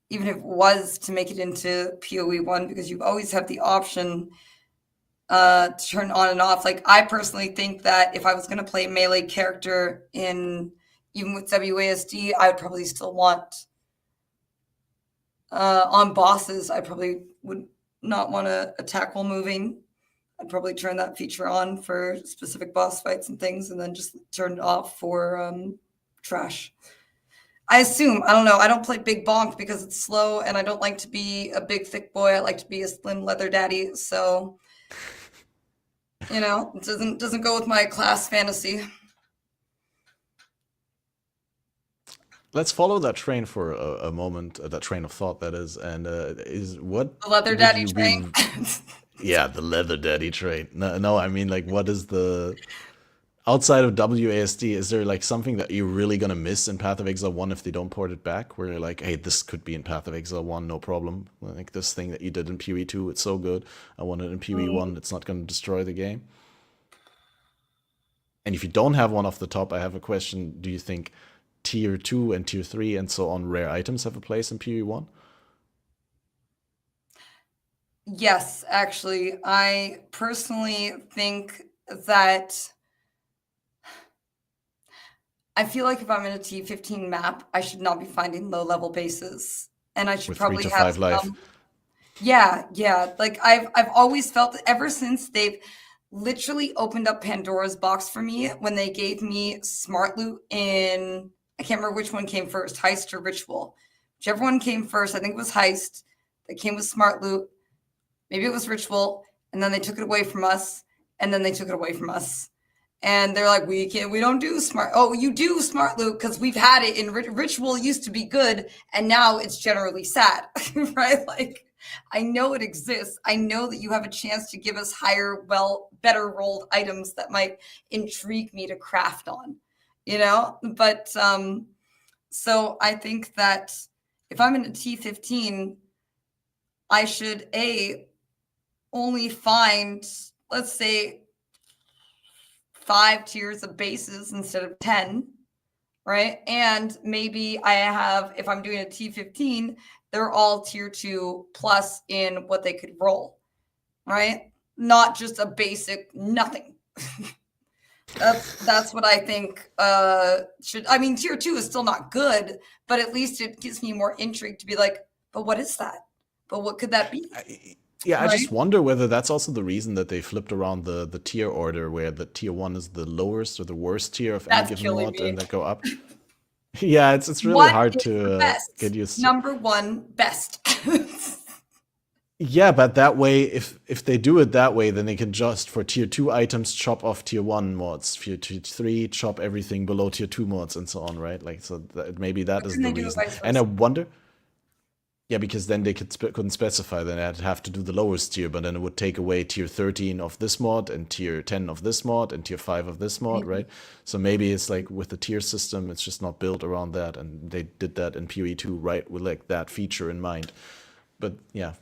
even if it was to make it into PoE1, because you always have the option to turn on and off. Like I personally think that if I was going to play a melee character in even with WASD, I would probably still want on bosses. I probably would not want to attack while moving. I'd probably turn that feature on for specific boss fights and things, and then just turn it off for trash. I assume. I don't know. I don't play big bonk because it's slow, and I don't like to be a big thick boy. I like to be a slim leather daddy. So, it doesn't go with my class fantasy. Let's follow that train for a moment, that train of thought, that is. And what The leather would daddy you be? train. Yeah, the leather daddy train. No, no, I mean, like, what is the outside of WASD? Is there like something that you're really gonna miss in Path of Exile 1 if they don't port it back? Where you're like, hey, this could be in Path of Exile 1, no problem. Like this thing that you did in PoE2, it's so good. I want it in PoE1. It's not gonna destroy the game. And if you don't have one off the top, I have a question. Do you think tier 2 and tier 3 and so on rare items have a place in PoE1? Yes, actually. I personally think that I feel like if I'm in a T15 map, I should not be finding low-level bases. And I should With 3 probably to have 5 life. some. Yeah. Like I've always felt that ever since they've literally opened up Pandora's box for me when they gave me smart loot in, I can't remember which one came first, heist or ritual. Whichever one came first, I think it was heist. That came with smart loot. Maybe it was ritual, and then they took it away from us, and then they took it away from us. And they're like, we don't do smart. Oh, you do smart loot because we've had it in ritual. Used to be good, and now it's generally sad, right? Like, I know it exists. I know that you have a chance to give us higher, better rolled items that might intrigue me to craft on, But so I think that if I'm in a T15, I should only find, let's say, 5 tiers of bases instead of 10, right? And maybe I have, if I'm doing a T15, they're all tier 2 plus in what they could roll, right? Not just a basic nothing. That's what I think tier 2 is still not good, but at least it gives me more intrigue to be like, but what is that? But what could that be? Yeah, I Right? just wonder whether that's also the reason that they flipped around the tier order, where the tier 1 is the lowest or the worst tier of any That's given killing mod, me. and that go up. Yeah, it's really What hard is the to best? get used to. Number one, best. Yeah, but that way, if they do it that way, then they can just for tier 2 items chop off tier 1 mods, for tier 3 chop everything below tier 2 mods, and so on, right? Like, so maybe that is Can the they do it reason. vice And I versa? wonder, yeah, because then they couldn't specify. Then I'd have to do the lowest tier, but then it would take away tier 13 of this mod and tier 10 of this mod and tier 5 of this mod, Maybe. right? So maybe it's like with the tier system, it's just not built around that, and they did that in PoE2, right, with like that feature in mind. But yeah,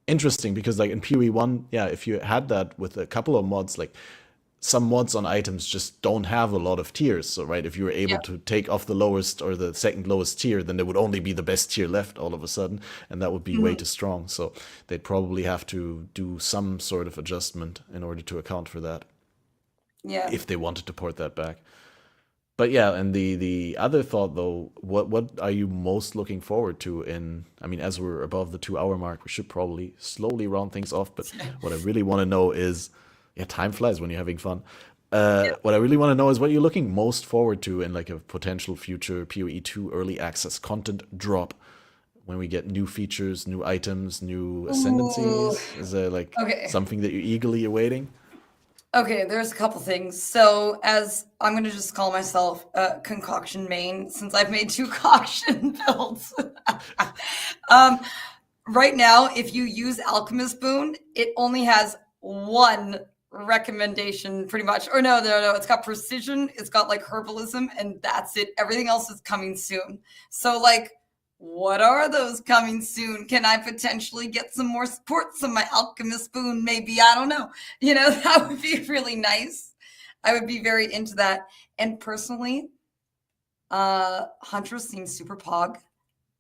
interesting, because like in PoE1, yeah, if you had that with a couple of mods, like some mods on items just don't have a lot of tiers. So, right, if you were able Yeah. to take off the lowest or the second lowest tier, then there would only be the best tier left all of a sudden, and that would be way Mhm. too strong. So, they'd probably have to do some sort of adjustment in order to account for that Yeah. if they wanted to port that back. But yeah, and the other thought though, what are you most looking forward to in? I mean, as we're above the 2 hour mark, we should probably slowly round things off. But what I really want to know is, yeah, time flies when you're having fun. What I really want to know is what you're looking most forward to in like a potential future PoE2 early access content drop, when we get new features, new items, new Ooh. ascendancies. Is there like Okay. something that you're eagerly awaiting? Okay, there's a couple things. So, as I'm going to just call myself concoction main, since I've made 2 concoction builds. um, right now, if you use Alchemist Boon, it only has one recommendation, pretty much. Or no, it's got precision, it's got like herbalism, and that's it. Everything else is coming soon. So, like, what are those coming soon? Can I potentially get some more supports on my Alchemist Boon? Maybe, I don't know. That would be really nice. I would be very into that. And personally, Huntress seems super pog,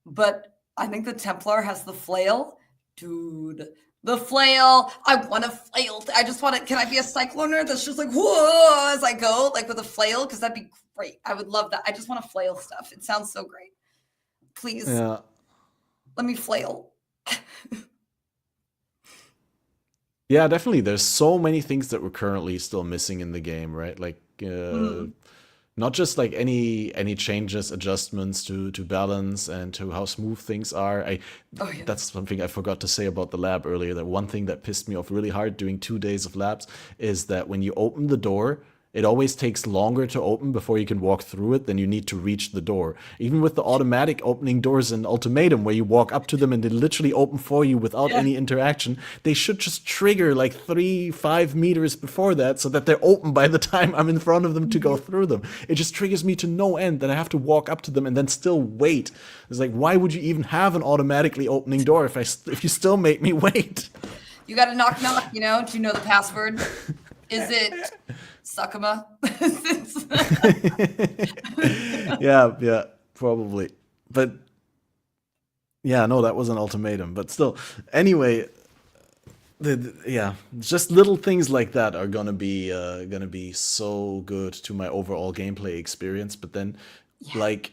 but I think the Templar has the flail. Dude, the flail. I want a flail. I just want to, can I be a cycloner that's just like, whoa, as I go, like with a flail? Because that'd be great. I would love that. I just want to flail stuff. It sounds so great. Please, Yeah. let me flail. Yeah, definitely. There's so many things that we're currently still missing in the game, right? Like, Mhm. not just like any changes, adjustments to balance and to how smooth things are. I Oh yeah. That's something I forgot to say about the lab earlier. That one thing that pissed me off really hard doing 2 days of labs is that when you open the door, it always takes longer to open before you can walk through it than you need to reach the door. Even with the automatic opening doors in Ultimatum, where you walk up to them and they literally open for you without Yeah. any interaction, they should just trigger like 3-5 meters before that so that they're open by the time I'm in front of them to go through them. It just triggers me to no end that I have to walk up to them and then still wait. It's like, why would you even have an automatically opening door if you still make me wait? You got to knock knock. You know? Do you know the password? Is it Suckama? Yeah, probably. But yeah, no, that was an ultimatum. But still, anyway, yeah, just little things like that are gonna be so good to my overall gameplay experience. But then, Yeah. like,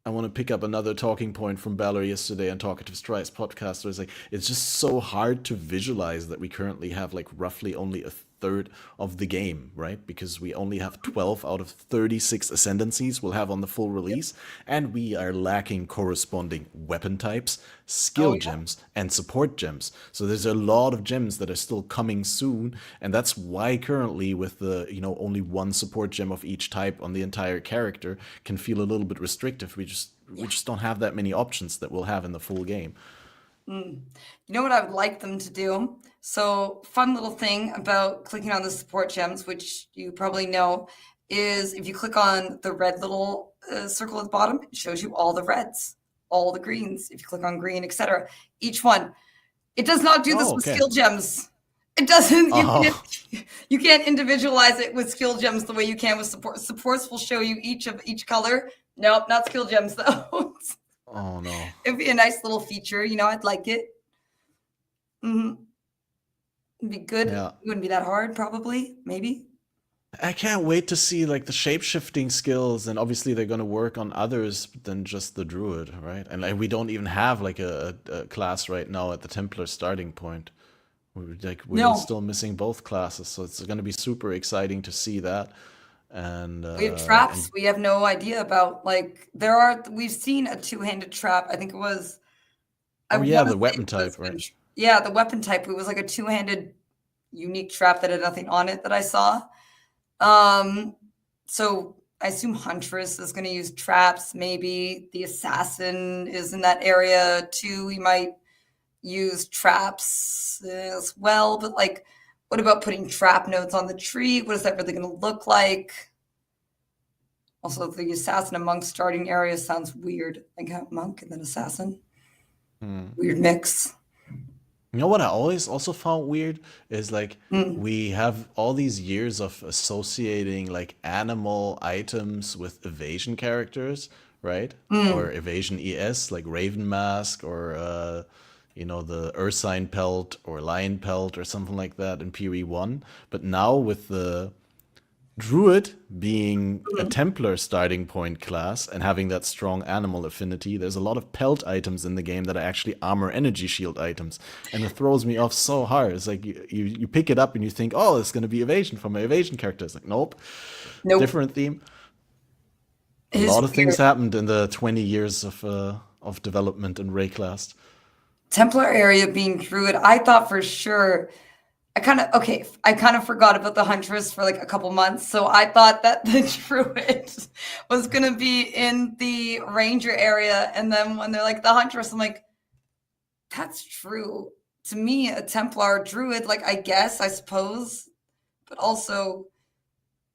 I want to pick up another talking point from Balor yesterday on Talkative Strides podcast. Where it's like it's just so hard to visualize that we currently have like roughly only a third of the game, right? Because we only have 12 out of 36 ascendancies we'll have on the full release, and we are lacking corresponding weapon types, Oh skill yeah. gems, and support gems. So there's a lot of gems that are still coming soon, and that's why currently with the only one support gem of each type on the entire character can feel a little bit restrictive. We Yeah. just don't have that many options that we'll have in the full game. You know what I would like them to do? So, fun little thing about clicking on the support gems, which you probably know, is if you click on the red little circle at the bottom, it shows you all the reds, all the greens. If you click on green, etc., each one. It does not do this Oh, with okay. skill gems. It doesn't. Oh, You can't individualize it with skill gems the way you can with support. Supports will show you each of each color. Nope, not skill gems though. oh no. It'd be a nice little feature. I'd like it. It'd be good. It Yeah. wouldn't be that hard, probably, maybe. I can't wait to see like the shape-shifting skills, and obviously they're gonna work on others than just the druid, right? And like we don't even have like a class right now at the Templar starting point. We're No, still missing both classes, so it's gonna be super exciting to see that. And we have traps. We have no idea about we've seen a two-handed trap. I think it was. I oh yeah, want to the say weapon it was type, right? yeah, the weapon type. It was like a two-handed unique trap that had nothing on it that I saw. So I assume Huntress is going to use traps. Maybe the assassin is in that area too. He might use traps as well. But what about putting trap nodes on the tree? What is that really going to look like? Also, the assassin and monk starting area sounds weird. Like a monk and then assassin. Weird mix. You know what I always also found weird is like Mm. we have all these years of associating like animal items with evasion characters, right? Mm. Or evasion ES, like Raven Mask or the Ursine Pelt or Lion Pelt or something like that in PoE1. But now with the Druid being a Mm. Templar starting point class and having that strong animal affinity, there's a lot of pelt items in the game that are actually armor energy shield items. And it throws me off so hard. It's like you pick it up and you think, oh, it's going to be evasion from my evasion character. It's like, nope, Nope. different theme. A It is lot of weird. things happened in the 20 years of development in Rayclast. Templar area being druid, I thought for sure. I kind of forgot about the huntress for like a couple months, so I thought that the druid was gonna be in the ranger area, and then when they're like the huntress, I'm like, that's true. To me, a Templar druid, I suppose, but also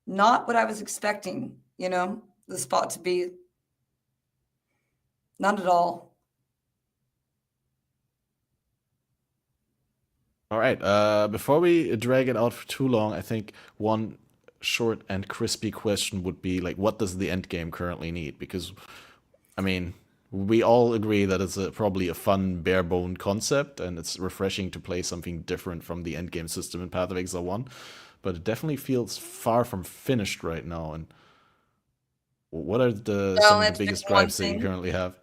not what I was expecting, the spot to be. Not at all. All right. Before we drag it out for too long, I think one short and crispy question would be like, what does the end game currently need? Because, I mean, we all agree that it's probably a fun, bare-bone concept, and it's refreshing to play something different from the end game system in Path of Exile 1. But it definitely feels far from finished right now. And what are some Well, of the let's pick biggest one gripes that you thing. currently have?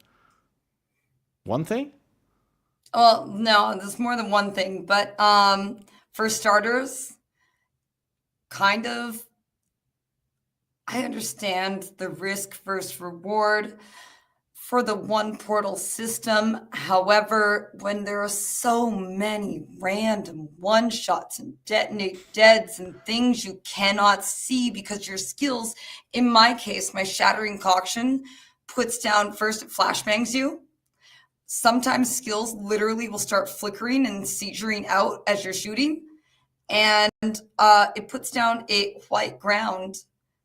One thing? Well, no, there's more than one thing, but for starters, kind of I understand the risk versus reward for the one portal system. However, when there are so many random one shots and detonate deads and things you cannot see because your skills, in my case, my shattering concoction puts down first, it flashbangs you. Sometimes skills literally will start flickering and seizuring out as you're shooting. And it puts down a white ground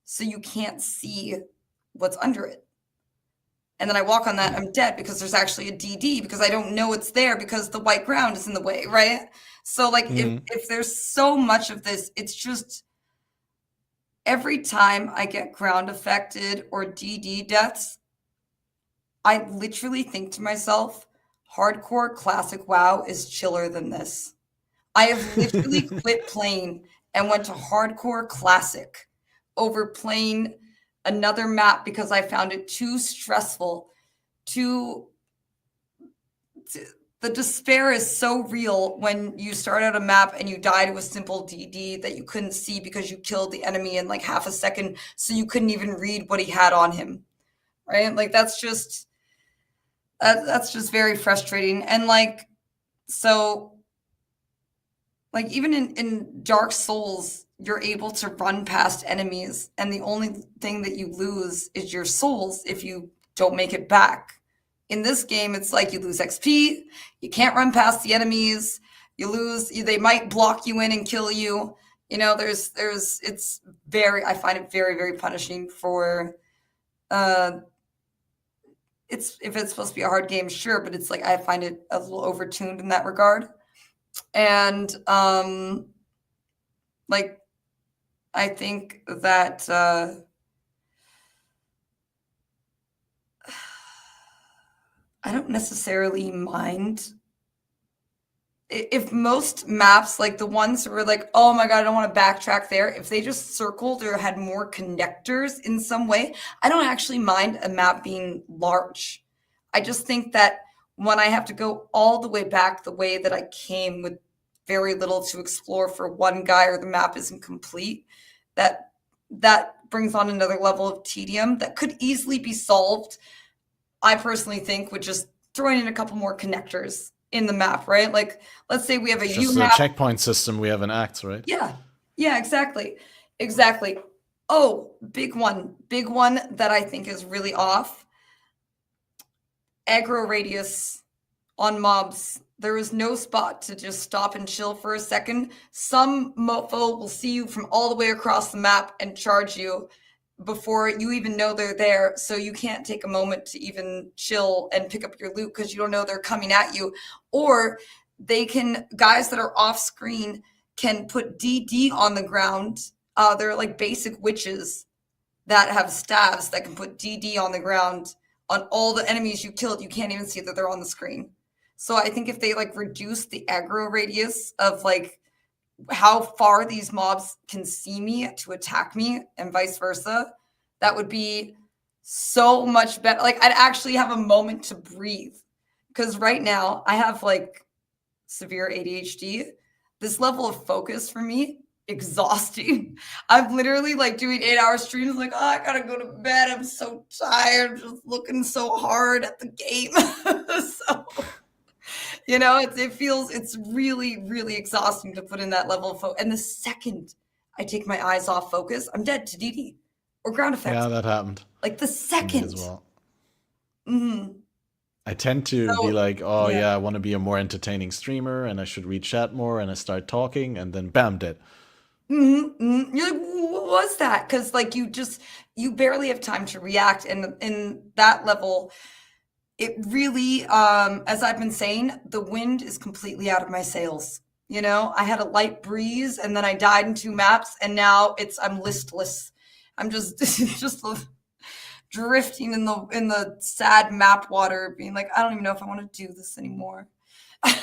so you can't see what's under it. And then I walk on that, I'm dead because there's actually a DD because I don't know it's there because the white ground is in the way, right? So like if there's so much of this, it's just every time I get ground affected or DD deaths, I literally think to myself, hardcore classic WoW is chiller than this. I have literally quit playing and went to hardcore classic over playing another map because I found it too stressful. The despair is so real when you start out a map and you die to a simple DD that you couldn't see because you killed the enemy in like half a second, so you couldn't even read what he had on him, right? Like that's just very frustrating. And like, so like even in Dark Souls, you're able to run past enemies, and the only thing that you lose is your souls if you don't make it back. In this game, it's like you lose XP, you can't run past the enemies, you lose, they might block you in and kill you. You know, it's very, I find it very, very punishing for, if it's supposed to be a hard game, sure, but it's like, I find it a little overtuned in that regard. And, like, I think that, I don't necessarily mind if most maps, like the ones that were like, oh my God, I don't want to backtrack there. If they just circled or had more connectors in some way, I don't actually mind a map being large. I just think that when I have to go all the way back the way that I came with very little to explore for one guy, or the map isn't complete, that brings on another level of tedium that could easily be solved, I personally think, with just throwing in a couple more connectors in the map, right? Like, let's say we have a just U map. a checkpoint system, we have an act, right? Yeah, exactly. Oh, big one that I think is really off. Aggro radius on mobs. There is no spot to just stop and chill for a second. Some mofo will see you from all the way across the map and charge you before you even know they're there. So you can't take a moment to even chill and pick up your loot because you don't know they're coming at you. Or guys that are off screen can put DD on the ground. They're like basic witches that have staves that can put DD on the ground on all the enemies you killed. You can't even see that they're on the screen. So I think if they like reduce the aggro radius of like how far these mobs can see me to attack me and vice versa, that would be so much better. Like I'd actually have a moment to breathe, because right now I have like severe ADHD. This level of focus for me, exhausting. I'm literally like doing 8-hour streams like, oh, I gotta go to bed, I'm so tired, just looking so hard at the game. So you know, it's really, really exhausting to put in that level of focus. And the second I take my eyes off focus, I'm dead to DD or ground effect. Yeah, that happened. Like the second. As well. Mm-hmm. I tend to be like, oh yeah, I want to be a more entertaining streamer and I should read chat more, and I start talking and then bam, dead. Mm-hmm. You're like, what was that? Because like you barely have time to react. And in that level, it really, as I've been saying, the wind is completely out of my sails. You know, I had a light breeze and then I died in 2 maps, and now I'm listless. I'm just drifting in the sad map water, being like, I don't even know if I want to do this anymore.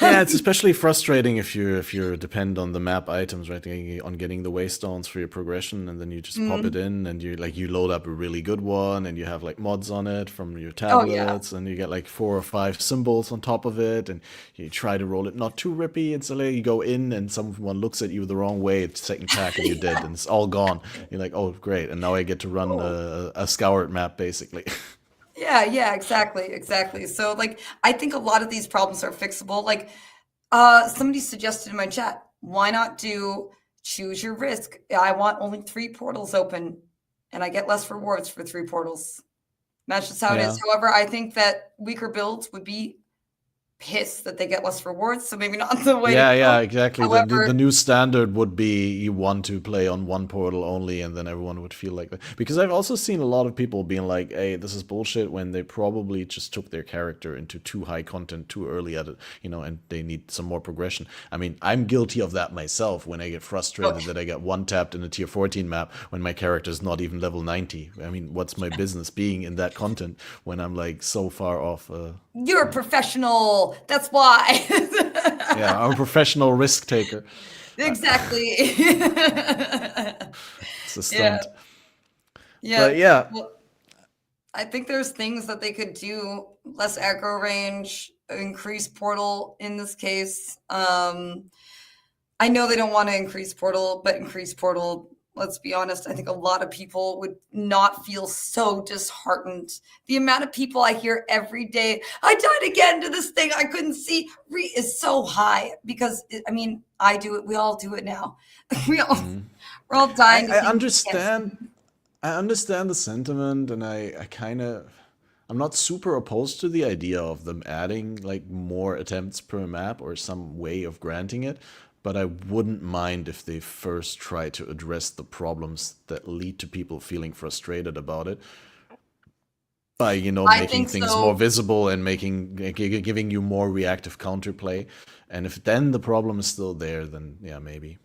Yeah, it's especially frustrating if you depend on the map items, right? On getting the waystones for your progression, and then you just pop it Mm. in, and you load up a really good one, and you have like mods on it from your Oh yeah. tablets, and you get like 4 or 5 symbols on top of it, and you try to roll it not too rippy, and so you go in, and someone looks at you the wrong way, it's second pack, and you're dead, Yeah. and it's all gone. You're like, oh great, and now I get to run Oh. a scoured map basically. Yeah, yeah, exactly, exactly. So like I think a lot of these problems are fixable. Like somebody suggested in my chat, why not do choose your risk? I want only 3 portals open and I get less rewards for 3 portals. That's just how it is. Yeah. However, I think that weaker builds would be pissed that they get less rewards, so maybe not the way to Yeah, go. yeah, exactly. The However, new standard would be you want to play on one portal only, and then everyone would feel like that. Because I've also seen a lot of people being like, "Hey, this is bullshit," when they probably just took their character into too high content too early at it, and they need some more progression. I mean, I'm guilty of that myself when I get oh, frustrated that I get one tapped in a tier 14 map when my character is not even level 90. I mean, what's my business being in that content when I'm like so far off? you're a professional. That's why. Yeah, I'm a professional risk taker. Exactly. It's a Yeah. stunt. Yeah. But yeah, Well, I think there's things that they could do, less aggro range, increase portal in this case. I know they don't want to increase portal, but increase portal, let's be honest, I think a lot of people would not feel so disheartened. The amount of people I hear every day, I died again to this thing I couldn't see, is so high because I mean, I do it, we all do it now. we all we're all I, dying to I things we can't understand. see. I understand the sentiment, and I kind of, I'm not super opposed to the idea of them adding like more attempts per map or some way of granting it, but I wouldn't mind if they first try to address the problems that lead to people feeling frustrated about it by, I making think things more so. visible and giving you more reactive counterplay. And if then the problem is still there, then yeah, maybe.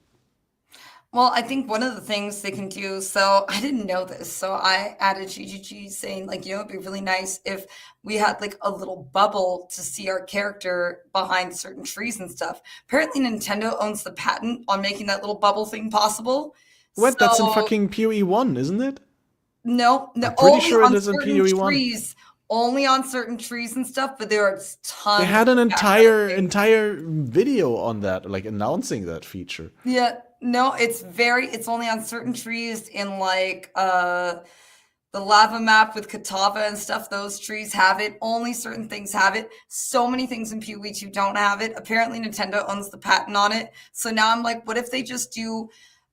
Well, I think one of the things they can do, so I didn't know this, so I added GGG saying like, it'd be really nice if we had like a little bubble to see our character behind certain trees and stuff. Apparently Nintendo owns the patent on making that little bubble thing possible. What? That's in So fucking PoE1, isn't it? no, I'm no, pretty only sure it on is in certain PoE1. trees, only on certain trees and stuff, but there are They tons had of an background things. entire video on that, like announcing that feature. Yeah, no, it's only on certain trees in like the lava map with Katava and stuff. Those trees have it. Only certain things have it. So many things in PoE2 don't have it. Apparently Nintendo owns the patent on it. So now I'm like, what if they just do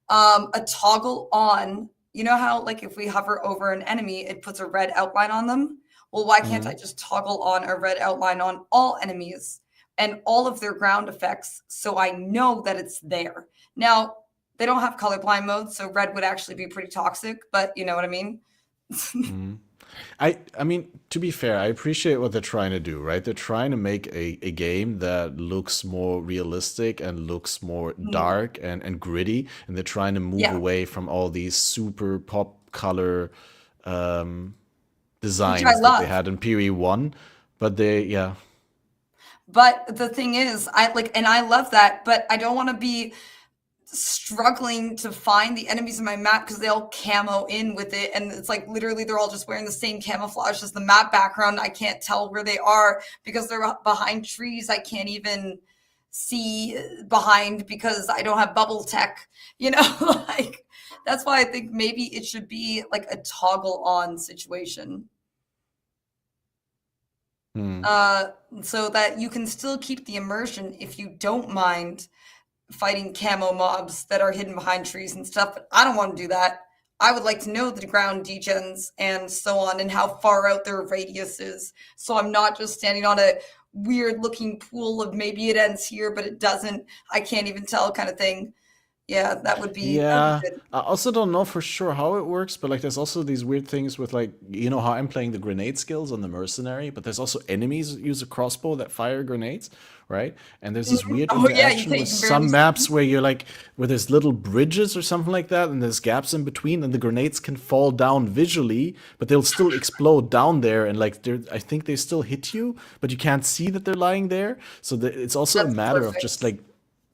a toggle on, you know how like if we hover over an enemy, it puts a red outline on them? Well, why can't I Mhm. just toggle on a red outline on all enemies and all of their ground effects so I know that it's there? Now, they don't have colorblind mode, so red would actually be pretty toxic, but you know what I mean? Mhm. I mean, to be fair, I appreciate what they're trying to do, right? They're trying to make a game that looks more realistic and looks more Mm, dark and gritty, and they're trying to move yeah, away from all these super pop color um, which I designs that they love. had in PoE1. But yeah. But the thing is, I like, and I love that, but I don't want to be struggling to find the enemies in my map because they all camo in with it. And it's like literally they're all just wearing the same camouflage as the map background. I can't tell where they are because they're behind trees. I can't even see behind because I don't have bubble tech, you know, like that's why I think maybe it should be like a toggle on situation. Hmm. Uh, so that you can still keep the immersion if you don't mind fighting camo mobs that are hidden behind trees and stuff, but I don't want to do that. I would like to know the ground degens and so on and how far out their radius is. So I'm not just standing on a weird looking pool of maybe it ends here, but it doesn't. I can't even tell kind of thing. Yeah, that would be Yeah, good. I also don't know for sure how it works, but like there's also these weird things with like you know how I'm playing the grenade skills on the mercenary, but there's also enemies that use a crossbow that fire grenades, right? And there's this Mhm. weird Oh yeah, interaction you with can barely some see maps them. where you're like where there's little bridges or something like that, and there's gaps in between, and the grenades can fall down visually, but they'll still explode down there, and like they're I think they still hit you, but you can't see that they're lying there. So it's also a That's matter of just perfect. like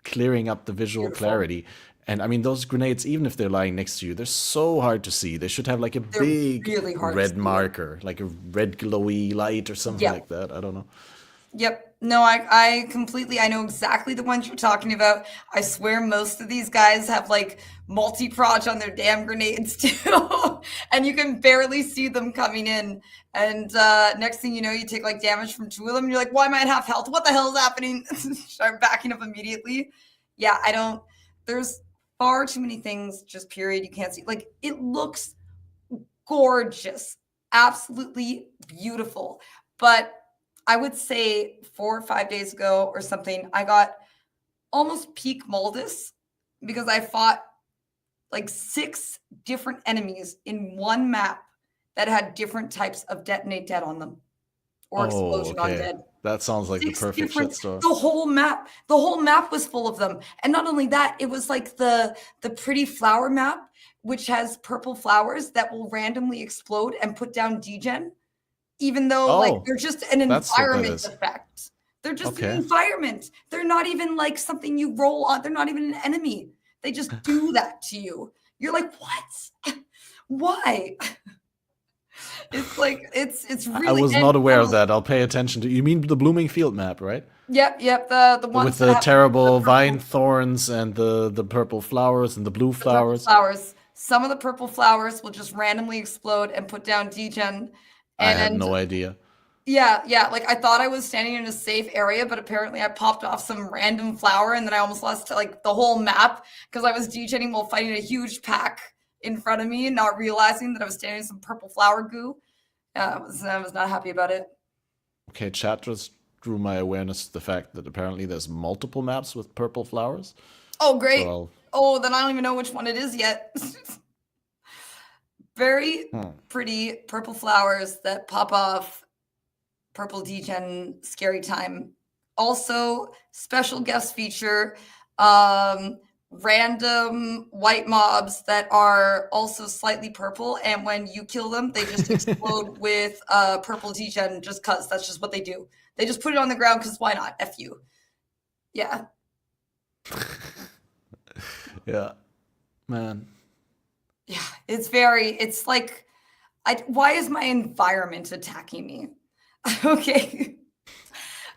clearing up the visual Beautiful. clarity. And I mean, those grenades, even if they're lying next to you, they're so hard to see. They should have like a They're big really hard to red see. marker, like a red glowy light or something Yeah. like that. I don't know. Yep. No, I completely, I know exactly the ones you're talking about. I swear most of these guys have like multi-proj on their damn grenades too. And you can barely see them coming in. And next thing you know, you take like damage from two of them. And you're like, why am I at half health? What the hell is happening? Start backing up immediately. Yeah, I don't, there's far too many things, just period, you can't see. Like, it looks gorgeous, absolutely beautiful. But I would say 4 or 5 days ago or something, I got almost peak Moldus because I fought like 6 different enemies in one map that had different types of detonate dead on them or Oh, explosion on okay. dead. That sounds like the Six perfect different, shitstorm. the whole map was full of them. And not only that, it was like the pretty flower map, which has purple flowers that will randomly explode and put down degen, even though like Oh, they're just an that's what that environment is. effect. They're just an Okay. environment. They're not even like something you roll on. They're not even an enemy. They just do that to you. You're like, what? Why? It's like it's I really was and not aware some of of that. I'll pay attention to. You mean the blooming field map, right? yep, the With ones that the have the terrible vine purple thorns and the purple flowers and the blue the purple flowers. flowers. Some of the purple flowers will just randomly explode and put down degen. I had And no idea. yeah, like I thought I was standing in a safe area, but apparently I popped off some random flower and then I almost lost like the whole map because I was degenning while fighting a huge pack in front of me and not realizing that I was standing in some purple flower goo. I was not happy about it. Okay, chat just drew my awareness to the fact that apparently there's multiple maps with purple flowers. Oh, So great. Oh, then I don't even know which one it is yet. Very pretty purple flowers that pop off, purple degen, scary time. Also, special guest feature, random white mobs that are also slightly purple, and when you kill them, they just explode with purple degen just cause that's just what they do. They just put it on the ground because why not? F you. Yeah. yeah, man. Yeah. It's like why is my environment attacking me? Okay.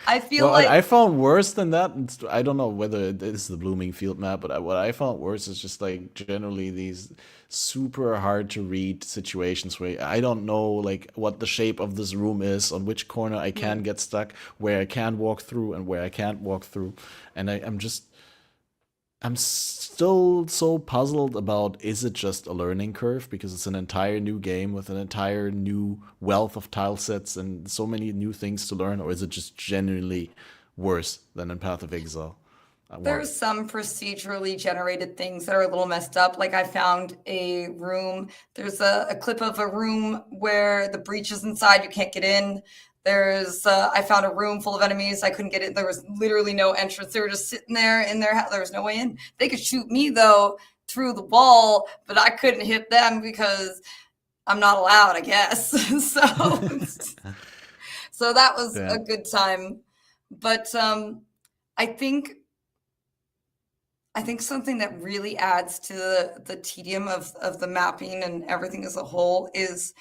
I feel Well, what like I found worse than that, I don't know whether it is the blooming field map, but what I found worse is just like generally these super hard to read situations where I don't know like what the shape of this room is, on which corner I can get stuck, where I can walk through and where I can't walk through, and I'm still so puzzled about is it just a learning curve because it's an entire new game with an entire new wealth of tile sets and so many new things to learn, or is it just genuinely worse than in Path of Exile 1? there's some procedurally generated things that are a little messed up. Like I found a room. There's a clip of a room where the breach is inside. You can't get in. I found a room full of enemies. I couldn't get in. There was literally no entrance. They were just sitting there in their house. There was no way in. They could shoot me though through the wall, but I couldn't hit them because I'm not allowed, I guess. So that was a Yeah. good time. But I think I think something that really adds to the tedium of the mapping and everything as a whole is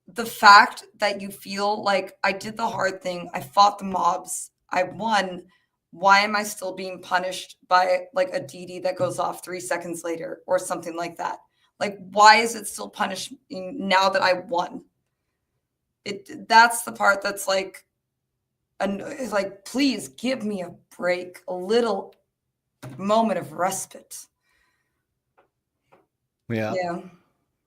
the fact that you feel like I did the hard thing, I fought the mobs, I won. Why am I still being punished by like a DD that goes off 3 seconds later or something like that? Like, why is it still punishing now that I won? That's the part that's like, it's like, please give me a break, a little moment of respite. Yeah. Yeah.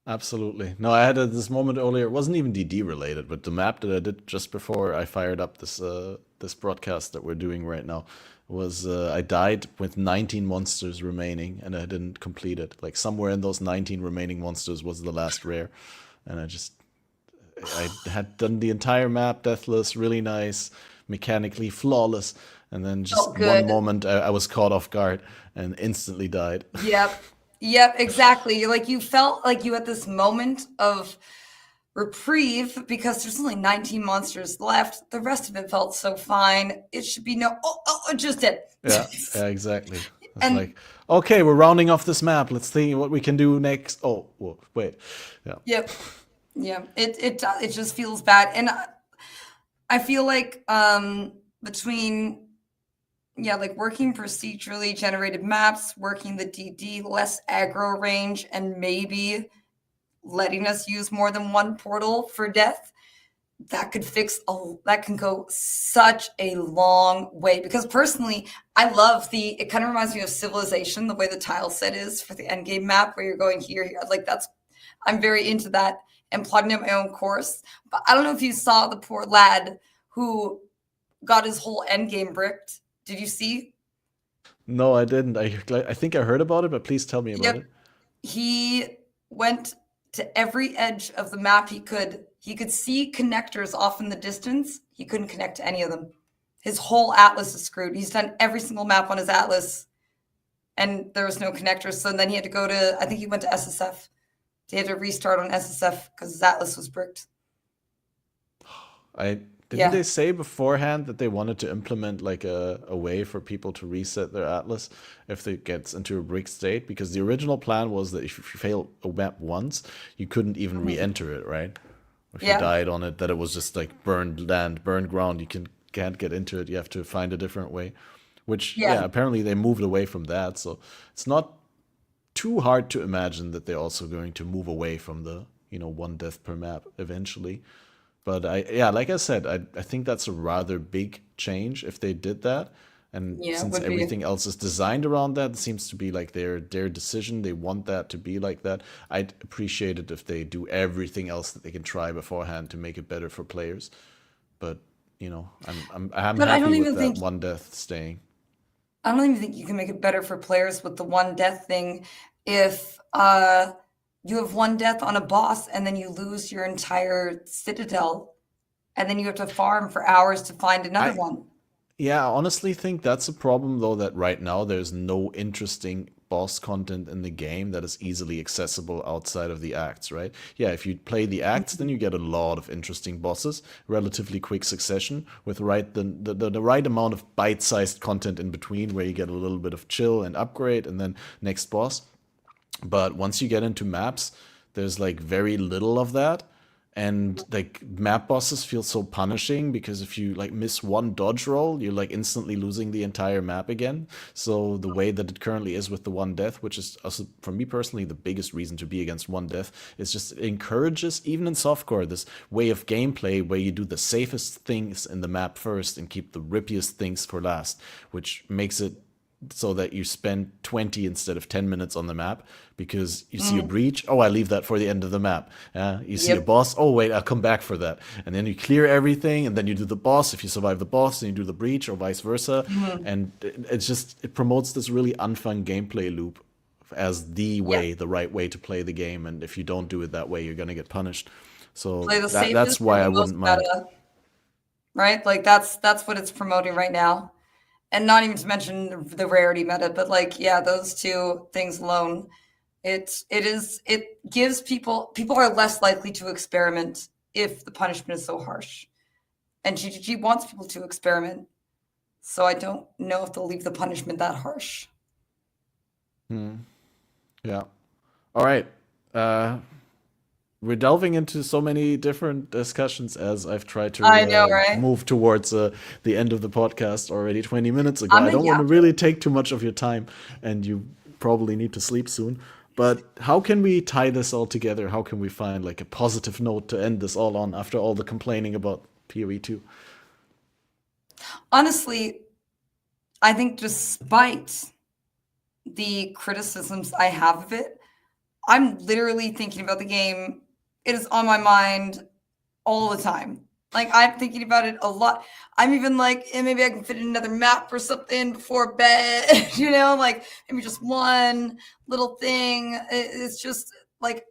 Absolutely. No, I had this moment earlier. It wasn't even DD related, but the map that I did just before I fired up this broadcast that we're doing right now was I died with 19 monsters remaining, and I didn't complete it. Like somewhere in those 19 remaining monsters was the last rare, and I had done the entire map deathless, really nice, mechanically flawless, and then just Felt one good. moment I was caught off guard and instantly died. Yep. Yep, exactly. Like you felt like you had this moment of reprieve because there's only 19 monsters left. The rest of it felt so fine. It should be no, it just did. Yeah, yeah, exactly. It's And like, okay, we're rounding off this map. Let's think what we can do next. Oh, whoa, wait. Yeah. yep, yeah, it just feels bad. And I feel like between yeah, like working procedurally generated maps, working the DD, less aggro range, and maybe letting us use more than one portal for death, that can go such a long way. Because personally, I love it kind of reminds me of Civilization, the way the tile set is for the Endgame map, where you're going here. Like I'm very into that and plotting out my own course. But I don't know if you saw the poor lad who got his whole Endgame bricked. Did you see? No, I didn't. I think I heard about it, but please tell me about Yep. it. He went to every edge of the map he could. He could see connectors off in the distance. He couldn't connect to any of them. His whole atlas is screwed. He's done every single map on his atlas, and there was no connectors. So then he had to go to, I think he went to SSF. He had to restart on SSF because his atlas was bricked. I didn't Yeah. they say beforehand that they wanted to implement like a way for people to reset their atlas if it gets into a brick state? Because the original plan was that if you fail a map once, you couldn't even Mhm. re-enter it, right? If you Yeah. died on it, that it was just like burned land, burned ground. Can't get into it. You have to find a different way. Which, Yeah. yeah, apparently they moved away from that. So it's not too hard to imagine that they're also going to move away from the one death per map eventually. But yeah, like I said, I think that's a rather big change if they did that. And Yeah. It since would be. everything else is designed around that, it seems to be like their decision. They want that to be like that. I'd appreciate it if they do everything else that they can try beforehand to make it better for players. But I'm But I happy don't with even that think one death staying. I don't even think you can make it better for players with the one death thing if you have one death on a boss and then you lose your entire citadel and then you have to farm for hours to find another I one. Yeah, I honestly think that's a problem though that right now there's no interesting boss content in the game that is easily accessible outside of the acts, right? Yeah, if you play the acts, then you get a lot of interesting bosses, relatively quick succession, with the right amount of bite-sized content in between where you get a little bit of chill and upgrade and then next boss. But once you get into maps, there's like very little of that. And like map bosses feel so punishing because if you like miss one dodge roll, you're like instantly losing the entire map again. So the way that it currently is with the one death, which is also for me personally the biggest reason to be against one death, is just it encourages, even in softcore, this way of gameplay where you do the safest things in the map first and keep the rippiest things for last, which makes it so that you spend 20 instead of 10 minutes on the map because you see a Mm, breach. Oh, I leave that for the end of the map. You see a yep. boss. Oh, wait, I'll come back for that. And then you clear everything and then you do the boss. If you survive the boss, then you do the breach or vice versa. Mhm. And it promotes this really unfun gameplay loop as Yep. the right way to play the game. And if you don't do it that way, you're going to get punished. So Play the that's safest why or I the most wouldn't mind. meta, right? Like that's what it's promoting right now. And not even to mention the rarity meta, but like yeah, those two things alone. It gives people are less likely to experiment if the punishment is so harsh. And GGG wants people to experiment. So I don't know if they'll leave the punishment that harsh. Hmm. Yeah. All right. Uh, we're delving into so many different discussions as I've tried to I know, right? move towards the end of the podcast already 20 minutes ago. I'm I a don't want to yapper. really take too much of your time, and you probably need to sleep soon. But how can we tie this all together? How can we find like a positive note to end this all on after all the complaining about PoE2? Honestly, I think despite the criticisms I have of it, I'm literally thinking about the game. It is on my mind all the time. Like I'm thinking about it a lot. I'm even like, maybe I can fit in another map or something before bed, like maybe just one little thing. It's just like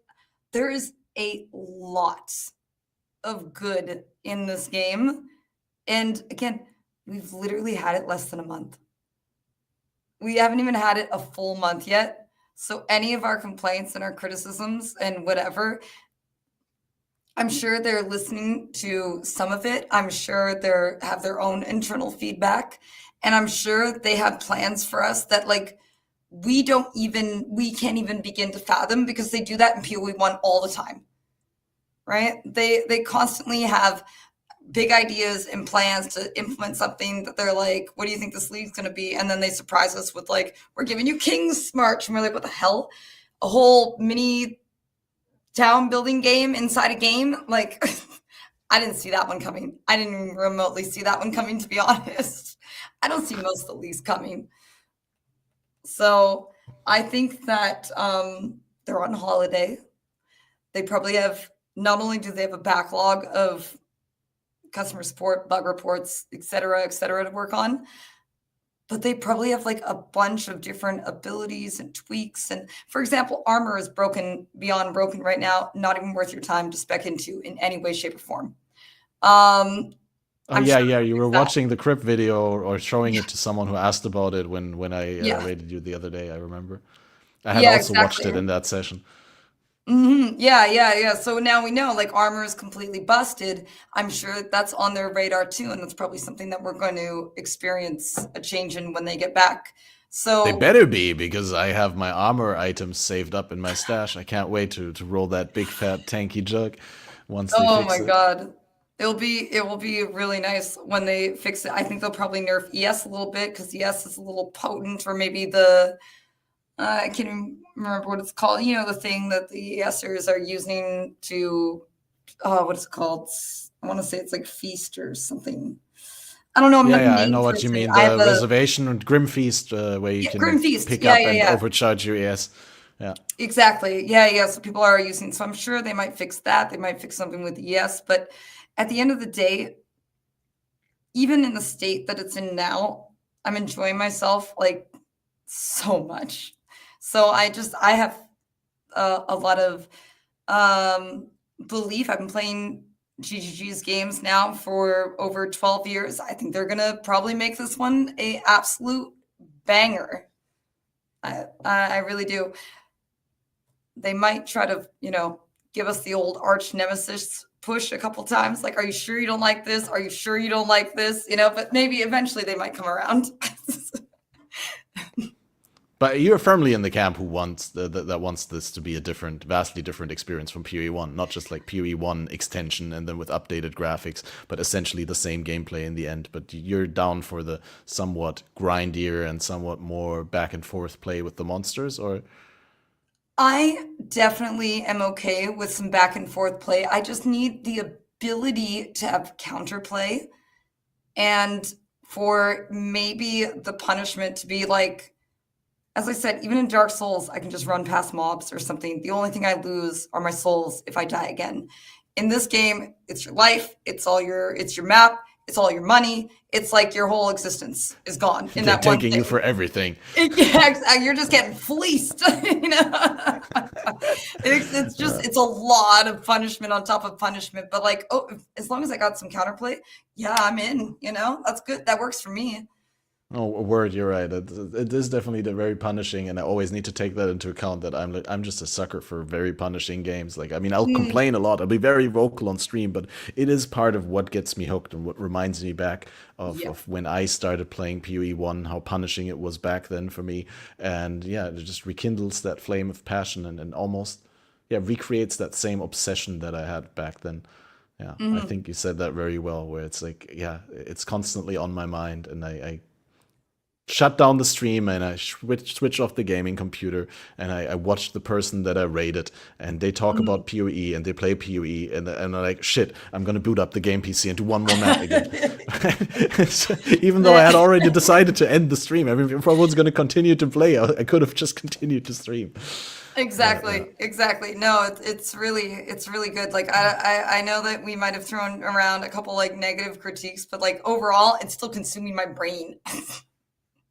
there is a lot of good in this game. And again, we've literally had it less than a month. We haven't even had it a full month yet. So any of our complaints and our criticisms and whatever, I'm sure they're listening to some of it. I'm sure they have their own internal feedback, and I'm sure they have plans for us that like we can't even begin to fathom, because they do that in PoE1 all the time, right? They constantly have big ideas and plans to implement something that they're like, what do you think this league's going to be? And then they surprise us with like, we're giving you King's March, and we're like, what the hell? A whole mini town building game inside a game? Like, I didn't see that one coming. I didn't even remotely see that one coming, to be honest. I don't see most of the leagues coming. So I think that they're on holiday. They probably have, not only do they have a backlog of customer support, bug reports, et cetera, to work on, but they probably have like a bunch of different abilities and tweaks. And for example, armor is beyond broken right now, not even worth your time to spec into in any way, shape, or form. Oh I'm yeah, sure yeah. You were that. watching the crypt video or showing it to someone who asked about it when I Yeah. rated you the other day. I remember. I had Yeah, also watched it exactly. in that session. Yeah. So now we know like armor is completely busted. I'm sure that's on their radar too, and that's probably something that we're going to experience a change in when they get back. They So, better be, because I have my armor items saved up in my stash. I can't wait to roll that big fat tanky jug once they oh my fix it. God. It will be really nice when they fix it. I think they'll probably nerf ES a little bit, because ES is a little potent, or maybe I can't even remember what it's called. The thing that the ESers are using to, what is it called? I want to say it's like feast or something. I don't know. I'm Yeah, not yeah, I named know per what you se. mean. I have The reservation and Grim Feast, where you Grim can Feast. pick up and Yeah. overcharge your ES. Yeah. Exactly. Yeah. So people are using. So I'm sure they might fix that. They might fix something with ES. But at the end of the day, even in the state that it's in now, I'm enjoying myself like so much. So I have a lot of belief. I've been playing GGG's games now for over 12 years. I think they're gonna probably make this one a absolute banger. I really do. They might try to, give us the old arch nemesis push a couple times. Like, are you sure you don't like this? Are you sure you don't like this? But maybe eventually they might come around. But you're firmly in the camp who wants that wants this to be a vastly different experience from PoE1, not just like PoE1 extension and then with updated graphics, but essentially the same gameplay in the end. But you're down for the somewhat grindier and somewhat more back and forth play with the monsters, or? I definitely am okay with some back and forth play. I just need the ability to have counterplay, and for maybe the punishment to be like, as I said, even in Dark Souls, I can just run past mobs or something. The only thing I lose are my souls if I die again. In this game, it's your life, it's your map, it's all your money. It's like your whole existence is gone in They're that one taking thing. you for everything. Yeah, you're just getting fleeced. It's a lot of punishment on top of punishment. But like, as long as I got some counterplay, yeah, I'm in. That's good. That works for me. Oh, a word, you're right. It is definitely very punishing, and I always need to take that into account. That I'm just a sucker for very punishing games. Like, I mean, I'll complain a lot. I'll be very vocal on stream, but it is part of what gets me hooked and what reminds me back of when I started playing PoE1, how punishing it was back then for me. And yeah, it just rekindles that flame of passion and almost recreates that same obsession that I had back then. Yeah, I think you said that very well. Where it's like, yeah, it's constantly on my mind, and I, I shut down the stream and I switch off the gaming computer and I watch the person that I rated and they talk about PoE and they play PoE and I'm like, shit, I'm gonna boot up the game PC and do one more map again. So, even though I had already decided to end the stream, I mean, if I was gonna continue to play, I could have just continued to stream. Exactly. No, it's really good. Like I know that we might have thrown around a couple like negative critiques, but like overall, it's still consuming my brain.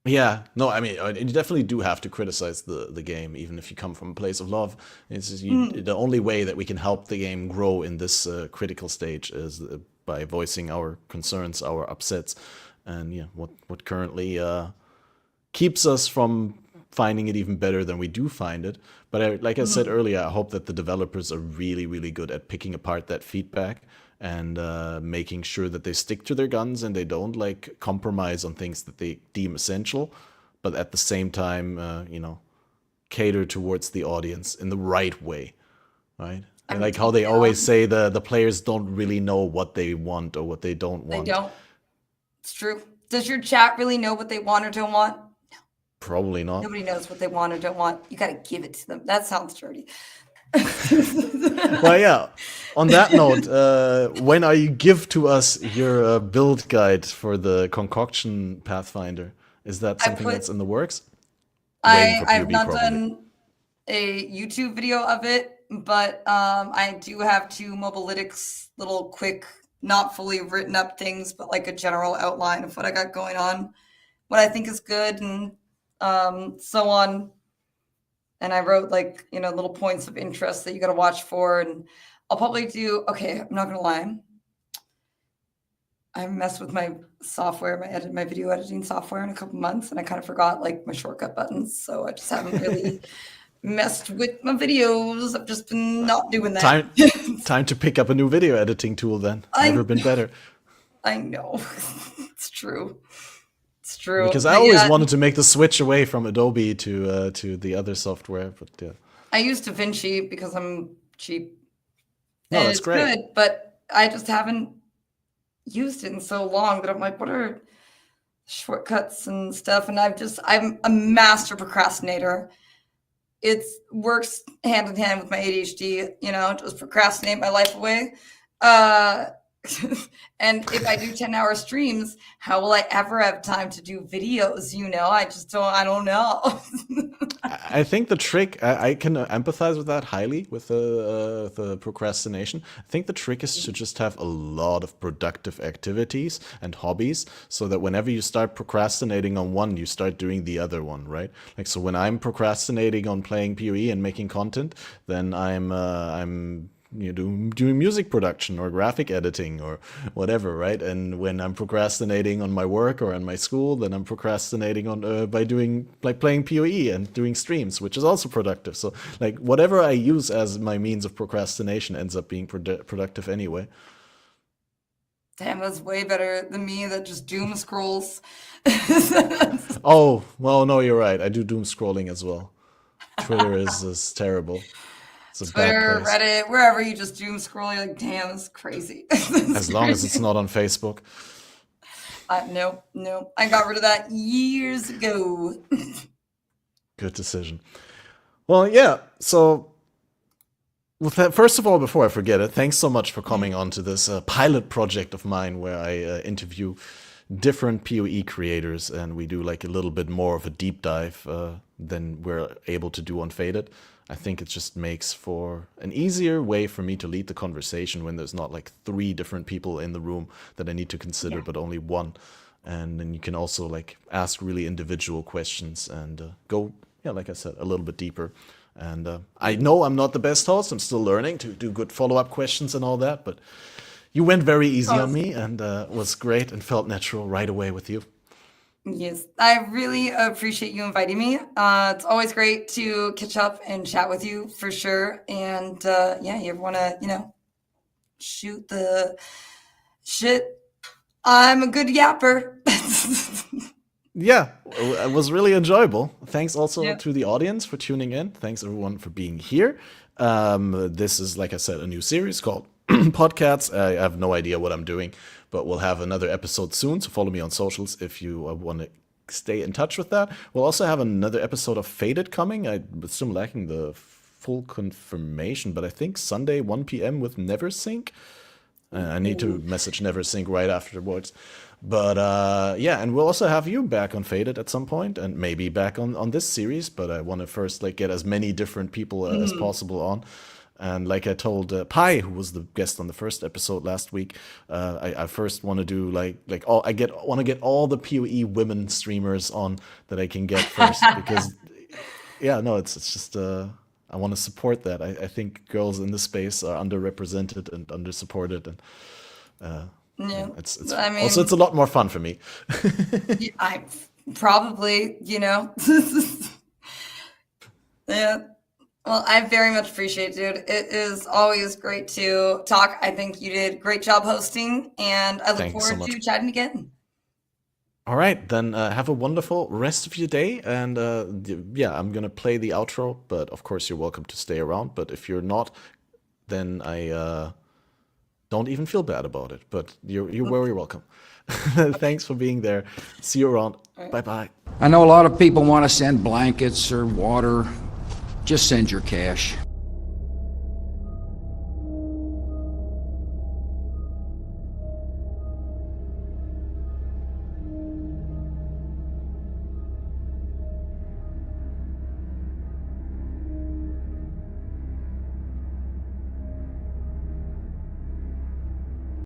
Yeah, no, I mean, you definitely do have to criticize the game, even if you come from a place of love. It's just the only way that we can help the game grow in this critical stage is by voicing our concerns, our upsets, and yeah, what currently keeps us from finding it even better than we do find it. But like I said earlier, I hope that the developers are really, really good at picking apart that feedback and making sure that they stick to their guns and they don't like compromise on things that they deem essential, but at the same time, cater towards the audience in the right way, right? And like how they always say the players don't really know what they want or what they don't want. They don't. It's true. Does your chat really know what they want or don't want? Probably not. Nobody knows what they want or don't want. You got to give it to them. That sounds dirty. Well, yeah. On that note, when are you give to us your build guide for the concoction Pathfinder? Is that something that's in the works? I've not done a YouTube video of it, but I do have 2 Mobalytics little quick, not fully written up things, but like a general outline of what I got going on, what I think is good, and so on. And I wrote like, little points of interest that you got to watch for. And I'll probably do, okay, I'm not going to lie. I messed with my software, my video editing software in a couple months. And I kind of forgot like my shortcut buttons. So I just haven't really messed with my videos. I've just been not doing that. Time to pick up a new video editing tool then. Never been better. I know. It's true. It's true. Because I always wanted to make the switch away from Adobe to the other software, but yeah. I use DaVinci because I'm cheap. No, that's great. Good, but I just haven't used it in so long that I'm like, what are shortcuts and stuff? And I'm a master procrastinator. It works hand in hand with my ADHD, just procrastinate my life away. And if I do 10-hour streams, how will I ever have time to do videos? I don't know. I think the trick, I can empathize with that highly, with the procrastination. I think the trick is to just have a lot of productive activities and hobbies so that whenever you start procrastinating on one, you start doing the other one, right? Like, so when I'm procrastinating on playing PoE and making content, then I'm doing music production or graphic editing or whatever, right? And when I'm procrastinating on my work or on my school, then I'm procrastinating on by doing like playing PoE and doing streams, which is also productive. So like whatever I use as my means of procrastination ends up being productive anyway. Damn, that's way better than me that just doom scrolls. Oh, well, no, you're right. I do doom scrolling as well. Twitter is terrible. Twitter, Reddit, wherever you just doom scroll, you're like, damn, this is crazy. As long as it's not on Facebook. No. I got rid of that years ago. Good decision. Well, yeah, so with that, first of all, before I forget it, thanks so much for coming on to this pilot project of mine where I interview different PoE creators and we do like a little bit more of a deep dive than we're able to do on Faded. I think it just makes for an easier way for me to lead the conversation when there's not like 3 different people in the room that I need to consider, but only one. And then you can also like ask really individual questions and go, like I said, a little bit deeper. And I know I'm not the best host. I'm still learning to do good follow-up questions and all that, but you went very easy on me and was great and felt natural right away with you. Yes, I really appreciate you inviting me. It's always great to catch up and chat with you for sure. And you ever want to, shoot the shit? I'm a good yapper. Yeah, it was really enjoyable. Thanks also to the audience for tuning in. Thanks everyone for being here. This is, like I said, a new series called Podcasts. I have no idea what I'm doing, but we'll have another episode soon. So follow me on socials if you want to stay in touch with that. We'll also have another episode of Faded coming. I'm still lacking the full confirmation, but I think Sunday 1 p.m. with Neversink. I need to message Neversink right afterwards. But yeah, and we'll also have you back on Faded at some point, and maybe back on this series. But I want to first like get as many different people as possible on. And like I told Pi, who was the guest on the first episode last week, I first want to do want to get all the PoE women streamers on that I can get first because yeah, no, it's just I want to support that. I think girls in this space are underrepresented and undersupported, and Yeah. it's I mean, also it's a lot more fun for me. I probably, yeah. Well, I very much appreciate it, dude. It is always great to talk. I think you did a great job hosting, and I look Thanks so forward to much. chatting again. All right, then have a wonderful rest of your day. And yeah, I'm going to play the outro, but of course, you're welcome to stay around. But if you're not, then I don't even feel bad about it. But you're very welcome. Thanks for being there. See you around. Bye bye. I know a lot of people want to send blankets or water. Just send your cash.